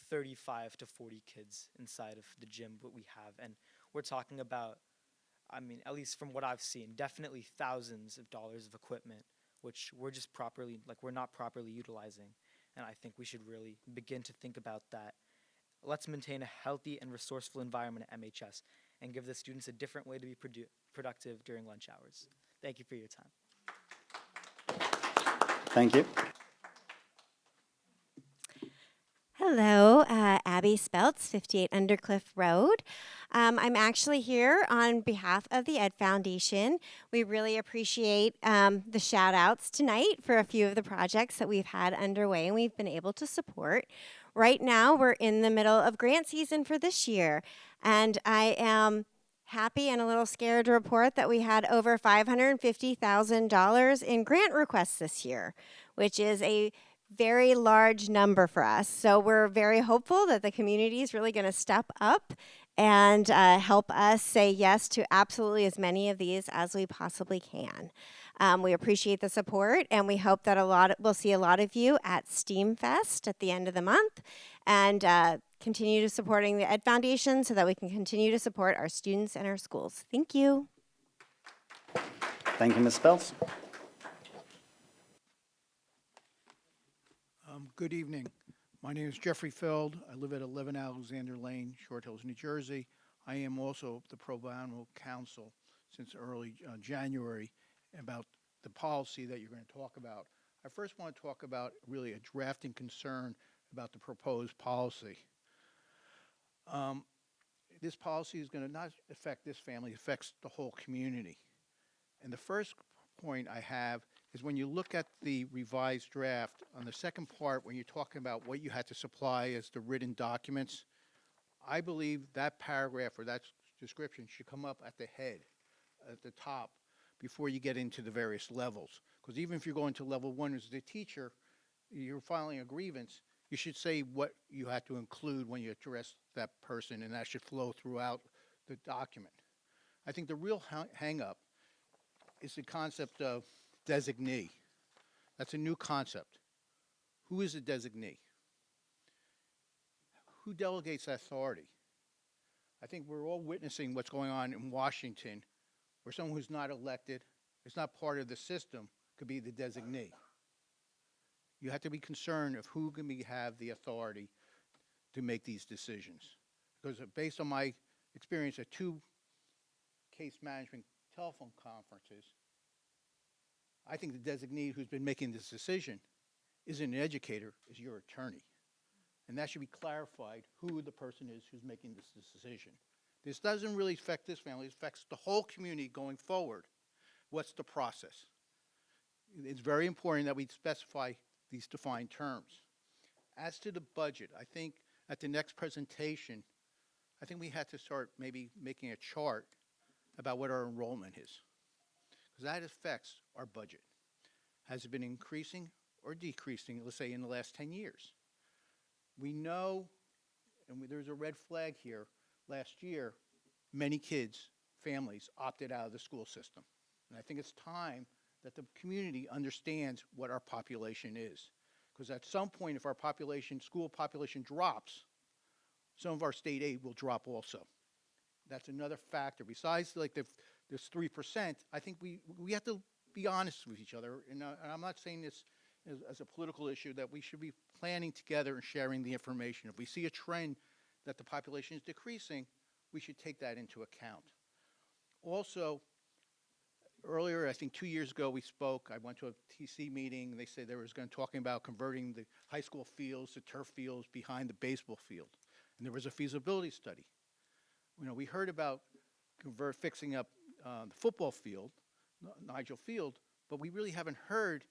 35 to 40 kids inside of the gym what we have. And we're talking about, I mean, at least from what I've seen, definitely thousands of dollars of equipment, which we're just properly, like we're not properly utilizing. And I think we should really begin to think about that. Let's maintain a healthy and resourceful environment at MHS and give the students a different way to be productive during lunch hours. Thank you for your time. Thank you. Hello, Abby Speltz, 58 Undercliff Road. I'm actually here on behalf of the Ed Foundation. We really appreciate the shout outs tonight for a few of the projects that we've had underway and we've been able to support. Right now, we're in the middle of grant season for this year, and I am happy and a little scared to report that we had over $550,000 in grant requests this year, which is a very large number for us. So we're very hopeful that the community is really going to step up and help us say yes to absolutely as many of these as we possibly can. We appreciate the support, and we hope that we'll see a lot of you at STEAM Fest at the end of the month, and continue to supporting the Ed Foundation so that we can continue to support our students and our schools. Thank you. Thank you, Ms. Speltz. Good evening. My name is Jeffrey Feld. I live at 11 Alexander Lane, Short Hills, New Jersey. I am also the pro bono counsel since early January about the policy that you're going to talk about. I first want to talk about really a drafting concern about the proposed policy. This policy is going to not affect this family, it affects the whole community. And the first point I have is when you look at the revised draft, on the second part, when you're talking about what you had to supply as the written documents, I believe that paragraph or that description should come up at the head, at the top, before you get into the various levels. Because even if you're going to level 1 as the teacher, you're filing a grievance, you should say what you had to include when you address that person, and that should flow throughout the document. I think the real hang-up is the concept of designee. That's a new concept. Who is a designee? Who delegates authority? I think we're all witnessing what's going on in Washington, where someone who's not elected, is not part of the system, could be the designee. You have to be concerned of who can have the authority to make these decisions. Because based on my experience at 2 case management telephone conferences, I think the designee who's been making this decision isn't an educator, is your attorney. And that should be clarified who the person is who's making this decision. This doesn't really affect this family, it affects the whole community going forward. What's the process? It's very important that we specify these defined terms. As to the budget, I think at the next presentation, I think we had to start maybe making a chart about what our enrollment is, because that affects our budget. Has it been increasing or decreasing, let's say, in the last 10 years? We know, and there's a red flag here, last year, many kids, families, opted out of the school system. And I think it's time that the community understands what our population is. Because at some point, if our population, school population drops, some of our state aid will drop also. That's another factor. Besides, like this 3%, I think we have to be honest with each other. And I'm not saying this as a political issue, that we should be planning together and sharing the information. If we see a trend that the population is decreasing, we should take that into account. Also, earlier, I think 2 years ago, we spoke. I went to a TC meeting, and they said they were talking about converting the high school fields to turf fields behind the baseball field. And there was a feasibility study. You know, we heard about fixing up the football field, Nigel Field, but we really haven't heard,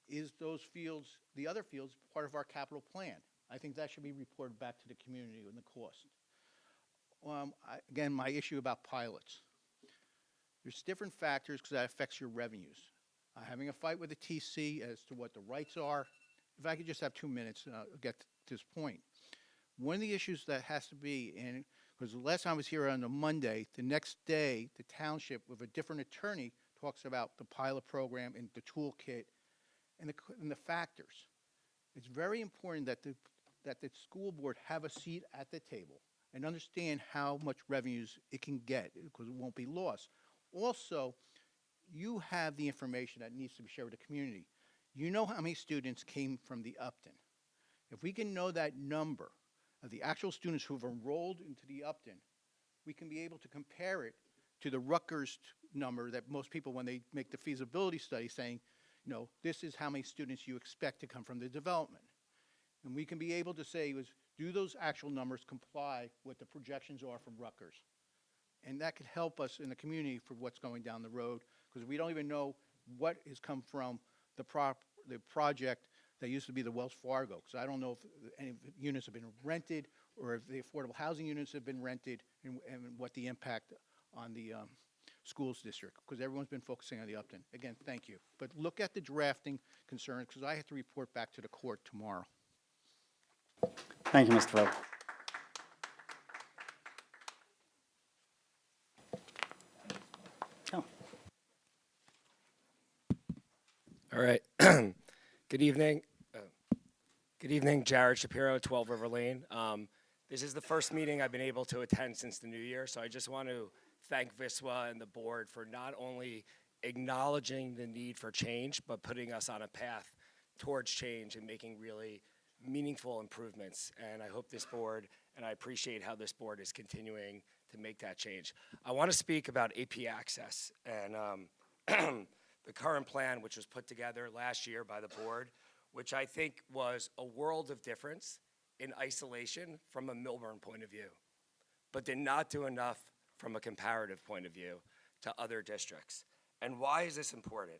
is those fields, the other fields, part of our capital plan? I think that should be reported back to the community and the cost. Again, my issue about pilots. There's different factors because that affects your revenues. Having a fight with the TC as to what the rights are. If I could just have 2 minutes, I'll get to this point. One of the issues that has to be in, because the last time I was here on a Monday, the next day, the township with a different attorney talks about the pilot program and the toolkit and the factors. It's very important that the school board have a seat at the table and understand how much revenues it can get, because it won't be lost. Also, you have the information that needs to be shared with the community. You know how many students came from the Upton. If we can know that number of the actual students who have enrolled into the Upton, we can be able to compare it to the Rutgers number that most people, when they make the feasibility study, saying, you know, this is how many students you expect to come from the development. And we can be able to say, do those actual numbers comply with the projections are from Rutgers? And that could help us in the community for what's going down the road, because we don't even know what has come from the project that used to be the Wells Fargo, because I don't know if any units have been rented or if the affordable housing units have been rented, and what the impact on the schools district, because everyone's been focusing on the Upton. Again, thank you. But look at the drafting concerns, because I have to report back to the court tomorrow. Thank you, Mr. Vogt. Oh. All right. Good evening. Good evening, Jared Shapiro, 12 River Lane. This is the first meeting I've been able to attend since the new year, so I just want to thank VISWA and the board for not only acknowledging the need for change, but putting us on a path towards change and making really meaningful improvements. And I hope this board, and I appreciate how this board is continuing to make that change. I want to speak about AP access and the current plan, which was put together last year by the board, which I think was a world of difference in isolation from a Millburn point of view, but did not do enough from a comparative point of view to other districts. And why is this important?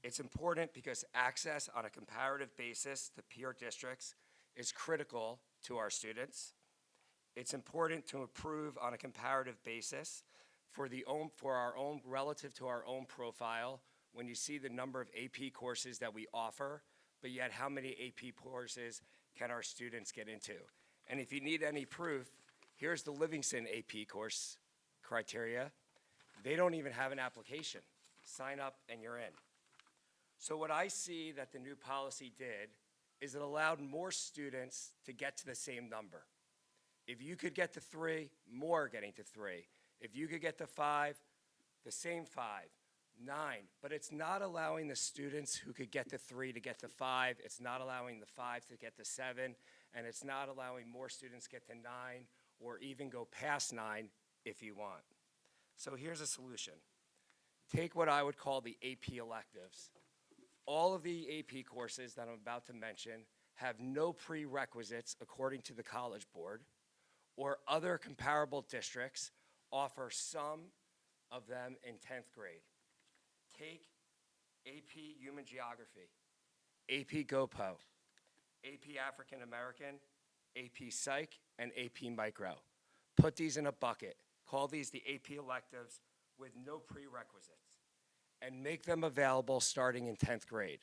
It's important because access on a comparative basis to peer districts is critical to our students. It's important to improve on a comparative basis for our own, relative to our own profile, when you see the number of AP courses that we offer, but yet how many AP courses can our students get into? And if you need any proof, here's the Livingston AP course criteria. They don't even have an application. Sign up and you're in. So what I see that the new policy did is it allowed more students to get to the same number. If you could get to 3, more getting to 3. If you could get to 5, the same 5. 9, but it's not allowing the students who could get to 3 to get to 5. It's not allowing the 5 to get to 7, and it's not allowing more students get to 9 or even go past 9 if you want. So here's a solution. Take what I would call the AP electives. All of the AP courses that I'm about to mention have no prerequisites according to the College Board, or other comparable districts offer some of them in 10th grade. Take AP Human Geography, AP GOPO, AP African American, AP Psych, and AP Micro. Put these in a bucket. Call these the AP electives with no prerequisites, and make them available starting in 10th grade.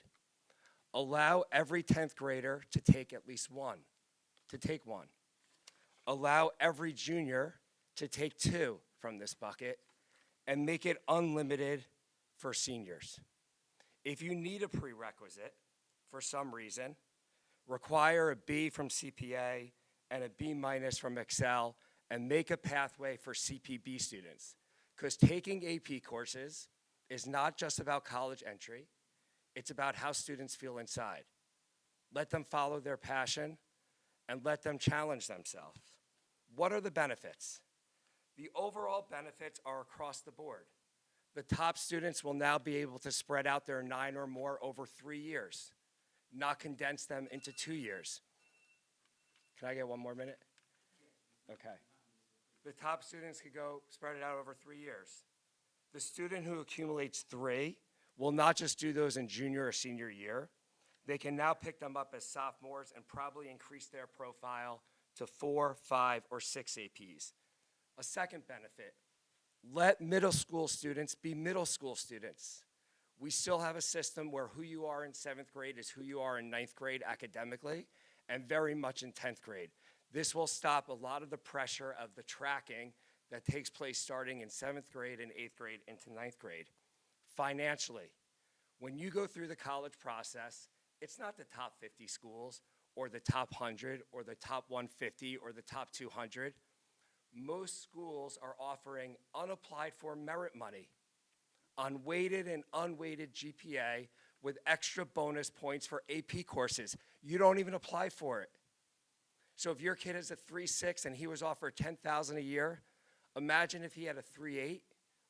Allow every 10th grader to take at least one, Allow every junior to take 2 from this bucket, and make it unlimited for seniors. If you need a prerequisite for some reason, require a B from CPA and a B- from Excel, and make a pathway for CPB students. Because taking AP courses is not just about college entry, it's about how students feel inside. Let them follow their passion and let them challenge themselves. What are the benefits? The overall benefits are across the board. The top students will now be able to spread out their 9 or more over 3 years, not condense them into 2 years. Can I get 1 more minute? Okay. The top students could go spread it out over 3 years. The student who accumulates 3 will not just do those in junior or senior year. They can now pick them up as sophomores and probably increase their profile to 4, 5, or 6 APs. A second benefit, let middle school students be middle school students. We still have a system where who you are in 7th grade is who you are in 9th grade academically, and very much in 10th grade. This will stop a lot of the pressure of the tracking that takes place starting in 7th grade and 8th grade into 9th grade. Financially, when you go through the college process, it's not the top 50 schools or the top 100 or the top 150 or the top 200. Most schools are offering unapplied for merit money, unweighted and unweighted GPA with extra bonus points for AP courses. You don't even apply for it. So if your kid is a 3.6 and he was offered $10,000 a year, imagine if he had a 3.8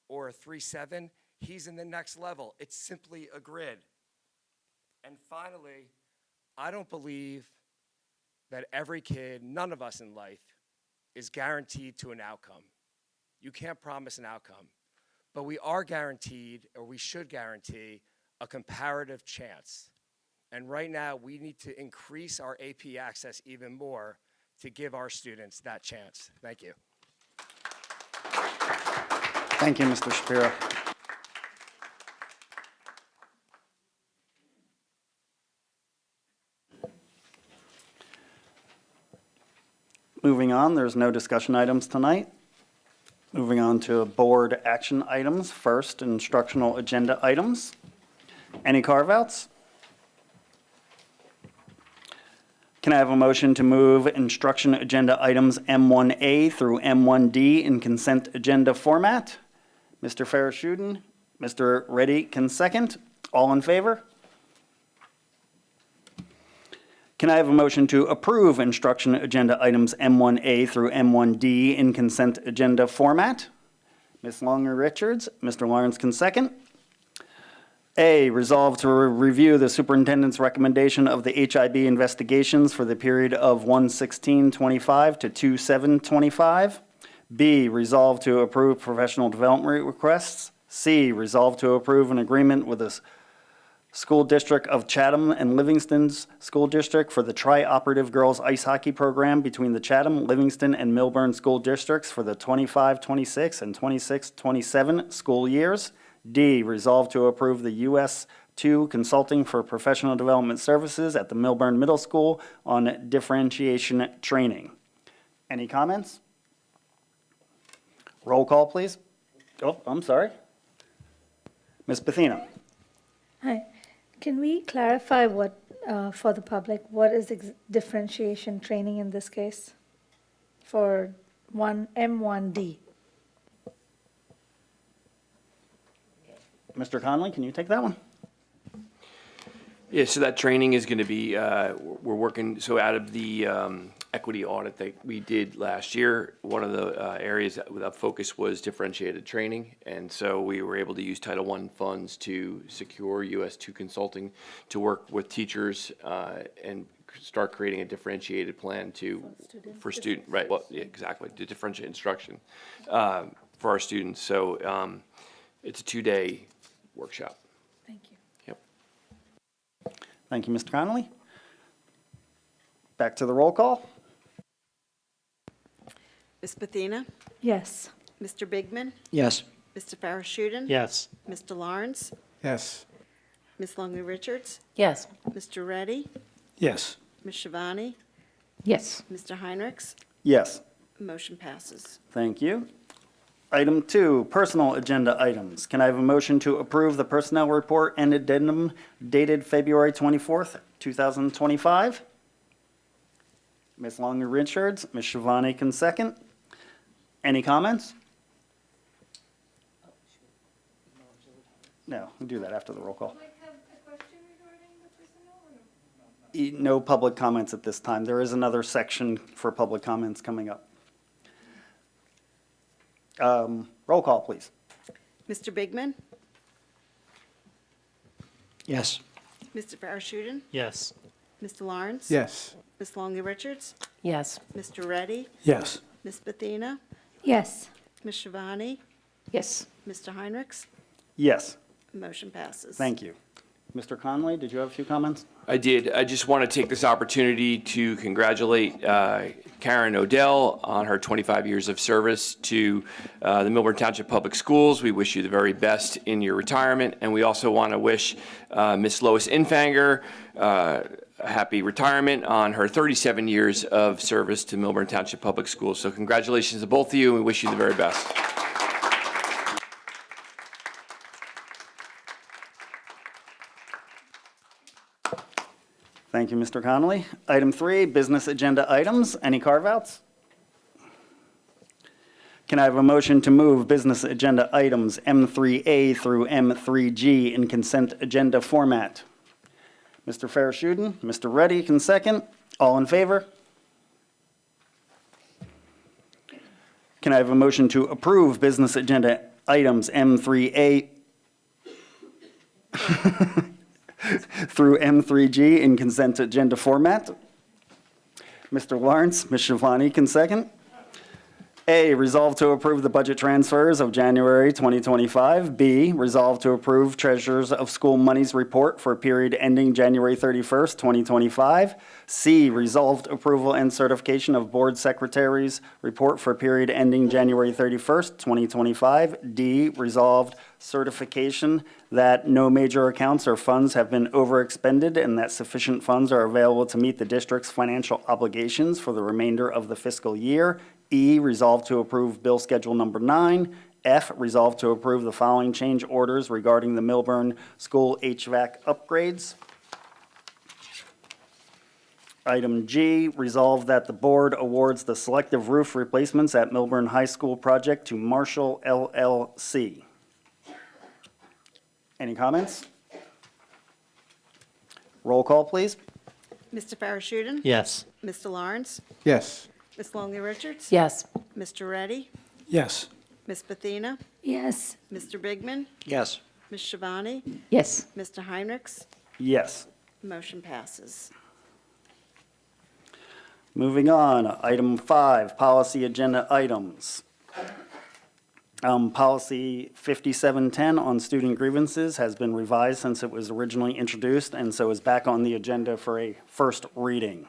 or a 3.7, he's in the next level. It's simply a grid. And finally, I don't believe that every kid, none of us in life, is guaranteed to an outcome. You can't promise an outcome, but we are guaranteed, or we should guarantee, a comparative chance. And right now, we need to increase our AP access even more to give our students that chance. Thank you. Thank you, Mr. Shapiro. Moving on, there's no discussion items tonight. Moving on to board action items. First, instructional agenda items. Any carve-outs? Can I have a motion to move instruction agenda items M1A through M1D in consent agenda format? Mr. Farashudin, Mr. Reddy can second. All in favor? Can I have a motion to approve instruction agenda items M1A through M1D in consent agenda format? Ms. Longer-Richards, Mr. Lawrence can second. A, resolve to review the superintendent's recommendation of the HIB investigations for the period of 1/16/25 to 2/7/25. B, resolve to approve professional development requests. C, resolve to approve an agreement with the School District of Chatham and Livingston's School District for the Tri-Operative Girls Ice Hockey Program between the Chatham, Livingston, and Millburn School Districts for the 25-26 and 26-27 school years. D, resolve to approve the US2 consulting for professional development services at the Millburn Middle School on differentiation training. Any comments? Roll call, please. Oh, I'm sorry. Ms. Bethina. Hi. Can we clarify what, for the public, what is differentiation training in this case for M1D? Mr. Conley, can you take that one? Yeah, so that training is going to be, we're working, so out of the equity audit that we did last year, one of the areas that focus was differentiated training. And so we were able to use Title I funds to secure US2 consulting to work with teachers and start creating a differentiated plan for student, right, well, yeah, exactly, to differentiate instruction for our students. So it's a 2-day workshop. Thank you. Yep. Thank you, Mr. Connolly. Back to the roll call. Ms. Bethina? Yes. Mr. Bigman? Yes. Mr. Farashudin? Yes. Mr. Lawrence? Yes. Ms. Longley-Richards? Yes. Mr. Reddy? Yes. Ms. Shivani? Yes. Mr. Heinrichs? Yes. Motion passes. Thank you. Item 2, personal agenda items. Can I have a motion to approve the personnel report and addendum dated February 24th, 2025? Ms. Longer-Richards, Ms. Shivani can second. Any comments? No, we'll do that after the roll call. No public comments at this time. There is another section for public comments coming up. Roll call, please. Mr. Bigman? Yes. Mr. Farashudin? Yes. Mr. Lawrence? Yes. Ms. Longley-Richards? Yes. Mr. Reddy? Yes. Ms. Bethina? Yes. Ms. Shivani? Yes. Mr. Heinrichs? Yes. Motion passes. Thank you. Mr. Conley, did you have a few comments? I did. I just want to take this opportunity to congratulate Karen Odell on her 25 years of service to the Millburn Township Public Schools. We wish you the very best in your retirement, and we also want to wish Miss Lois Infanger a happy retirement on her 37 years of service to Millburn Township Public Schools. So congratulations to both of you, and we wish you the very best. Thank you, Mr. Connolly. Item 3, business agenda items. Any carve-outs? Can I have a motion to move business agenda items M3A through M3G in consent agenda format? Mr. Farashudin, Mr. Reddy can second. All in favor? Can I have a motion to approve business agenda items M3A through M3G in consent agenda format? Mr. Lawrence, Ms. Shivani can second. A, resolve to approve the budget transfers of January 2025. B, resolve to approve Treasurers of School Monies report for a period ending January 31st, 2025. C, resolved approval and certification of Board Secretaries report for a period ending January 31st, 2025. D, resolved certification that no major accounts or funds have been overexpended and that sufficient funds are available to meet the district's financial obligations for the remainder of the fiscal year. E, resolve to approve Bill Schedule Number 9. F, resolve to approve the following change orders regarding the Millburn School HVAC upgrades. Item G, resolve that the board awards the selective roof replacements at Millburn High School project to Marshall LLC. Any comments? Roll call, please. Mr. Farashudin? Yes. Mr. Lawrence? Yes. Ms. Longley Richards? Yes. Mr. Reddy? Yes. Ms. Bethina? Yes. Mr. Bigman? Yes. Ms. Shivani? Yes. Mr. Heinrichs? Yes. Motion passes. Moving on, item 5, policy agenda items. Policy 5710 on student grievances has been revised since it was originally introduced and so is back on the agenda for a first reading.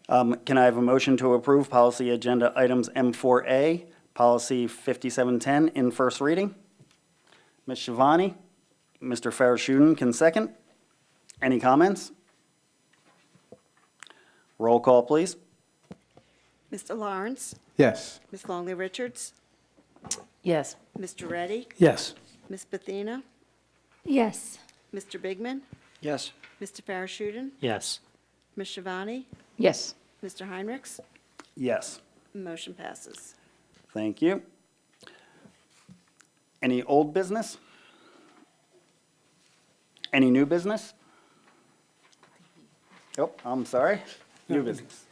Can I have a motion to approve policy agenda items M4A, policy 5710 in first reading? Ms. Shivani, Mr. Farashudin can second. Any comments? Roll call, please. Mr. Lawrence? Yes. Ms. Longley Richards? Yes. Mr. Reddy? Yes. Ms. Bethina? Yes. Mr. Bigman? Yes. Mr. Farashudin? Yes. Ms. Shivani? Yes. Mr. Heinrichs? Yes. Motion passes. Thank you. Any old business? Any new business? Oh, I'm sorry. New business.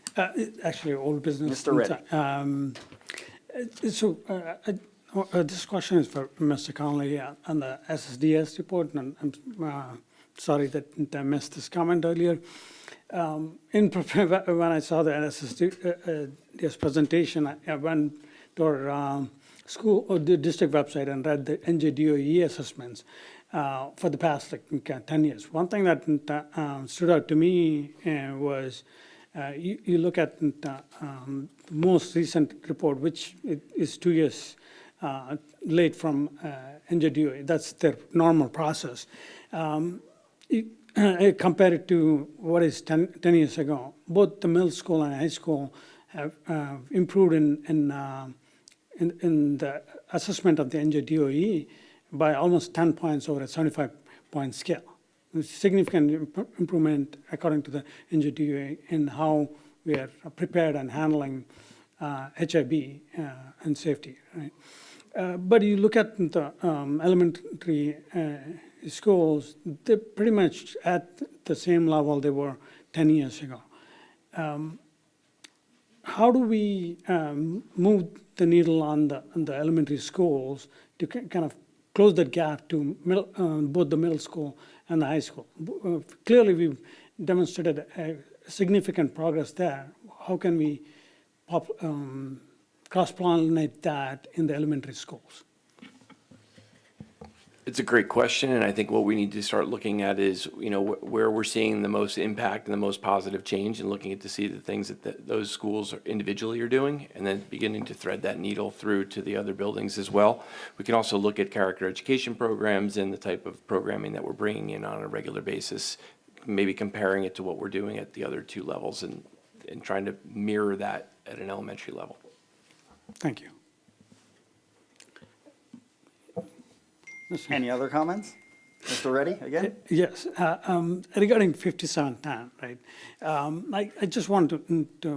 Actually, old business. Mr. Reddy. This question is for Mr. Connolly on the SSDS report, and I'm sorry that I missed this comment earlier. When I saw the SSDS presentation, I went to our school or the district website and read the NJDOE assessments for the past 10 years. One thing that stood out to me was you look at the most recent report, which is 2 years late from NJDOE. That's their normal process. Compare it to what is 10 years ago. Both the middle school and high school have improved in the assessment of the NJDOE by almost 10 points over a 75-point scale. Significant improvement according to the NJDOE in how we are prepared and handling HIB and safety. Right? But you look at the elementary schools, they're pretty much at the same level they were 10 years ago. How do we move the needle on the elementary schools to kind of close that gap to both the middle school and the high school? Clearly, we've demonstrated a significant progress there. How can we cross-pollinate that in the elementary schools? It's a great question, and I think what we need to start looking at is, where we're seeing the most impact and the most positive change, and looking at to see the things that those schools individually are doing, and then beginning to thread that needle through to the other buildings as well. We can also look at character education programs and the type of programming that we're bringing in on a regular basis, maybe comparing it to what we're doing at the other two levels and trying to mirror that at an elementary level. Thank you. Any other comments? Mr. Reddy, again? Yes, regarding 5710, right? I just want to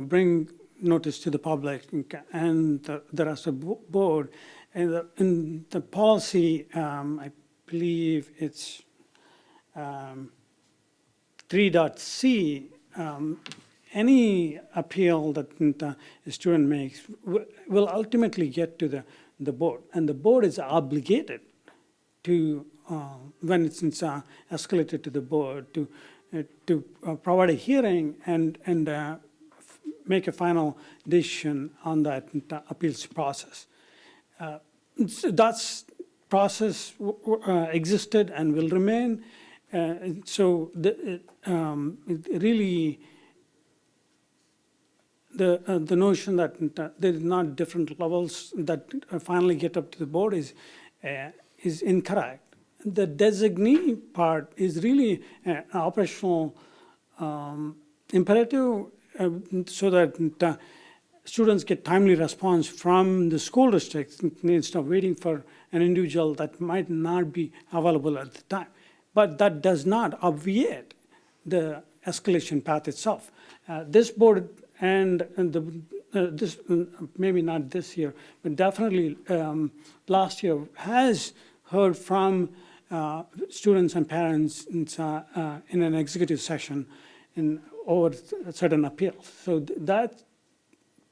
bring notice to the public and the rest of the board. In the policy, I believe it's 3.c, any appeal that a student makes will ultimately get to the board, and the board is obligated to, when it's escalated to the board, to provide a hearing and make a final decision on that appeals process. That's process existed and will remain. So really, the notion that there is not different levels that finally get up to the board is incorrect. The designee part is really an operational imperative so that students get timely response from the school districts instead of waiting for an individual that might not be available at the time. But that does not obviate the escalation path itself. This board and this, maybe not this year, but definitely last year has heard from students and parents in an executive session over certain appeals. So that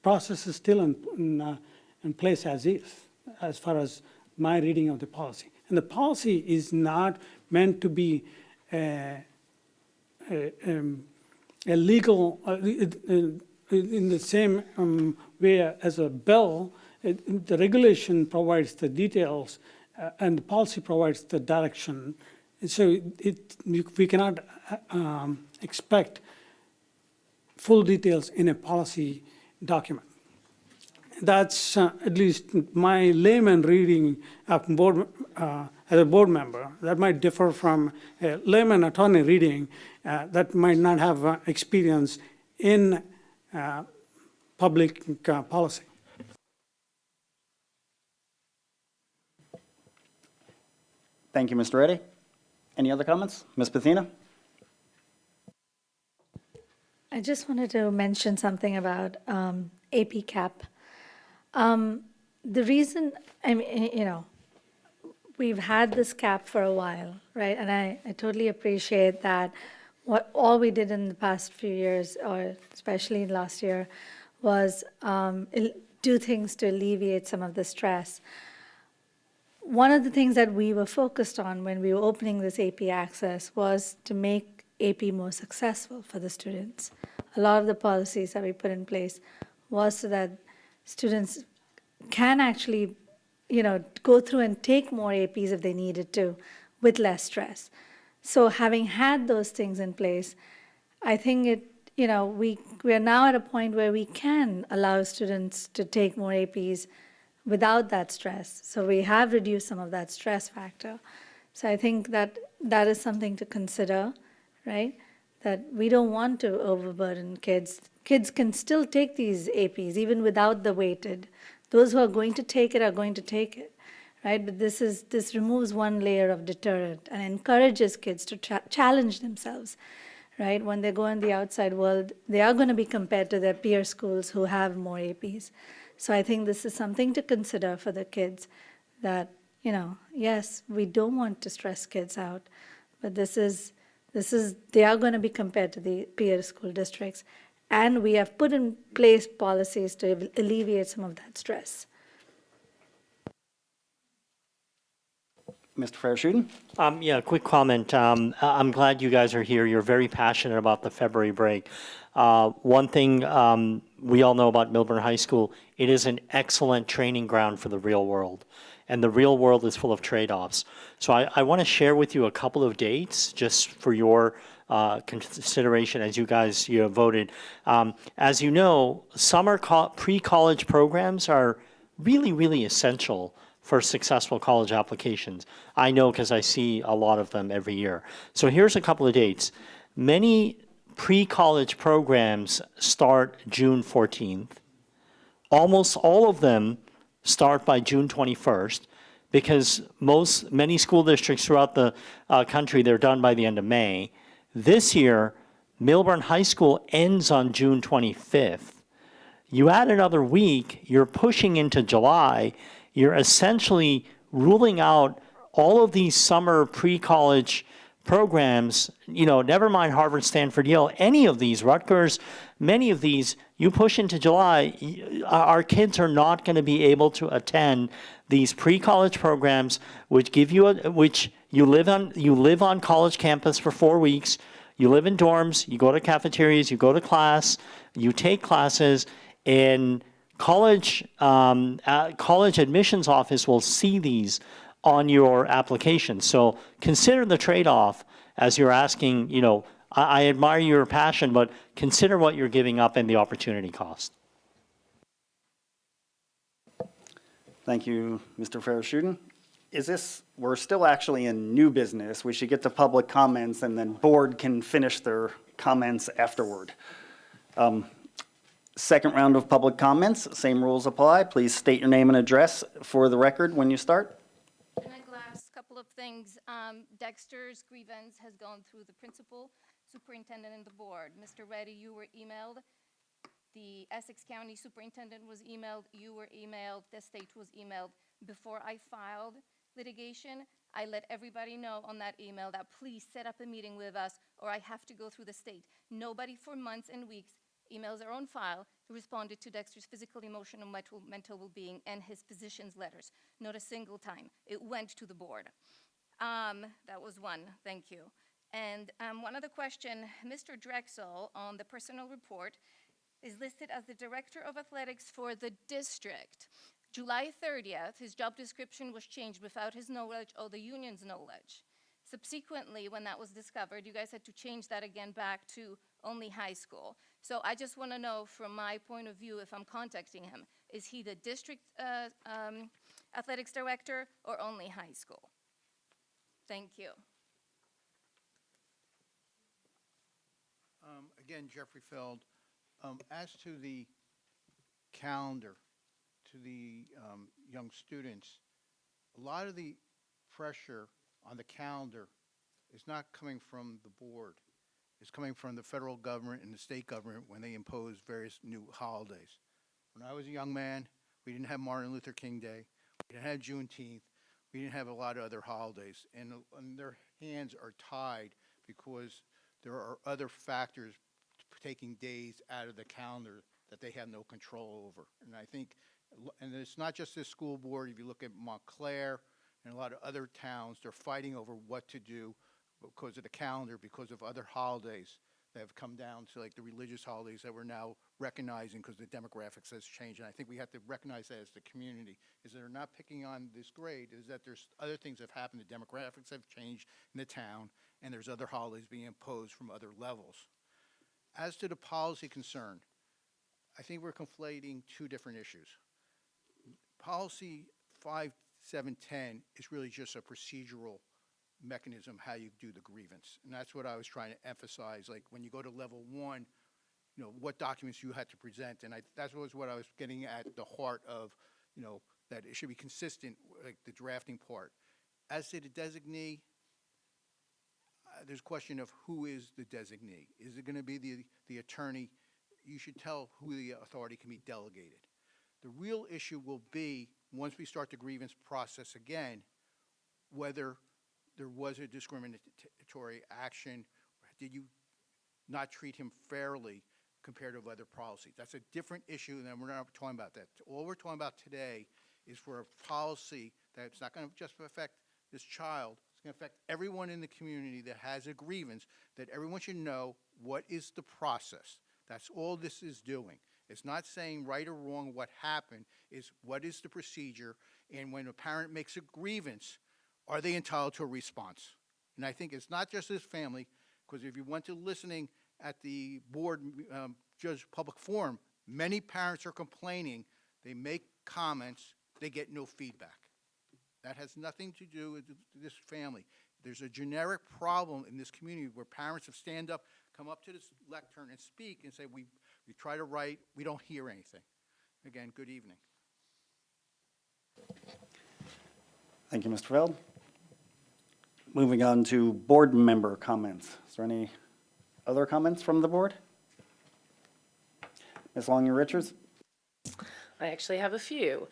process is still in place as is, as far as my reading of the policy. And the policy is not meant to be a legal, in the same way as a bill. The regulation provides the details and the policy provides the direction. So we cannot expect full details in a policy document. That's at least my layman reading of board, as a board member. That might differ from a layman attorney reading that might not have experience in public policy. Thank you, Mr. Reddy. Any other comments? Ms. Bethina? I just wanted to mention something about AP CAP. The reason, I mean, we've had this cap for a while, right? And I totally appreciate that all we did in the past few years, or especially last year, was do things to alleviate some of the stress. One of the things that we were focused on when we were opening this AP access was to make AP more successful for the students. A lot of the policies that we put in place was so that students can actually, go through and take more APs if they needed to with less stress. So having had those things in place, I think we are now at a point where we can allow students to take more APs without that stress. So we have reduced some of that stress factor. So I think that is something to consider, right? That we don't want to overburden kids. Kids can still take these APs even without the weighted. Those who are going to take it are going to take it, right? But this removes one layer of deterrent and encourages kids to challenge themselves, right? When they go in the outside world, they are going to be compared to their peer schools who have more APs. So I think this is something to consider for the kids that, yes, we don't want to stress kids out, but they are going to be compared to the peer school districts. And we have put in place policies to alleviate some of that stress. Mr. Fairshooten? Yeah, quick comment. I'm glad you guys are here. You're very passionate about the February break. One thing we all know about Millburn High School, it is an excellent training ground for the real world. And the real world is full of trade-offs. So I want to share with you a couple of dates just for your consideration as you guys voted. As you know, summer pre-college programs are really, really essential for successful college applications. I know because I see a lot of them every year. So here's a couple of dates. many pre-college programs start June 14th. Almost all of them start by June 21st because many school districts throughout the country, they're done by the end of May. This year, Millburn High School ends on June 25th. You add another week, you're pushing into July, you're essentially ruling out all of these summer pre-college programs, never mind Harvard, Stanford, Yale, any of these, Rutgers, many of these, you push into July, our kids are not going to be able to attend these pre-college programs, which give you you live on college campus for 4 weeks, you live in dorms, you go to cafeterias, you go to class, you take classes, and college admissions office will see these on your application. So consider the trade-off as you're asking, I admire your passion, but consider what you're giving up and the opportunity cost. Thank you, Mr. Farashudin. We're still actually in new business. We should get to public comments and then board can finish their comments afterward. Second round of public comments, same rules apply. Please state your name and address for the record when you start. Couple of things. Dexter's grievance has gone through the principal, superintendent, and the board. Mr. Reddy, you were emailed. The Essex County superintendent was emailed. You were emailed. The state was emailed. Before I filed litigation, I let everybody know on that email that please set up a meeting with us or I have to go through the state. Nobody for months and weeks, emails are on file, responded to Dexter's physical, emotional, mental well-being and his physician's letters. Not a single time. It went to the board. That was one. Thank you. And one other question. Mr. Drexel, on the personal report, is listed as the director of athletics for the district. July 30th, his job description was changed without his knowledge or the union's knowledge. Subsequently, when that was discovered, you guys had to change that again back to only high school. So I just want to know from my point of view, if I'm contacting him, is he the district athletics director or only high school? Thank you. Again, Jeffrey Feld, as to the calendar, to the young students, a lot of the pressure on the calendar is not coming from the board. It's coming from the federal government and the state government when they impose various new holidays. When I was a young man, we didn't have Martin Luther King Day. We didn't have Juneteenth. We didn't have a lot of other holidays. And their hands are tied because there are other factors taking days out of the calendar that they have no control over. And I think, and it's not just this school board. If you look at Montclair and a lot of other towns, they're fighting over what to do because of the calendar, because of other holidays that have come down to like the religious holidays that we're now recognizing because the demographics has changed. And I think we have to recognize that as the community, is that they're not picking on this grade, is that there's other things that have happened. The demographics have changed in the town, and there's other holidays being imposed from other levels. As to the policy concern, I think we're conflating two different issues. Policy 5710 is really just a procedural mechanism how you do the grievance. And that's what I was trying to emphasize. Like when you go to level one, what documents you had to present. And that was what I was getting at the heart of, that it should be consistent, like the drafting part. As to the designee, there's a question of who is the designee. Is it going to be the attorney? You should tell who the authority can be delegated. The real issue will be, once we start the grievance process again, whether there was a discriminatory action, did you not treat him fairly compared to other policies? That's a different issue, and we're not talking about that. All we're talking about today is for a policy that's not going to just affect this child. It's going to affect everyone in the community that has a grievance, that everyone should know what is the process. That's all this is doing. It's not saying right or wrong what happened, is what is the procedure, and when a parent makes a grievance, are they entitled to a response? And I think it's not just this family, because if you went to listening at the board judge public forum, many parents are complaining, they make comments, they get no feedback. That has nothing to do with this family. There's a generic problem in this community where parents have stand up, come up to this lectern and speak and say, we try to write, we don't hear anything. Again, good evening. Thank you, Mr. Feld. Moving on to board member comments. Is there any other comments from the board? Ms. Longyear-Richards? I actually have a few.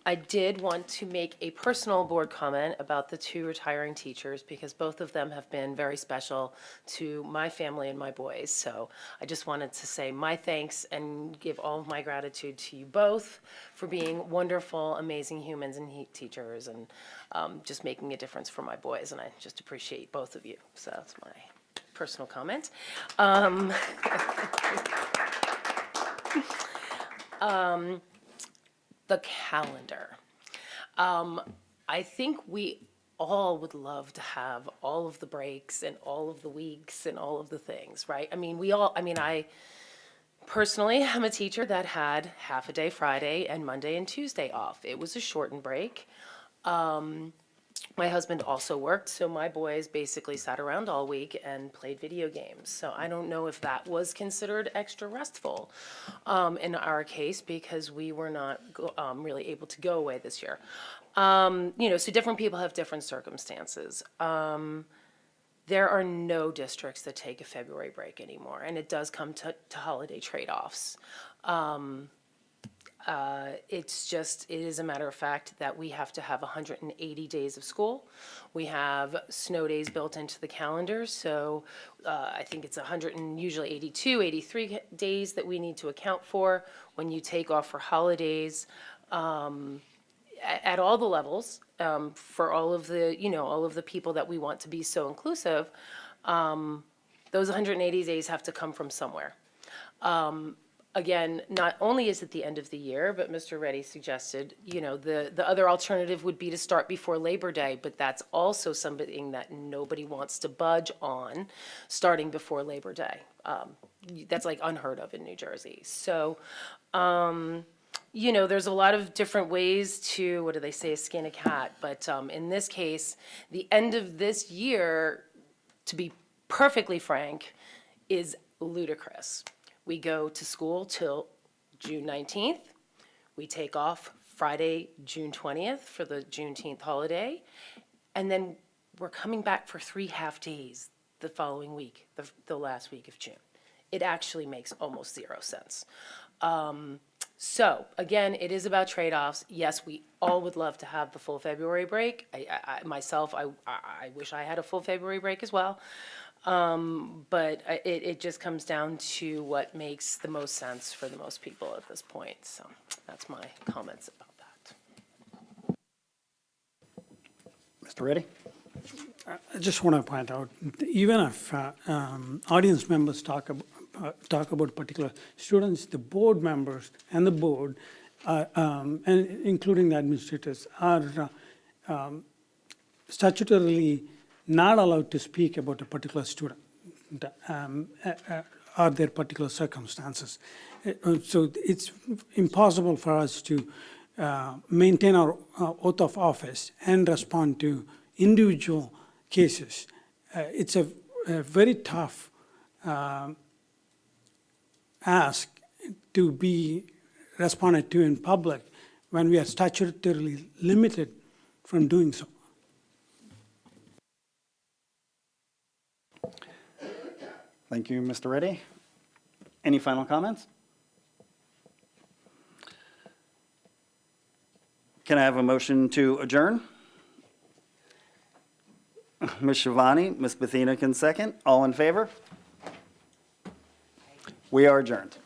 I did want to make a personal board comment about the two retiring teachers because both of them have been very special to my family and my boys. So I just wanted to say my thanks and give all of my gratitude to you both for being wonderful, amazing humans and teachers and just making a difference for my boys. And I just appreciate both of you. So that's my personal comment. The calendar. I think we all would love to have all of the breaks and all of the weeks and all of the things, right? I personally am a teacher that had half a day Friday and Monday and Tuesday off. It was a shortened break. My husband also worked, so my boys basically sat around all week and played video games. So I don't know if that was considered extra restful in our case because we were not really able to go away this year. So different people have different circumstances. There are no districts that take a February break anymore, and it does come to holiday trade-offs. It is a matter of fact that we have to have 180 days of school. We have snow days built into the calendar, so I think it's usually 82, 83 days that we need to account for when you take off for holidays at all the levels for all of the people that we want to be so inclusive. Those 180 days have to come from somewhere. Again, not only is it the end of the year, but Mr. Reddy suggested, the other alternative would be to start before Labor Day, but that's also something that nobody wants to budge on, starting before Labor Day. That's like unheard of in New Jersey. So, there's a lot of different ways to, what do they say, skin a cat, but in this case, the end of this year, to be perfectly frank, is ludicrous. We go to school till June 19th. We take off Friday, June 20th for the Juneteenth holiday. And then we're coming back for 3 half days the following week, the last week of June. It actually makes almost zero sense. So again, it is about trade-offs. Yes, we all would love to have the full February break. I wish I had a full February break as well. But it just comes down to what makes the most sense for the most people at this point. So that's my comments about that. Mr. Reddy? I just want to point out, even if audience members talk about particular students, the board members and the board, and including the administrators, are statutorily not allowed to speak about a particular student or their particular circumstances. So it's impossible for us to maintain our oath of office and respond to individual cases. It's a very tough ask to be responded to in public when we are statutorily limited from doing so. Thank you, Mr. Reddy. Any final comments? Can I have a motion to adjourn? Ms. Shivani, Ms. Bethina can second. All in favor? We are adjourned.